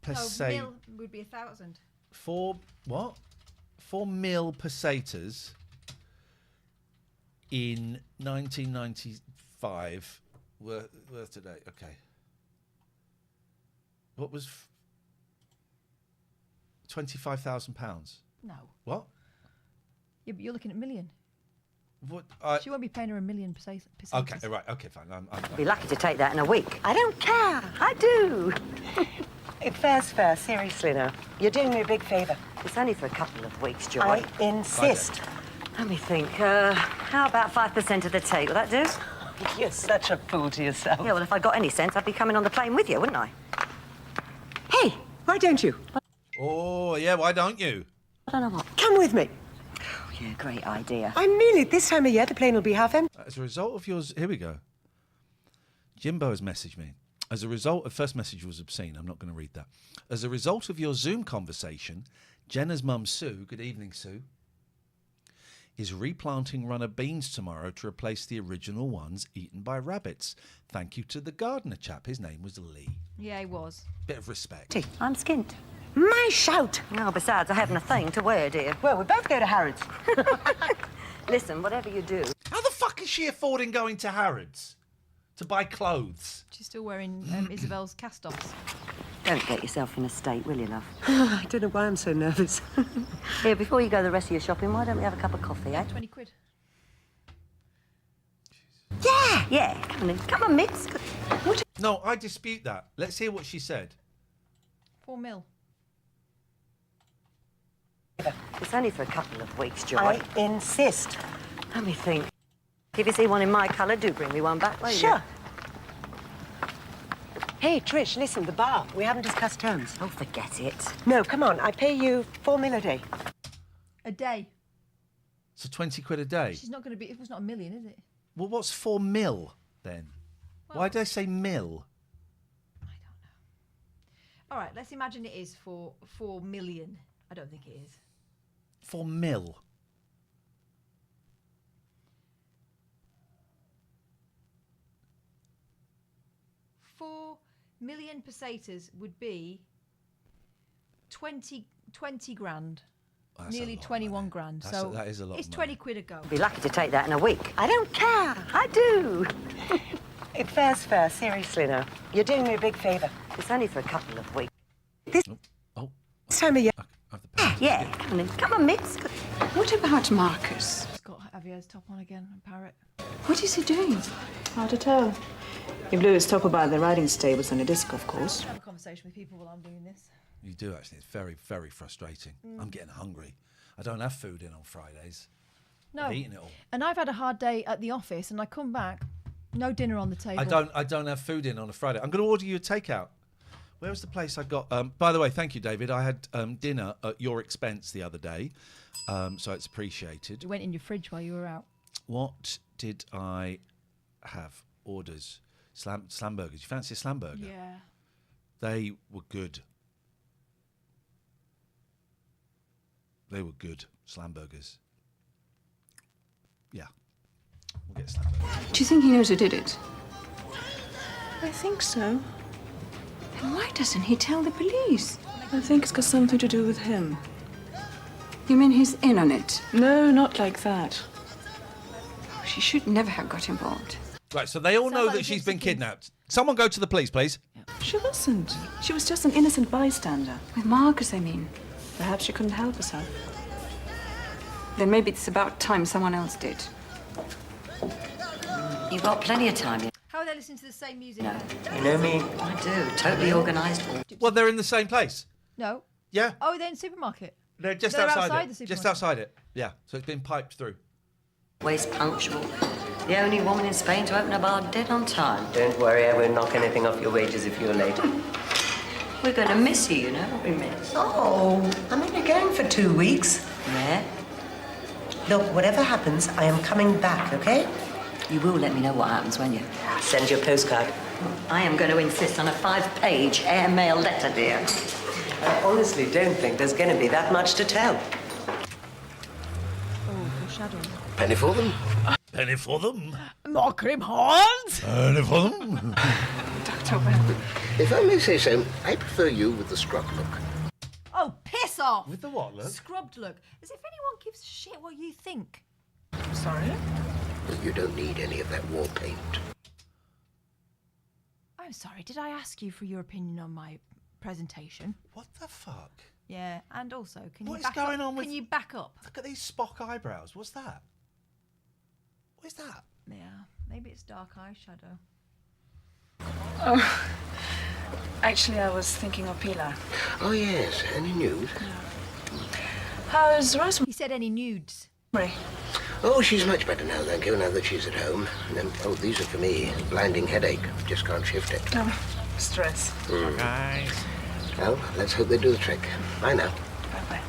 pesetas. No, mil would be 1,000. 4 mil pesetas in 1995 worth today. Okay. What was £25,000? No. What? Yeah, but you're looking at million. What? She won't be paying her $1 million pesetas. Okay, right. Okay, fine. I'm Be lucky to take that in a week. I don't care. I do. Fair's fair, seriously now. You're doing me a big favour. It's only for a couple of weeks, Joy. I insist. Let me think. How about 5% of the tea? Will that do? You're such a fool to yourself. Yeah, well, if I got any sense, I'd be coming on the plane with you, wouldn't I? Hey, why don't you? Oh, yeah, why don't you? I don't know what. Come with me. Oh, yeah, great idea. I mean it. This time of year, the plane will be half empty. As a result of yours... Here we go. Jimbo has messaged me. As a result... The first message was obscene. I'm not going to read that. As a result of your Zoom conversation, Jenna's mum, Sue... Good evening, Sue. ...is replanting runner beans tomorrow to replace the original ones eaten by rabbits. Thank you to the gardener chap. His name was Lee. Yeah, he was. Bit of respect. I'm skint. My shout! Oh, besides, I haven't a thing to wear, dear. Well, we both go to Harrods. Listen, whatever you do... How the fuck is she affording going to Harrods to buy clothes? She's still wearing Isabel's cast-offs. Don't get yourself in a state, will you, love? I don't know why I'm so nervous. Here, before you go the rest of your shopping, why don't we have a cup of coffee, eh? 20 quid. Yeah. Come on, Mitz. No, I dispute that. Let's hear what she said. 4 mil. It's only for a couple of weeks, Joy. I insist. Let me think. If you see one in my colour, do bring me one back, won't you? Sure. Hey, Trish, listen, the bar. We haven't discussed terms. Oh, forget it. No, come on. I pay you 4 mil a day. A day. So 20 quid a day. She's not going to be... It was not a million, is it? Well, what's 4 mil then? Why did I say mil? All right, let's imagine it is for 4 million. I don't think it is. 4 mil. $4 million pesetas would be 20 grand. That's nearly 21 grand. So that is a lot. It's 20 quid a go. Be lucky to take that in a week. I don't care. I do. It fair's fair, seriously now. You're doing me a big favour. It's only for a couple of weeks. This time of year. Yeah, come on, Mitz. What about Marcus? He's got Javier's top on again, parrot. What is he doing? Hard to tell. He blew his top about the riding stables on a disc, of course. I have a conversation with people while I'm doing this. You do, actually. It's very, very frustrating. I'm getting hungry. I don't have food in on Fridays. No. I've eaten it all. And I've had a hard day at the office, and I come back, no dinner on the table. I don't have food in on a Friday. I'm going to order you a takeout. Where was the place I got? By the way, thank you, David. I had dinner at your expense the other day, so it's appreciated. It went in your fridge while you were out. What did I have? Orders. Slam burgers. You fancy a slam burger? Yeah. They were good. They were good. Slam burgers. Yeah. We'll get slam burgers. Do you think he knows who did it? I think so. Then why doesn't he tell the police? I think it's got something to do with him. You mean he's in on it? No, not like that. She should never have got involved. Right, so they all know that she's been kidnapped. Someone go to the police, please. She wasn't. She was just an innocent bystander. With Marcus, I mean. Perhaps she couldn't help herself. Then maybe it's about time someone else did. You've got plenty of time. How are they listening to the same music? No. You know me? I do. Totally organised. Well, they're in the same place. No. Yeah. Oh, they're in the supermarket. They're just They're outside outside it. the supermarket. Just outside it. Yeah. So it's been piped through. Always punctual. The only woman in Spain to open a bar dead on time. Don't worry, I won't knock anything off your wages if you're late. We're going to miss you, you know, won't we, Miss? Oh, I'm only going for 2 weeks. Yeah? Look, whatever happens, I am coming back, okay? You will let me know what happens, won't you? Send your postcard. I am going to insist on a 5-page airmail letter, dear. I honestly don't think there's going to be that much to tell. Oh, foreshadowing. Penny for them? Penny for them. More cream horns? Penny for them. Dr. Webb. If I may say so, I prefer you with the scrub look. Oh, piss off! With the what look? Scrubbed look. As if anyone gives a shit what you think. Sorry? Well, you don't need any of that war paint. I'm sorry, did I ask you for your opinion on my presentation? What the fuck? Yeah, and also, can What you is back going up? on with- Can you back up? Look at these Spock eyebrows. What's that? What is that? Yeah, maybe it's dark eyeshadow. Oh, actually, I was thinking of Pilar. Oh, yes. Any news? How's Rosemary? He said any nudes. Oh, she's much better now, thank you, now that she's at home. And then, oh, these are for me. Blinding headache. Just can't shift it. Oh, stress. Guys. Well, let's hope they do the trick. Bye now. Bye-bye.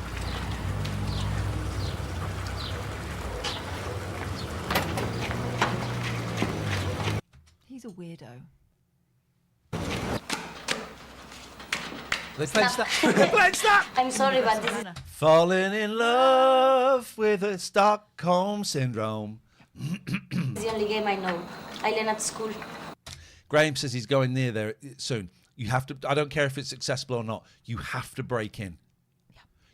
He's a weirdo. They played Snap. They played Snap. I'm sorry, but this is... Falling in love with a Stockholm syndrome. the only game I know. I learn at school. Graham says he's going near there soon. You have to. I don't care if it's accessible or not. You have to break in.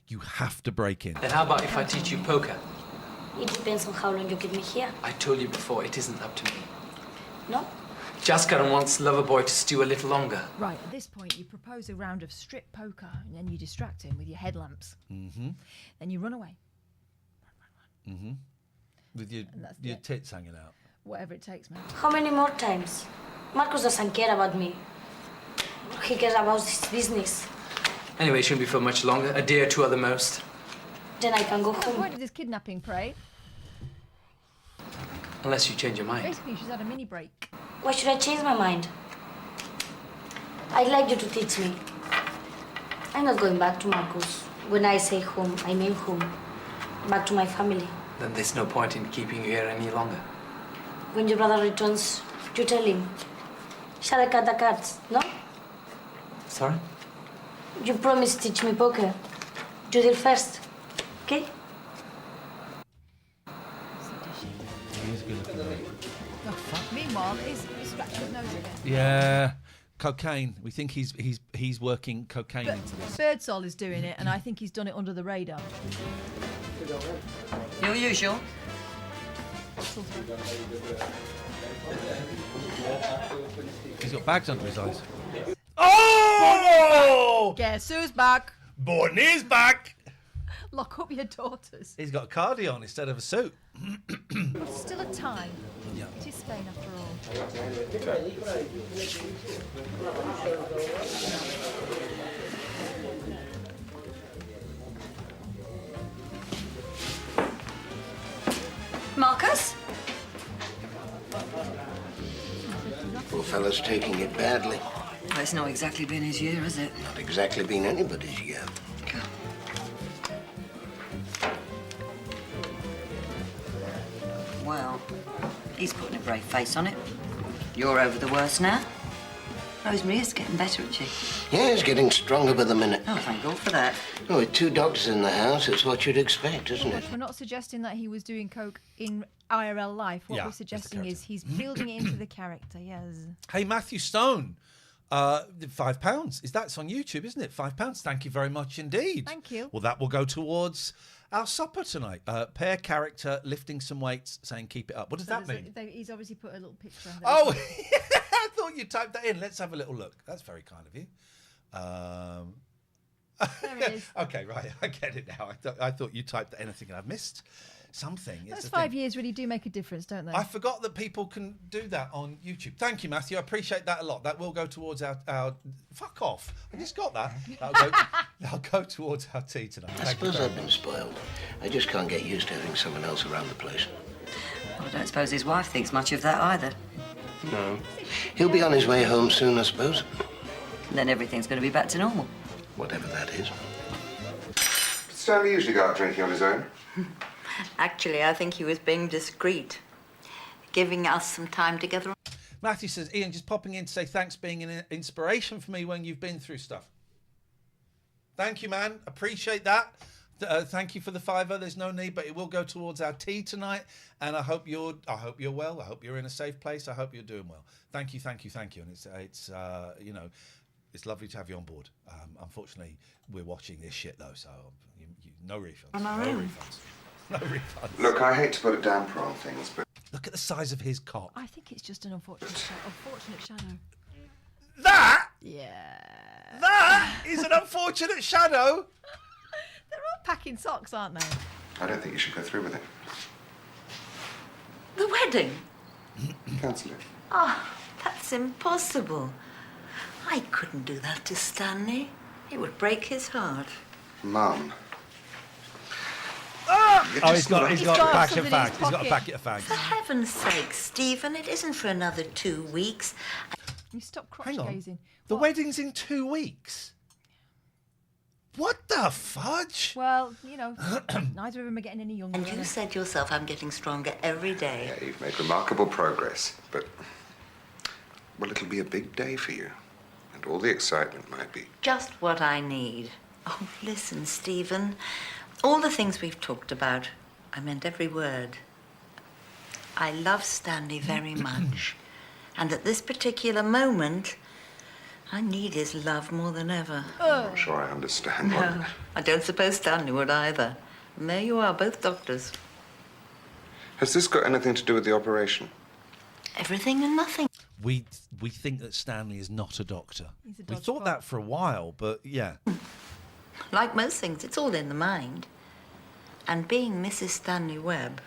You have to break in. Then how about if I teach you poker? It depends on how long you keep me here. I told you before, it isn't up to me. No? Jaskaran wants Loverboy to stew a little longer. Right, at this point, you propose a round of strip poker, and then you distract him with your headlamps. Mm-hmm. Then you run away. Mm-hmm. With your tits hanging out. Whatever it takes, man. How many more times? Marcus doesn't care about me. He cares about his business. Anyway, it shouldn't be for much longer. A day or two at the most. Then I can go What's the home. point of this kidnapping parade? Unless you change your mind. Basically, she's had a mini break. Why should I change my mind? I'd like you to teach me. I'm not going back to Marcus. When I say home, I mean home. Back to my family. Then there's no point in keeping you here any longer. When your brother returns, you tell him. Shall I cut the cards? No? Sorry? You promised to teach me poker. You did first. Okay? He's good looking. Oh, fuck. Meanwhile, he's scratching his nose again. Yeah. Cocaine. We think he's working cocaine into this. Birdsall is doing it, and I think he's done it under the radar. Your usual. He's got bags under his eyes. Oh! Guess who's back? Bonnie's back. Lock up your daughters. He's got a cardi on instead of a suit. Still a time. Yeah. It is Spain after all. Marcus? Poor fella's taking it badly. Well, it's not exactly been his year, has it? Not exactly been anybody's year. Well, he's putting a brave face on it. You're over the worst now. Rosemary's getting better, isn't she? Yeah, he's getting stronger by the minute. Oh, thank God for that. Oh, with 2 doctors in the house, it's what you'd expect, isn't it? We're not suggesting that he was doing coke in IRL life. What Yeah, we're it's the suggesting is he's building it into the character, yes. Hey, Matthew Stone, £5. It's on YouTube, isn't it? £5. Thank you very much indeed. Thank you. Well, that will go towards our supper tonight. Pair character lifting some weights, saying keep it up. What does that mean? He's obviously put a little picture on there. Oh, I thought you typed that in. Let's have a little look. That's very kind of you. There it is. Okay, right. I get it now. I thought you typed anything and I've missed something. It's Those the 5 thing. years really do make a difference, don't they? I forgot that people can do that on YouTube. Thank you, Matthew. I appreciate that a lot. That will go towards our fuck off. I just got that. That'll go towards our tea tonight. I suppose I've been spoiled. I just can't get used to having someone else around the place. Well, I don't suppose his wife thinks much of that either. No. He'll be on his way home soon, I suppose. And then everything's going to be back to normal. Whatever that is. Stanley usually go out drinking on his own. Actually, I think he was being discreet, giving us some time together. Matthew says, Ian, just popping in to say thanks being an inspiration for me when you've been through stuff. Thank you, man. Appreciate that. Thank you for the $5. There's no need, but it will go towards our tea tonight. And I hope you're well. I hope you're in a safe place. I hope you're doing well. Thank you. And it's it's lovely to have you on board. Unfortunately, we're watching this shit though, so no refunds. No refunds. Look, I hate to put a damper on things, but look at the size of his cock. I think it's just an unfortunate shadow. That? Yeah. That is an unfortunate shadow. They're all packing socks, aren't they? I don't think you should go through with it. The wedding? Cancel it. Oh, that's impossible. I couldn't do that to Stanley. It would break his heart. Mum. Oh, he's got a packet of fags. He's got a packet of fags. For heaven's sake, Stephen, it isn't for another 2 weeks. You stop crotch Hang on. gazing. The wedding's in 2 weeks. What the fudge? Well, neither of them are getting any younger. And you said yourself I'm getting stronger every day. Yeah, you've made remarkable progress, but well, it'll be a big day for you, and all the excitement might be. Just what I need. Oh, listen, Stephen. All the things we've talked about, I meant every word. I love Stanley very much. And at this particular moment, I need his love more than ever. I'm not sure I understand. No, I don't suppose Stanley would either. And there you are, both doctors. Has this got anything to do with the operation? Everything and nothing. we think that Stanley is not a doctor. He's a We thought that for a while, but yeah. Like most things, it's all in the mind. And being Mrs. Stanley Webb,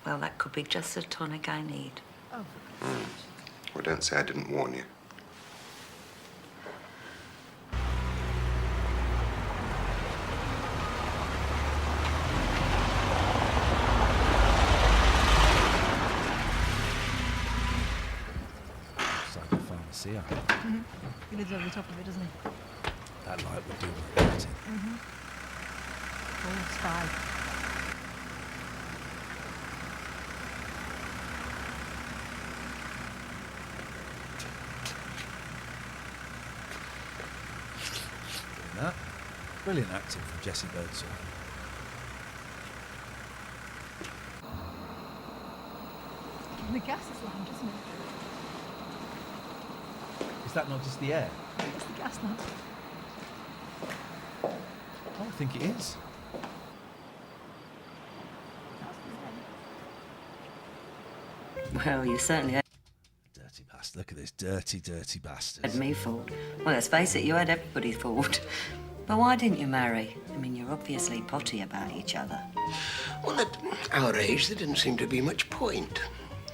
well, that could be just the tonic I need. Oh. Well, don't say I didn't warn you. Pharmacy. He lives over the top of it, doesn't he? That light would do everything. Oh, spy. That. Brilliant acting from Jessie Birdsall. The gas is loud, isn't it? Is that not just the air? It's the gas lamp. Oh, I think it is. Well, you certainly Dirty bastard. Look at this dirty bastard. had me fooled. Well, let's face it, you had everybody fooled. But why didn't you marry? I mean, you're obviously potty about each other. Well, at our age, there didn't seem to be much point.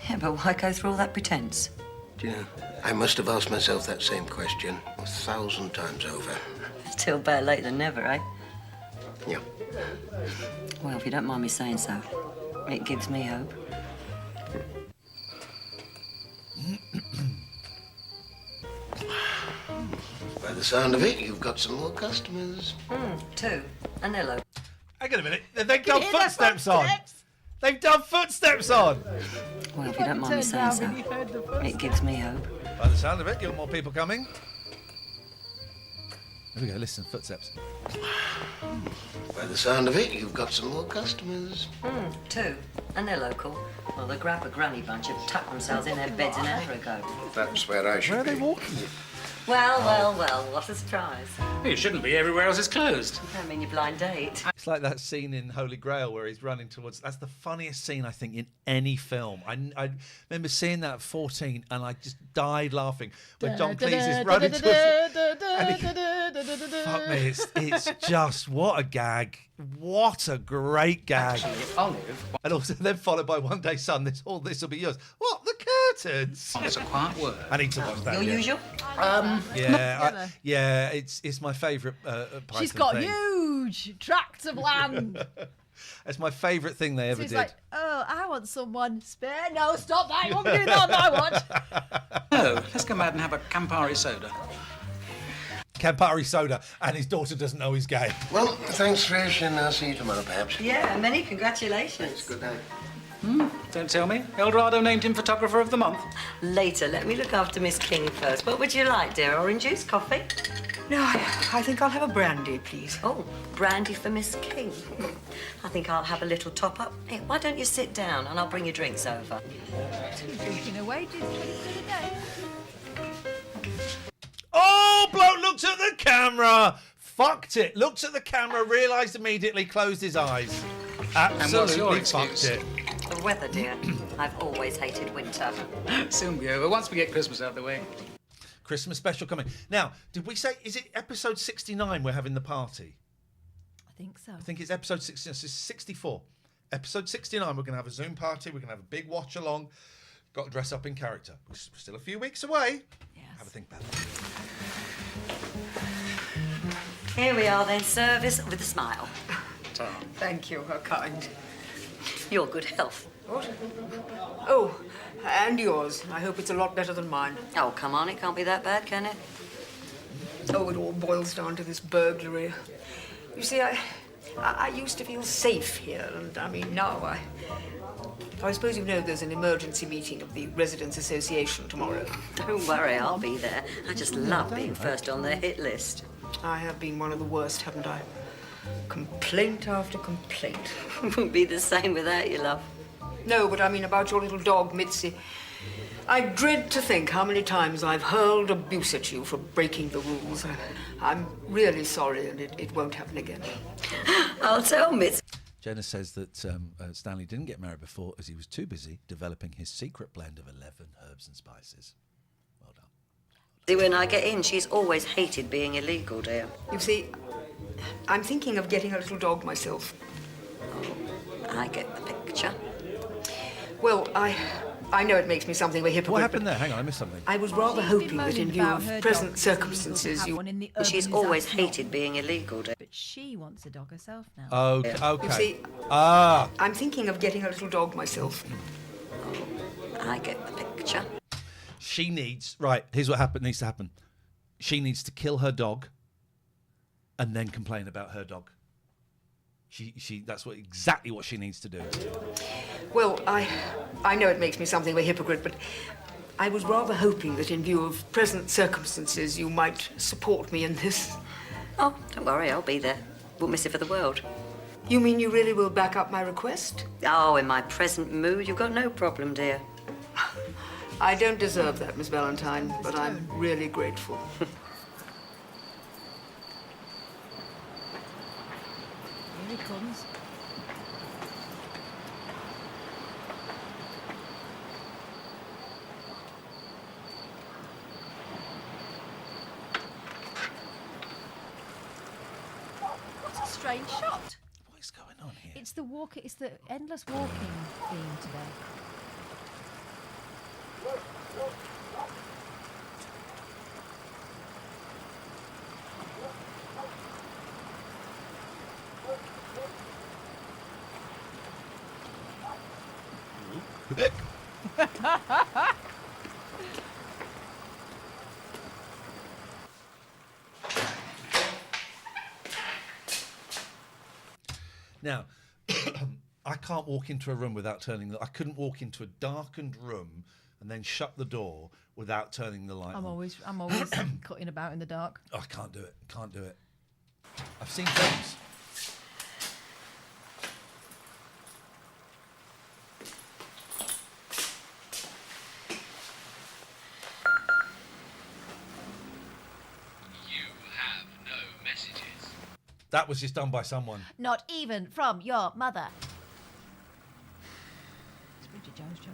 Yeah, but why go through all that pretense? Do you know, I must have asked myself that same question 1,000 times over. Still better late than never, eh? Yeah. Well, if you don't mind me saying so, it gives me hope. By the sound of it, you've got some more customers. Two. And hello. Hang on a minute. They've done footsteps on. They've done footsteps on. Well, if you don't mind me saying so, it gives me hope. By the sound of it, you got more people coming. There we go. Listen, footsteps. By the sound of it, you've got some more customers. Two. And they're local. Well, the grab a granny bunch have tucked themselves in their beds an hour ago. That's where I should Where are be. they walking? Well, what a surprise. You shouldn't be. Everywhere else is closed. I mean, your blind date. It's like that scene in Holy Grail where he's running towards. That's the funniest scene I think in any film. I remember seeing that at 14 and I just died laughing when John Cleese is running towards. Fuck me, it's just what a gag. What a great gag. Olive. And also then followed by One Day Sun. This will be yours. What, the curtains? It's a quiet word. I need to watch that. Your yeah. usual? Yeah, it's my favourite Python She's got thing. huge tracts of land. It's my favourite thing they ever So it's did. like, oh, I want someone spare. No, stop that. You won't be doing that on my watch. No, let's come out and have a Campari soda. Campari soda, and his daughter doesn't know he's gay. Well, thanks, Trish, and I'll see you tomorrow, perhaps. Yeah, many congratulations. Good night. Don't tell me. Eldorado named him Photographer of the Month. Later, let me look after Miss King first. What would you like, dear? Orange juice, coffee? No, I think I'll have a brandy, please. Oh, brandy for Miss King. I think I'll have a little top-up. Hey, why don't you sit down and I'll bring your drinks over. Drinking away, just 20 quid a day. Oh, bloke looked at the camera. Fucked it. Looked at the camera, realised immediately, closed his eyes. Absolutely fucked it. The weather, dear. I've always hated winter. Soon be over. Once we get Christmas out of the way. Christmas special coming. Now, did we say, is it episode 69 we're having the party? I think so. I think it's episode 69. So 64. Episode 69, we're going to have a Zoom party. We're going to have a big watch along. Got to dress up in character. We're still a few weeks away. Yes. Have a think about that. Here we are then, service with a smile. Thank you, how kind. Your good health. What? Oh, and yours. I hope it's a lot better than mine. Oh, come on, it can't be that bad, can it? Oh, it all boils down to this burglary. You see, I used to feel safe here, and I mean, now I suppose you know there's an emergency meeting of the Residents Association tomorrow. Don't worry, I'll be there. I just love being first on their hit list. I have been one of the worst, haven't I? Complaint after complaint. Wouldn't be the same without you, love. No, but I mean about your little dog, Mitzi. I dread to think how many times I've hurled abuse at you for breaking the rules. I'm really sorry, and it won't happen again. I'll tell Mitzi. Jenna says that Stanley didn't get married before as he was too busy developing his secret blend of 11 herbs and spices. When I get in, she's always hated being illegal, dear. You see, I'm thinking of getting a little dog myself. I get the picture. Well, I know it makes me something of a hypocrite. What happened there? Hang on, I missed something. I was rather hoping that in view of present circumstances, you... She's always hated being illegal, dear. But she wants a dog herself now. Okay. You see, Ah. I'm thinking of getting a little dog myself. I get the picture. She needs... Right, here's what needs to happen. She needs to kill her dog and then complain about her dog. That's exactly what she needs to do. Well, I know it makes me something of a hypocrite, but I was rather hoping that in view of present circumstances, you might support me in this. Oh, don't worry, I'll be there. Won't miss it for the world. You mean you really will back up my request? Oh, in my present mood, you've got no problem, dear. I don't deserve that, Miss Valentine, but I'm really grateful. Here he comes. What a strange shot. What is going on here? It's the endless walking theme today. Now, I can't walk into a room without turning I couldn't walk into a darkened room and then shut the door without turning the light I'm on. always cutting about in the dark. I can't do it. Can't do it. I've seen films. That was just done by someone. Not even from your mother. It's Bridget Jones' joke.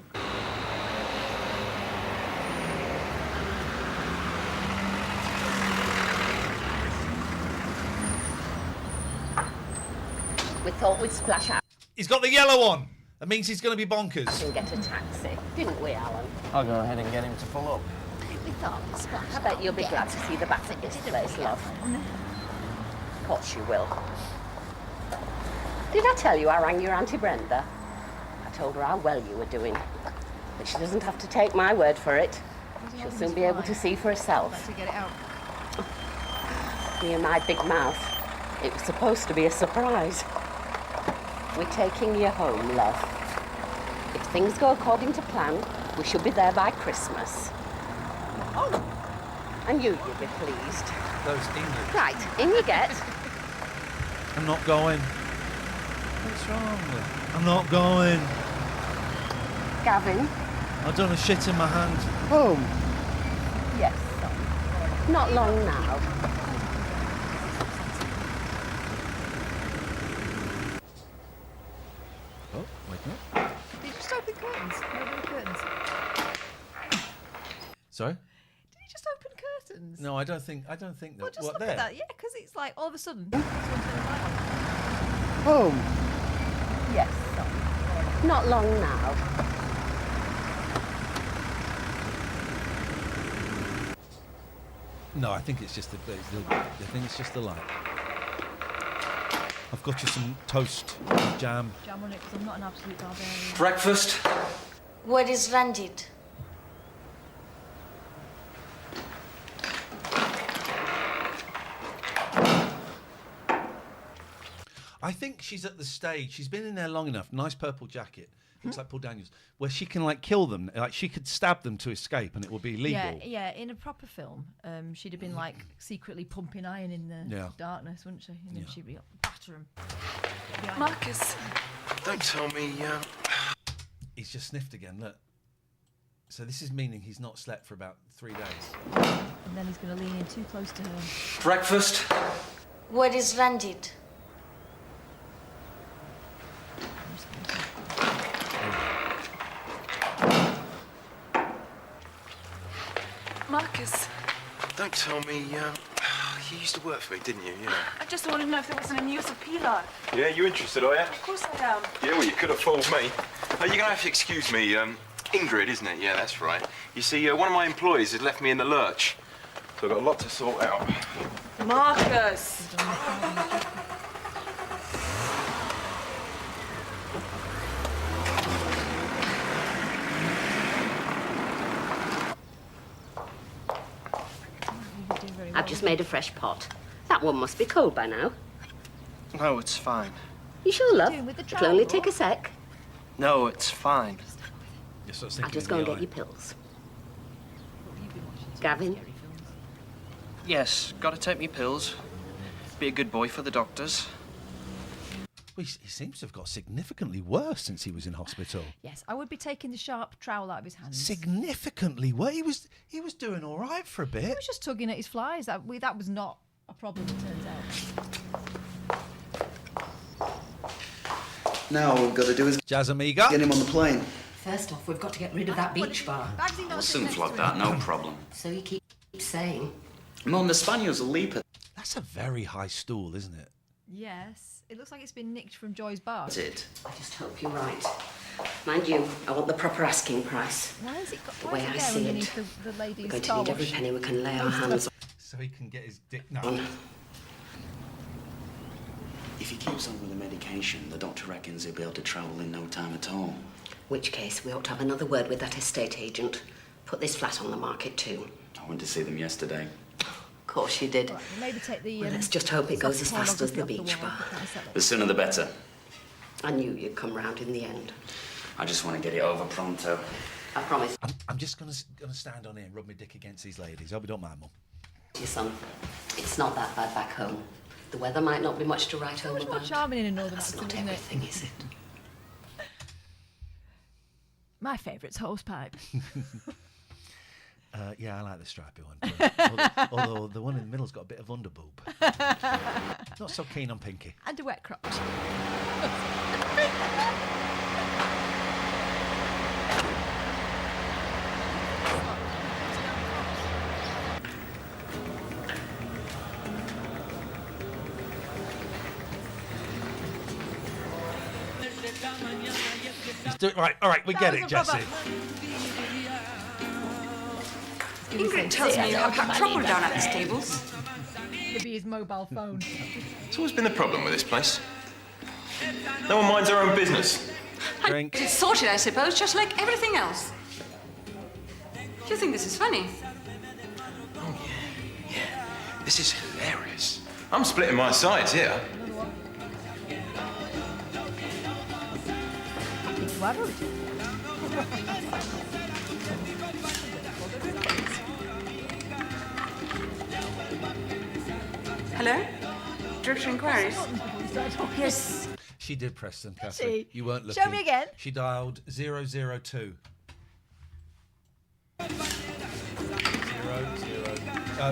We thought we'd splash out He's got the yellow on. That means he's going to be bonkers. and get a taxi, didn't we, Alan? I'll go ahead and get him to pull up. We thought we'd splash I bet you'll be glad to see the back of this place, love. Of course you will. Did I tell you I rang your Auntie Brenda? I told her how well you were doing. But she doesn't have to take my word for it. She'll soon be able to see for herself. To get it out. Me and my big mouth. It was supposed to be a surprise. We're taking you home, love. If things go according to plan, we should be there by Christmas. Oh, and you'll be pleased. Those English. Right, in you get. I'm not going. What's wrong? I'm not going. Gavin? I've done a shit in my hand. Home? Yes, son. Not long now. Oh, wait up. Did you just open curtains? Open curtains. Sorry? Did you just open curtains? No, I don't think that. Well, just what look there? at that. Yeah, because it's like all of a sudden. Home? Yes, son. Not long now. No, I think it's just I think it's just the light. I've got you some toast, jam. Jam on it because I'm not an absolute barbarian. Breakfast? Where is Ranjit? I think she's at the stage. She's been in there long enough. Nice purple jacket. Looks like Paul Daniels. Where she can like kill them. Like she could stab them to escape, and it would be illegal. Yeah. In a proper film, she'd have been like secretly pumping iron in the darkness, wouldn't she? And then she'd be batter him. Marcus. Don't tell me. He's just sniffed again. Look. So this is meaning he's not slept for about 3 days. And then he's going to lean in too close to her. Breakfast? Where is Ranjit? Marcus. don't tell me, you used to work for me, didn't you? Yeah. I just wanted to know if there was any news of Pilar. Yeah, you interested, are you? Of course I am. Yeah, well, you could have fooled me. You're going to have to excuse me. Ingrid, isn't it? Yeah, that's right. You see, one of my employees has left me in the lurch. So I've got a lot to sort out. Marcus! I've just made a fresh pot. That one must be cold by now. No, it's fine. You sure, love? Doing with the It'll only trowel? take a sec. No, it's fine. I'll just go and get your pills. Gavin? Yes, got to take me pills. Be a good boy for the doctors. Well, he seems to have got significantly worse since he was in hospital. Yes, I would be taking the sharp trowel out of his hands. Significantly worse. He was doing all right for a bit. He was just tugging at his flies. That was not a problem, it turns out. Now all we've got to do is Jazz Amiga. Get him on the plane. First off, we've got to get rid of that beach bar. We'll soon flog that, no problem. So you keep saying. Mum, the Spaniards will leap it. That's a very high stool, isn't it? Yes. It looks like it's been nicked from Joy's bar. That's it. I just hope you're right. Mind you, I want the proper asking price. Why is it got The why way is it I there see it, underneath the lady's we're going to car need every wash? penny we can lay our hands So he can get his dick... No. on. If he keeps on with the medication, the doctor reckons he'll be able to travel in no time at all. Which case, we ought to have another word with that estate agent. Put this flat on the market too. I went to see them yesterday. Of course you did. Right, well, maybe take the. Well, let's just hope it goes as fast as the beach bar. The sooner the better. I knew you'd come round in the end. I just want to get it over pronto. I promise. I'm just gonna stand on here and rub my dick against these ladies. I hope you don't mind, Mum. Your son, it's not that bad back home. The weather might not be much to write home Much more about. charming in a northern That's accent, not isn't it? everything, is it? My favourite's hosepipe. Yeah, I like the stripy one. Although the one in the middle's got a bit of underboob. Not so keen on Pinky. And a wet crotch. Right, all right, we get it, Jesse. Ingrid tells me you have had trouble down at the stables. Could be his mobile phone. It's always been the problem with this place. No one minds their own business. Drink. It's sorted, I suppose, just like everything else. You think this is funny? Oh, yeah. This is hilarious. I'm splitting my sides here. Hello? Director inquiries? Yes. She did press them, she? Catherine. You weren't looking. Show me again. She dialed 002. 0, 0.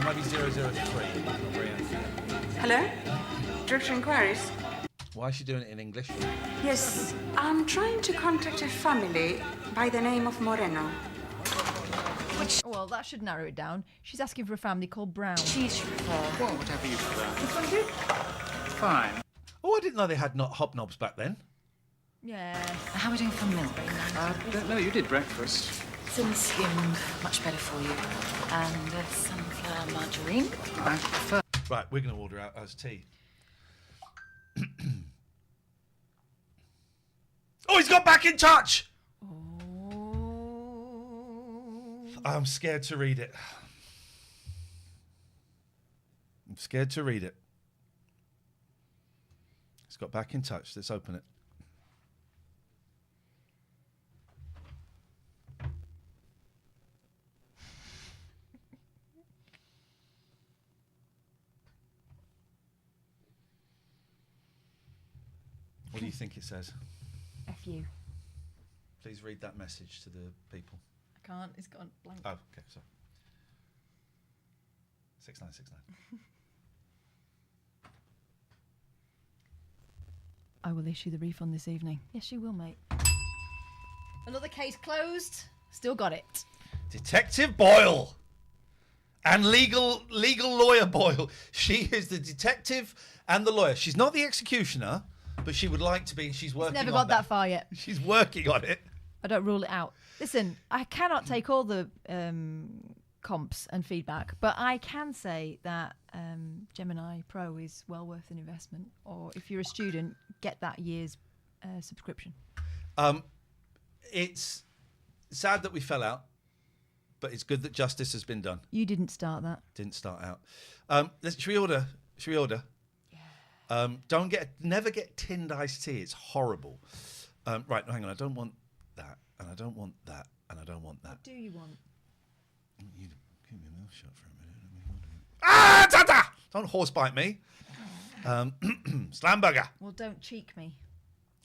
Maybe 003. Hello? Director inquiries? Why is she doing it in English? Yes. I'm trying to contact a family by the name of Moreno. Well, that should narrow it down. She's asking for a family called Brown. Cheese prefer. Well, whatever you prefer. This one good? Fine. Oh, I didn't know they had not hobnobs back then. Yeah. How are we doing for milk? I don't know, you did breakfast. Thin skimmed, much better for you. And sunflower margarine. I prefer. Right, we're going to order out as tea. Oh, he's got back in touch! I'm scared to read it. I'm scared to read it. He's got back in touch. Let's open it. What do you think it says? F you. Please read that message to the people. I can't. It's gone blank. Oh, okay, sorry. 6969. I will issue the refund this evening. Yes, you will, mate. Another case closed. Still got it. Detective Boyle. And legal lawyer Boyle. She is the detective and the lawyer. She's not the executioner, but she would like to be, and she's working on Never got that far yet. She's working on it. I don't rule it out. Listen, I cannot take all the comps and feedback, but I can say that Gemini Pro is well worth an investment. Or if you're a student, get that year's subscription. It's sad that we fell out, but it's good that justice has been done. You didn't start that. Didn't start out. Should we order? Yeah. Never get tinned iced tea. It's horrible. Right, hang on. I don't want that, and I don't want that, and I don't want that. What do you want? You keep your mouth shut for a minute. Tata! Don't horsebite me. Slamburger. Well, don't cheek me.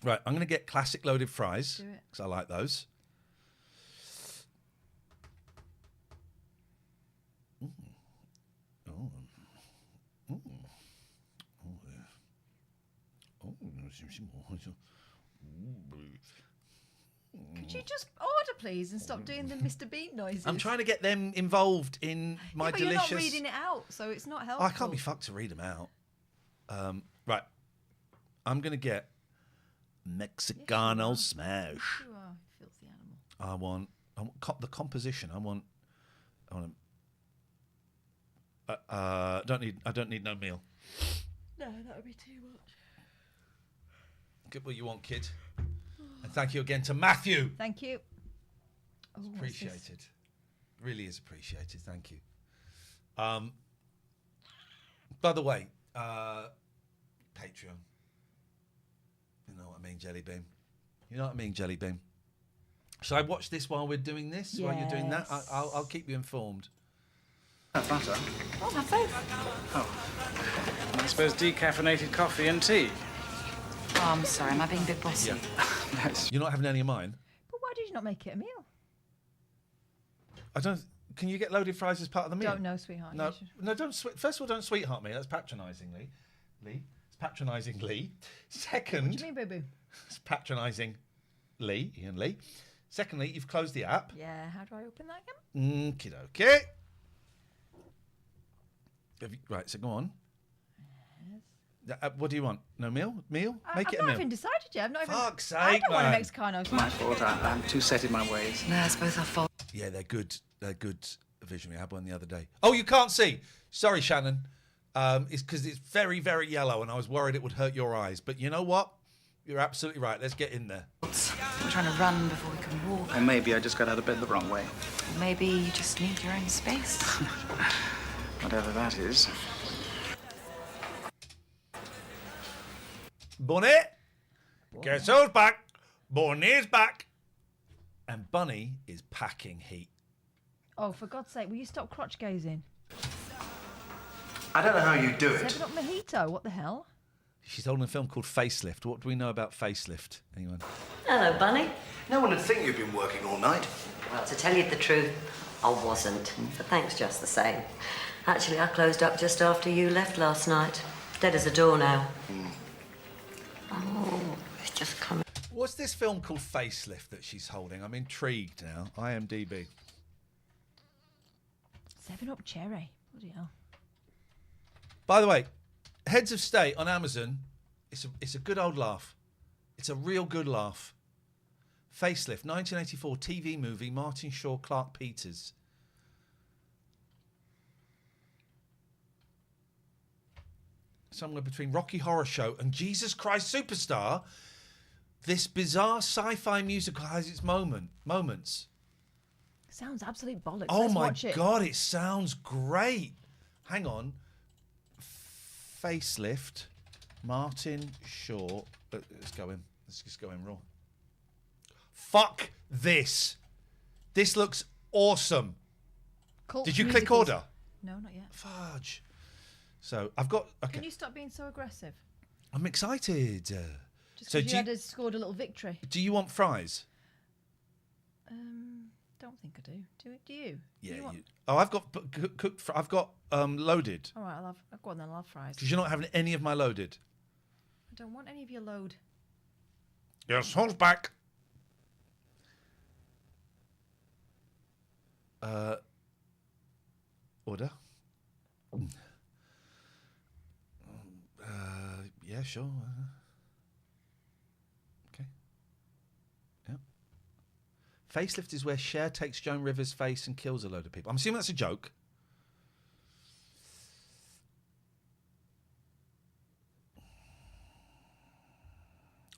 Right, I'm going to get classic loaded fries Do it. because I like those. Could you just order, please, and stop doing the Mr. Bean noises? I'm trying to get them involved in my but delicious. You're not reading it out, so it's not helpful. I can't be fucked to read them out. Right, I'm going to get Mexicano smash. You are a filthy animal. I want the composition. I want. I don't need no meal. No, that would be too much. Get what you want, kid. And thank you again to Matthew. Thank you. Oh, It's what's appreciated. this? Really is appreciated. Thank you. By the way, Patreon. You know what I mean, Jelly Bean. You know what I mean, Jelly Bean. Should I watch this while we're doing this? While you're doing that, Yes. I'll keep you informed. Butter. Oh, have they? Oh. I suppose decaffeinated coffee and tea. Oh, I'm sorry. Am I being a bit bossy? Yeah. You're not having any of mine? But why did you not make it a meal? I don't. Can you get loaded fries as part of the meal? Don't know, sweetheart. No, You should- no. Don't. First of all, don't sweetheart me. That's patronisingly. It's patronisingly. Second. What do you mean, boo-boo? It's patronising. Ian Lee. Secondly, you've closed the app. Yeah, how do I open that again? Okay. Right, so go on. What do you want? No meal? Meal? Make I've it a not meal. even decided yet. I've not even. Fuck's I sake, don't want a man. Mexicano. My fault. I'm too set in my ways. No, it's both our fault. Yeah, they're good. They're good vision. We had one the other day. Oh, you can't see. Sorry, Shannon. It's because it's very, very yellow, and I was worried it would hurt your eyes. But you know what? You're absolutely right. Let's get in there. We're trying to run before we can walk. Or maybe I just got out of bed the wrong way. Maybe you just need your own space. Whatever that is. Bonnet. Guess who's back? Bonnet's back. And Bunny is packing heat. Oh, for God's sake, will you stop crotch gazing? I don't know how you do it. 7-Up mojito. What the hell? She's holding a film called Facelift. What do we know about Facelift? Anyone? Hello, Bunny. No one would think you'd been working all night. Well, to tell you the truth, I wasn't. But thanks just the same. Actually, I closed up just after you left last night. Dead as a door now. Oh, it's just coming. What's this film called Facelift that she's holding? I'm intrigued now. IMDb. 7-Up cherry. Bloody hell. By the way, Heads of State on Amazon. It's a good old laugh. It's a real good laugh. Facelift, 1984 TV movie. Martin Shaw, Clark Peters. Somewhere between Rocky Horror Show and Jesus Christ Superstar, this bizarre sci-fi musical has its moments. Sounds absolute bollocks. Oh Let's my watch it. God, it sounds great. Hang on. Facelift, Martin Shaw. Let's go in. Let's just go in raw. Fuck this. This looks awesome. Cult Did you click musicals. order? No, not yet. Fudge. So I've got. Okay. Can you stop being so aggressive? I'm excited. Just So because you had scored a little victory. do you want fries? Don't think I do. Do you? Yeah. Do you want... Oh, I've got cooked. I've got loaded. All right, I'll go on then. I'll have fries. Because you're not having any of my loaded. I don't want any of your load. Yes, hold back. Order. Yeah, sure. Okay. Yep. Facelift is where Cher takes Joan Rivers' face and kills a load of people. I'm assuming that's a joke.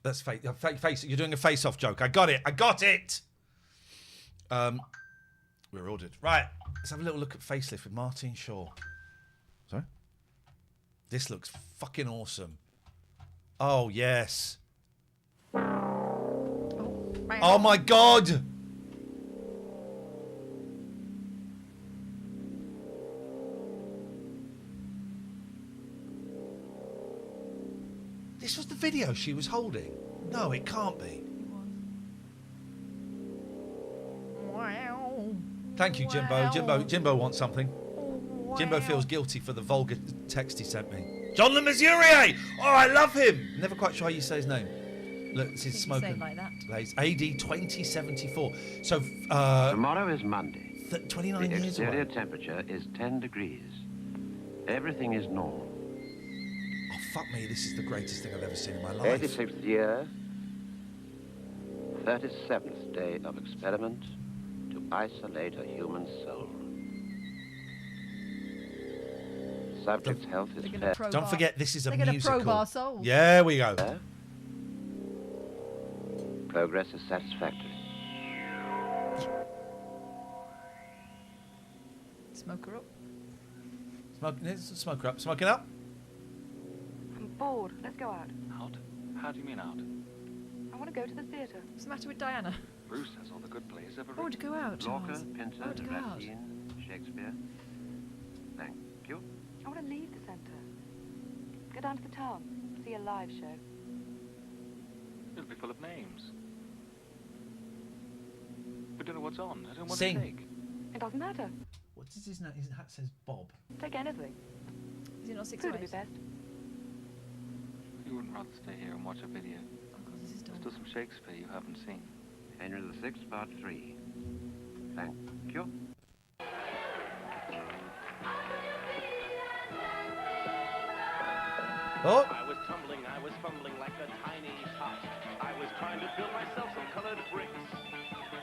That's face. You're doing a face-off joke. I got it. We're ordered. Right. Let's have a little look at Facelift with Martin Shaw. Sorry? This looks fucking awesome. Oh, yes. Oh, my God. This was the video she was holding. No, it can't be. Wow. Thank you, Jimbo. Jimbo wants something. Jimbo feels guilty for the vulgar text he sent me. John Le Mesurier! Oh, I love him! Never quite sure how you say his name. Look, this is smoking. Like that. AD 2074. So, tomorrow is Monday. 29 years The exterior away. temperature is 10 degrees. Everything is normal. Oh, fuck me, this is the greatest thing I've ever seen in my life. 86th year, 37th day of experiment to isolate a human soul. Subject's health is fair. Don't forget, this is a They're musical. gonna probe our souls. Yeah, we go. Progress is satisfactory. Smoke her up. Smoke her up. Smoking up? I'm bored. Let's go out. Out? How do you mean out? I want to go to the theatre. What's the matter with Diana? Bruce has all the good plays ever I want to go out, Lorca, Charles. Pinter, I want to go out. Racine, Shakespeare. Thank you. I want to leave the centre. Go down to the town. See a live show. It'll be full of names. We don't know what's on. I don't know what Sing. to take. It doesn't matter. What is his name? His hat says Bob. Take anything. Is it not 6 Food would be ways? best. You wouldn't rather stay here and watch a video. There's still some Shakespeare you haven't seen. Henry VI, Part 3. Thank you. Oh. I was tumbling, I was fumbling like a tiny tot. I was trying to build myself some colored bricks.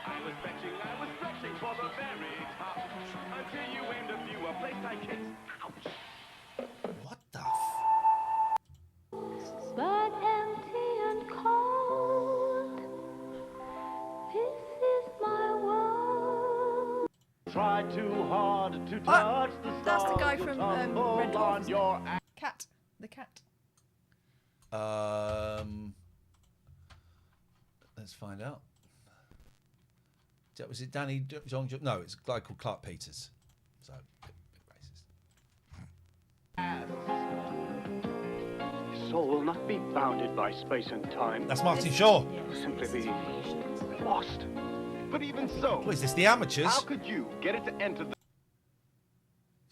I was fetching, I was stretching for the very top. Until you aimed a few, a place I kicked. Ouch. What the But empty and cold. This is my world. Try too hard to touch the stars. That's the guy from Red Dwarf, on isn't your it? Cat. The cat. Let's find out. Was it Danny John? No, it's a guy called Clark Peters. So, bit racist. His soul will not be bounded by space and time. That's Martin Shaw. It will simply be lost. But even so, What is this, the amateurs? how could you get it to enter the...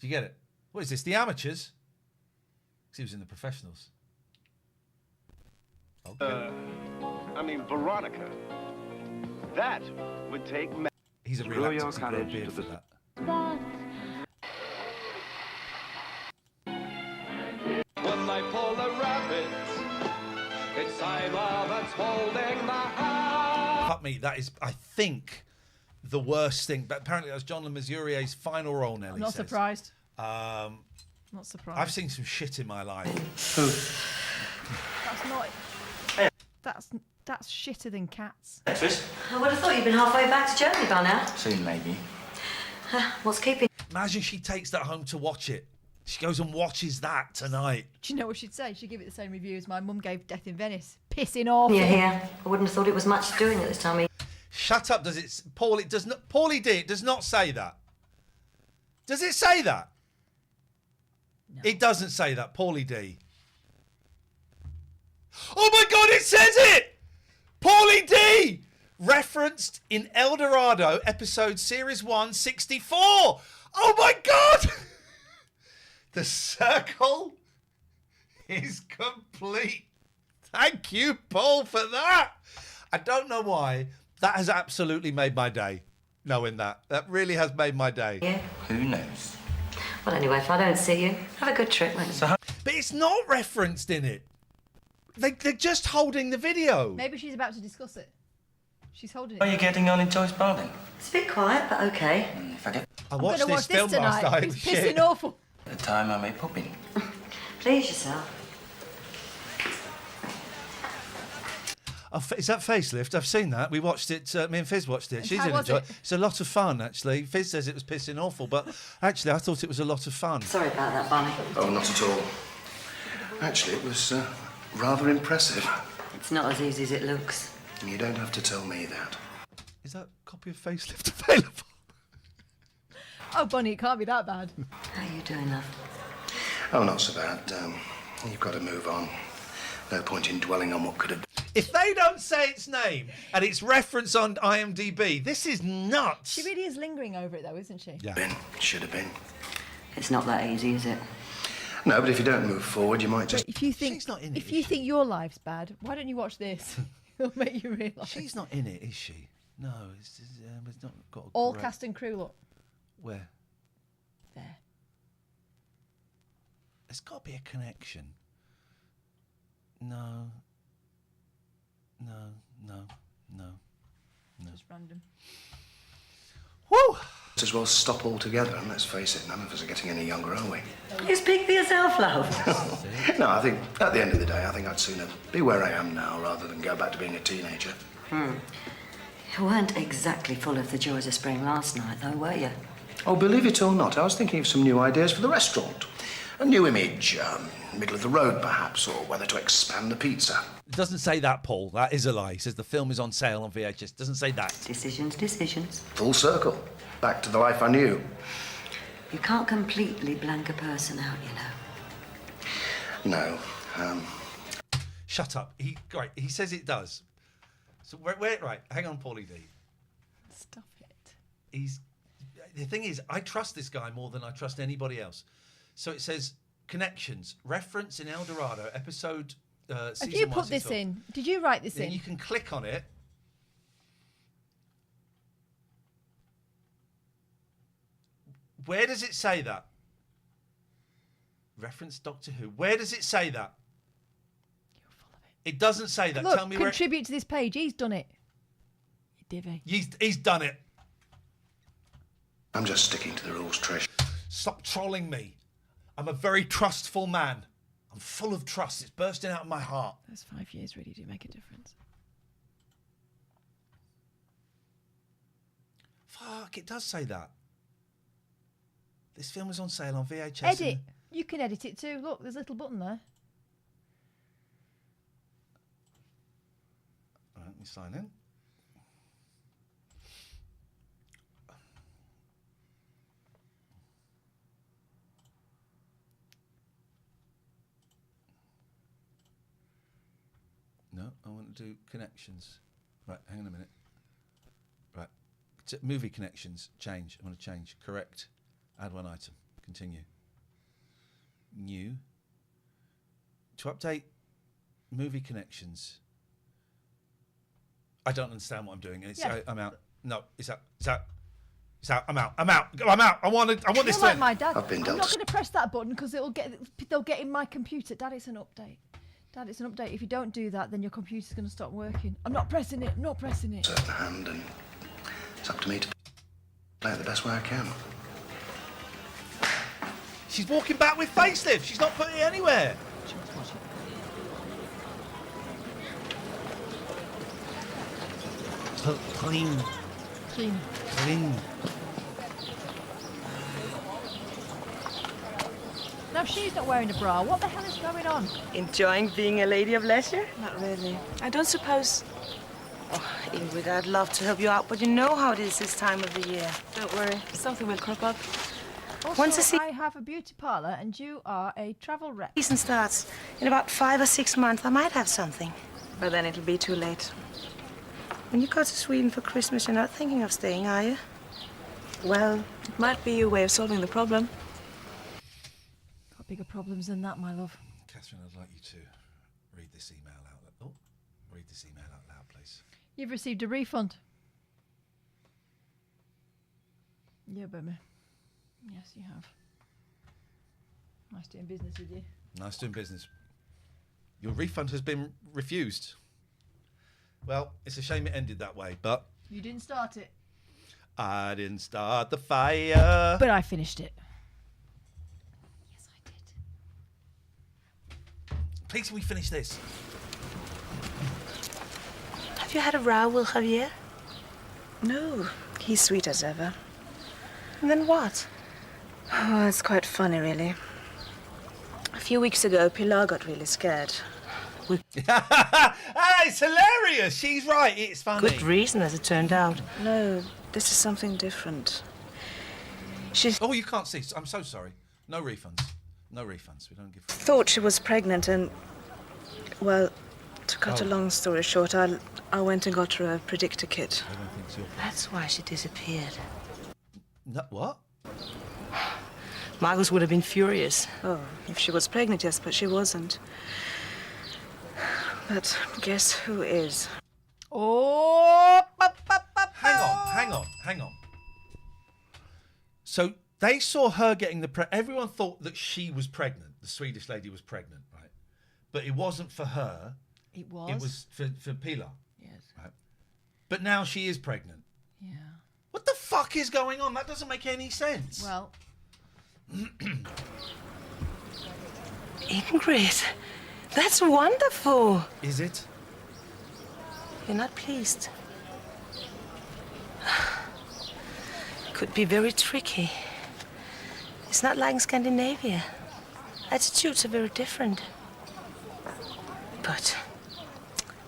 Did you get it? What is this, the amateurs? 'Cause he was in the professionals. Veronica. That would take... He's a real Throw actor. your He's got a courage beard to for the- that. When they pull the rabbit, it's Saga that's holding the hand. Fuck me, that is, I think, the worst thing. But apparently that was John Le Mesurier's final role, Nelly I'm not says. surprised. Not surprised. I've seen some shit in my life. That's not. That's shitter than Cats. I would have thought you'd been halfway back to Germany by now. Soon, maybe. What's keeping? Imagine she takes that home to watch it. She goes and watches that tonight. Do you know what she'd say? She'd give it the same review as my mum gave Death in Venice. Pissing awful. Yeah, here. I wouldn't have thought it was much doing at this time of year. Shut up, does it? Paul, it does not. Paulie D, it does not say that. Does it say that? No. It doesn't say that, Paulie D. Oh my God, it says it! Paulie D! Referenced in El Dorado, episode series 164. Oh my God! The circle is complete. Thank you, Paul, for that. I don't know why. That has absolutely made my day, knowing that. That really has made my day. Yeah. Who knows? Well, anyway, if I don't see you, have a good trip, won't you? But it's not referenced in it. They're just holding the video. Maybe she's about to discuss it. She's holding it. How are you getting on in Joyce Balding? It's a bit quiet, but okay. If I get I watched this film last tonight. night. It's Shit. pissing awful. the time, I may pop in. Please yourself. Is that Facelift? I've seen that. We watched it. Me and Fizz watched it. And She's how was enjoyed it? It's a lot of fun, actually. Fizz says it was pissing awful, but actually, I thought it was a lot of fun. Sorry about that, Bonnie. Oh, not at all. Actually, it was rather impressive. It's not as easy as it looks. You don't have to tell me that. Is that copy of Facelift available? Oh, Bonnie, it can't be that bad. How are you doing, love? Oh, not so bad. You've got to move on. No point in dwelling on what could have been. If they don't say its name and its reference on IMDb, this is nuts. She really is lingering over it, though, isn't she? Yeah. Been. Should have been. It's not that easy, is it? No, but if you don't move forward, you might just... If you think you think your life's bad, why don't you watch this? It'll make you realise. She's not in it, is she? No, it's not got a All great- cast and crew, look. Where? There. There's got to be a connection. No. Just random. Woo! Might as well stop altogether, and let's face it, none of us are getting any younger, are we? You speak for yourself, love. No, I think, at the end of the day, I think I'd sooner be where I am now rather than go back to being a teenager. You weren't exactly full of the joys of spring last night, though, were you? Oh, believe it or not, I was thinking of some new ideas for the restaurant. A new image, middle of the road, perhaps, or whether to expand the pizza. It doesn't say that, Paul. That is a lie. It says the film is on sale on VHS. It doesn't say that. Decisions. Full circle. Back to the life I knew. You can't completely blank a person out, you know. No. Shut up. He says it does. So right, hang on, Paulie D. Stop it. The thing is, I trust this guy more than I trust anybody else. So it says connections, reference in El Dorado, episode Have season you 1, put this 12. in? Did you write this Then in? you can click on it. Where does it say that? Reference Doctor Who. Where does it say that? You're full of it. It doesn't say that. Look, Tell me where. contribute to this page. He's done it. You divvy. He's done it. I'm just sticking to the rules, Trish. Stop trolling me. I'm a very trustful man. I'm full of trust. It's bursting out of my heart. Those 5 years really do make a difference. Fuck, it does say that. This film was on sale on VHS. Edit. You can edit it too. Look, there's a little button there. All right, let me sign in. No, I want to do connections. Right, hang on a minute. Right, movie connections, change. I want to change. Correct. Add one item. Continue. New. To update movie connections. I don't understand what I'm doing. It's Yeah. I'm out. No, it's out. It's out. It's out. I'm out. I'm out. I'm out. I want this You're to like end. my dad. I've been I'm done. not going to press that button because they'll get in my computer. Dad, it's an update. Dad, it's an update. If you don't do that, then your computer's going to stop working. I'm not pressing it. I'm not pressing it. Certain hand, and it's up to me to play it the best way I can. She's walking back with facelift. She's not putting it anywhere. Clean. Clean. Clean. Now she's not wearing a bra. What the hell is going on? Enjoying being a lady of leisure? Not really. I don't suppose... Oh, Ingrid, I'd love to help you out, but you know how it is this time of the year. Don't worry. Something will crop up. Also, Once I have a beauty parlour and you are a travel rep. season starts, in about 5 or 6 months, I might have something. But then it'll be too late. When you go to Sweden for Christmas, you're not thinking of staying, are you? Well, it might be your way of solving the problem. Got bigger problems than that, my love. Catherine, I'd like you to read this email out. Oh, read this email out loud, please. You've received a refund. Yeah, baby. Yes, you have. Nice doing business with you. Nice doing business. Your refund has been refused. Well, it's a shame it ended that way, but... You didn't start it. I didn't start the fire. But I finished it. Yes, I did. Please, can we finish this? Have you had a row with Javier? No, he's sweet as ever. And then what? Oh, it's quite funny, really. A few weeks ago, Pilar got really scared. It's hilarious. She's right. It's funny. Good reason, as it turned out. No, this is something different. She Oh, you can't see. I'm so sorry. No refunds. No refunds. We don't give... thought she was pregnant and... Well, to cut a long story short, I went and got her a predictor kit. I don't think so. That's why she disappeared. No, what? Marcus would have been furious. Oh, if she was pregnant, yes, but she wasn't. But guess who is? Oh! Hang on. So they saw her getting the... Everyone thought that she was pregnant. The Swedish lady was pregnant, right? But it wasn't for her. It was? It was for Pilar. Yes. Right? But now she is pregnant. Yeah. What the fuck is going on? That doesn't make any sense. Well... Ingrid, that's wonderful. Is it? You're not pleased. Could be very tricky. It's not like in Scandinavia. Attitudes are very different. But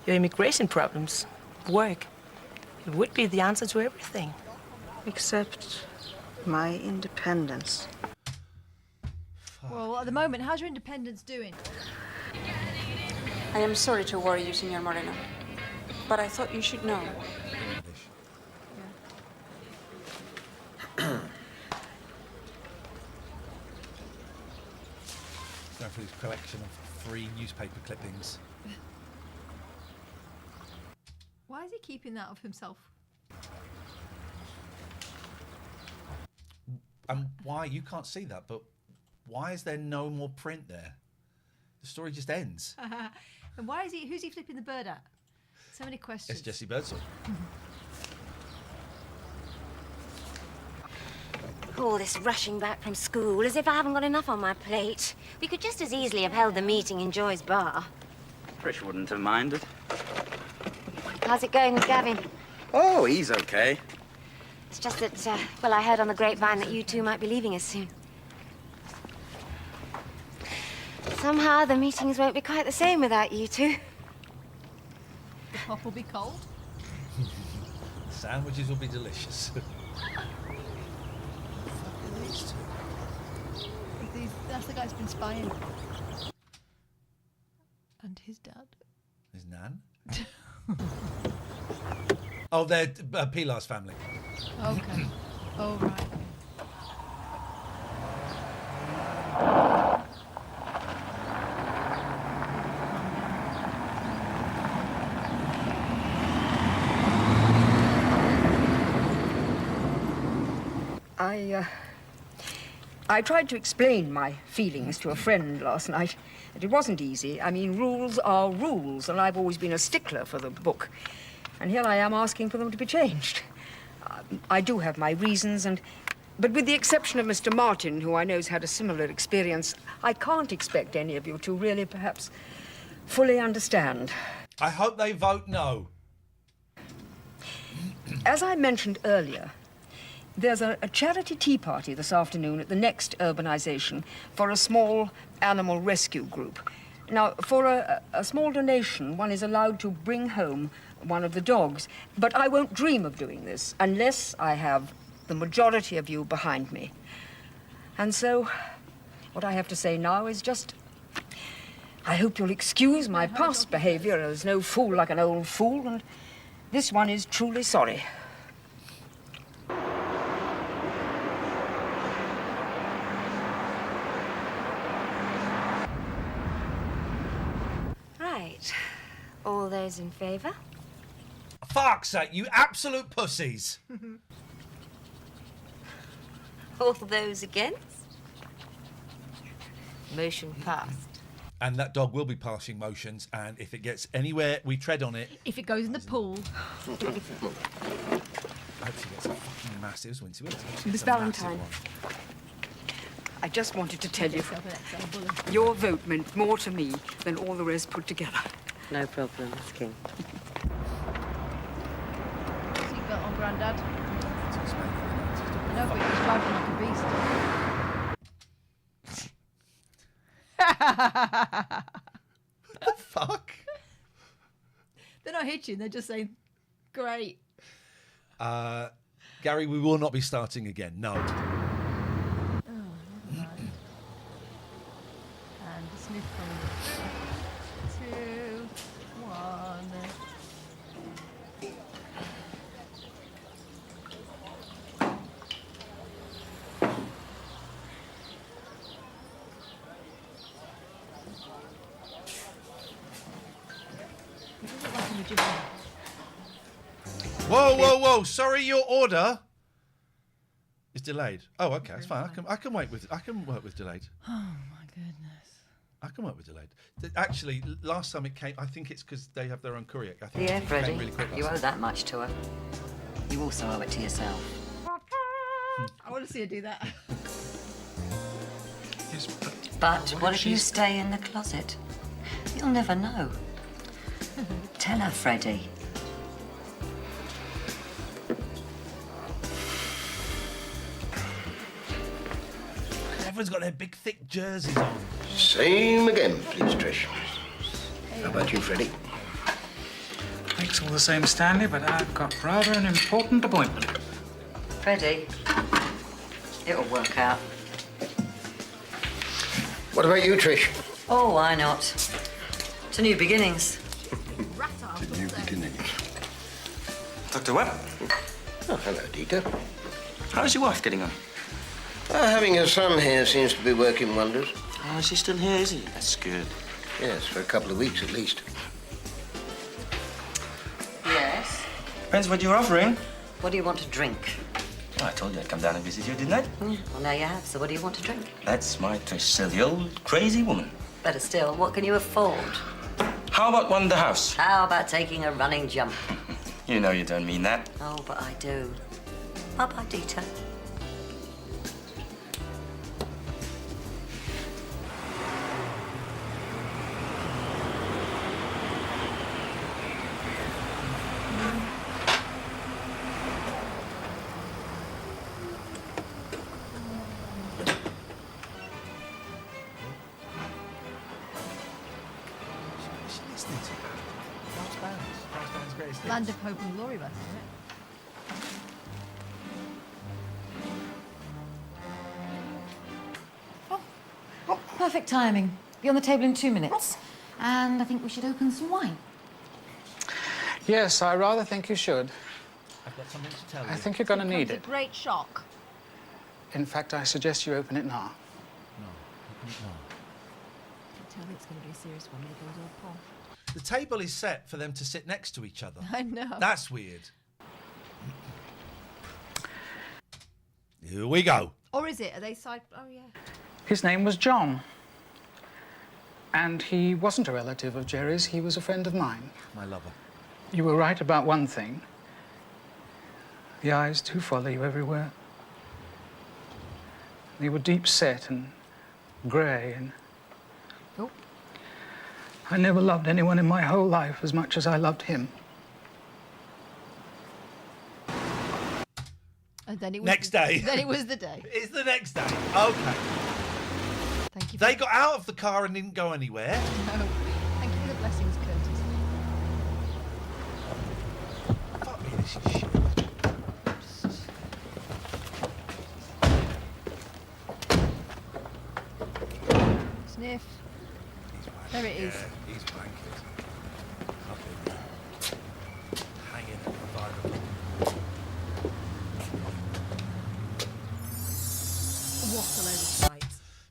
your immigration problems, work, it would be the answer to everything. Except my independence. Well, at the moment, how's your independence doing? I am sorry to worry you, Senor Moreno, but I thought you should know. Going through this collection of 3 newspaper clippings. Why is he keeping that of himself? And why? You can't see that, but why is there no more print there? The story just ends. And why is he? Who's he flipping the bird at? So many questions. It's Jesse Birdsall. All this rushing back from school, as if I haven't got enough on my plate. We could just as easily have held the meeting in Joy's bar. Trish wouldn't have minded. How's it going with Gavin? Oh, he's okay. It's just that, well, I heard on the grapevine that you two might be leaving us soon. Somehow the meetings won't be quite the same without you two. The pop will be cold. Sandwiches will be delicious. That's the guy who's been spying. And his dad. His nan? Oh, they're Pilar's family. Okay. Oh, right. I tried to explain my feelings to a friend last night, and it wasn't easy. I mean, rules are rules, and I've always been a stickler for the book. And here I am asking for them to be changed. I do have my reasons, but with the exception of Mr. Martin, who I know's had a similar experience, I can't expect any of you to really, perhaps, fully understand. I hope they vote no. As I mentioned earlier, there's a charity tea party this afternoon at the next urbanization for a small animal rescue group. Now, for a small donation, one is allowed to bring home one of the dogs, but I won't dream of doing this unless I have the majority of you behind me. And so, what I have to say now is just, I hope you'll excuse my past behavior as no fool like an old fool, and this one is truly sorry. Right. All those in favour? Fuck's sake, you absolute pussies. All those against? Motion passed. And that dog will be passing motions, and if it gets anywhere, we tread on it. If it goes in the pool. I hope she gets a fucking massive one. Miss Valentine, I just wanted to tell you, your vote meant more to me than all the rest put together. No problem, Miss King. Seatbelt on, Grandad. I know, but he's driving like a beast. What the fuck? They're not hitching, they're just saying, great. Gary, we will not be starting again. No. Oh, never mind. And the sniff coming. 2, 1. Whoa, whoa, whoa! Sorry, your order is delayed. Oh, okay, that's fine. I can work with delayed. Oh my goodness! I can work with delayed. Actually, last time it came, I think it's because they have their own courier. I think Yeah, it came Freddie, really quick you last owe that much to her. You also owe it to yourself. I want to see her do that. Yes, But what if you stay in the closet? You'll never know. Tell her, Freddie. Everyone's got their big, thick jerseys on. Same again, please, Trish. How about you, Freddie? Thanks all the same, Stanley, but I've got rather an important appointment. Freddie, it'll work out. What about you, Trish? Oh, why not? To new beginnings. To new beginnings. Dr. Webb. Oh, hello, Dieter. How's your wife getting on? Having a son here seems to be working wonders. Oh, is she still here, is he? That's good. Yes, for a couple of weeks at least. Yes? Depends what you're offering. What do you want to drink? Oh, I told you I'd come down and visit you, didn't I? Well, now you have, so what do you want to drink? That's my Trish, so the old crazy woman. Better still, what can you afford? How about one the house? How about taking a running jump? You know you don't mean that. Oh, but I do. Bye-bye, Dieter. Land of Hope and Glory, back, isn't it? Oh, perfect timing. Be on the table in 2 minutes. And I think we should open some wine. Yes, I rather think you should. I've got something to tell you. I think you're going to need it. It's a great shock. In fact, I suggest you open it now. No, open it now. Tell me it's going to be a serious one. It goes all poor. The table is set for them to sit next to each other. I know. That's weird. Here we go. Or is it? Are they side? Oh yeah. His name was John. And he wasn't a relative of Jerry's, he was a friend of mine. My lover. You were right about one thing. The eyes do follow you everywhere. They were deep set and grey and... Oh. I never loved anyone in my whole life as much as I loved him. And then it was Next day. Then it was the day. It's the next day. Okay. Thank you. They got out of the car and didn't go anywhere. No. Thank you for the blessings, Curtis. Fuck me, this is shit. Sniff. There it is. Yeah, he's blanket. Up in there. Hanging at the vibe. What a load of spite.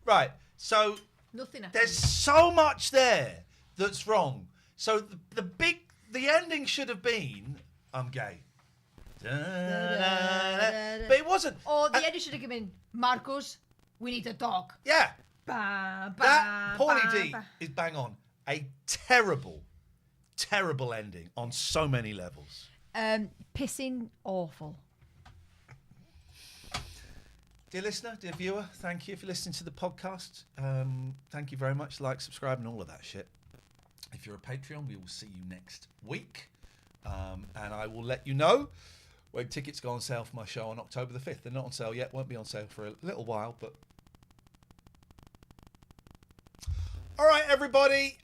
Right, so Nothing happened. there's so much there that's wrong. So the ending should have been, I'm gay. Da-da-da-da. But it wasn't. Or the editor should have given Marcos, we need to talk. Yeah. That Paulie D is bang on. A terrible, terrible ending on so many levels. Pissing awful. Dear listener, dear viewer, thank you for listening to the podcast. Thank you very much. Like, subscribe, and all of that shit. If you're a Patreon, we will see you next week. And I will let you know when tickets go on sale for my show on October the 5th. They're not on sale yet. Won't be on sale for a little while, but... All right, everybody.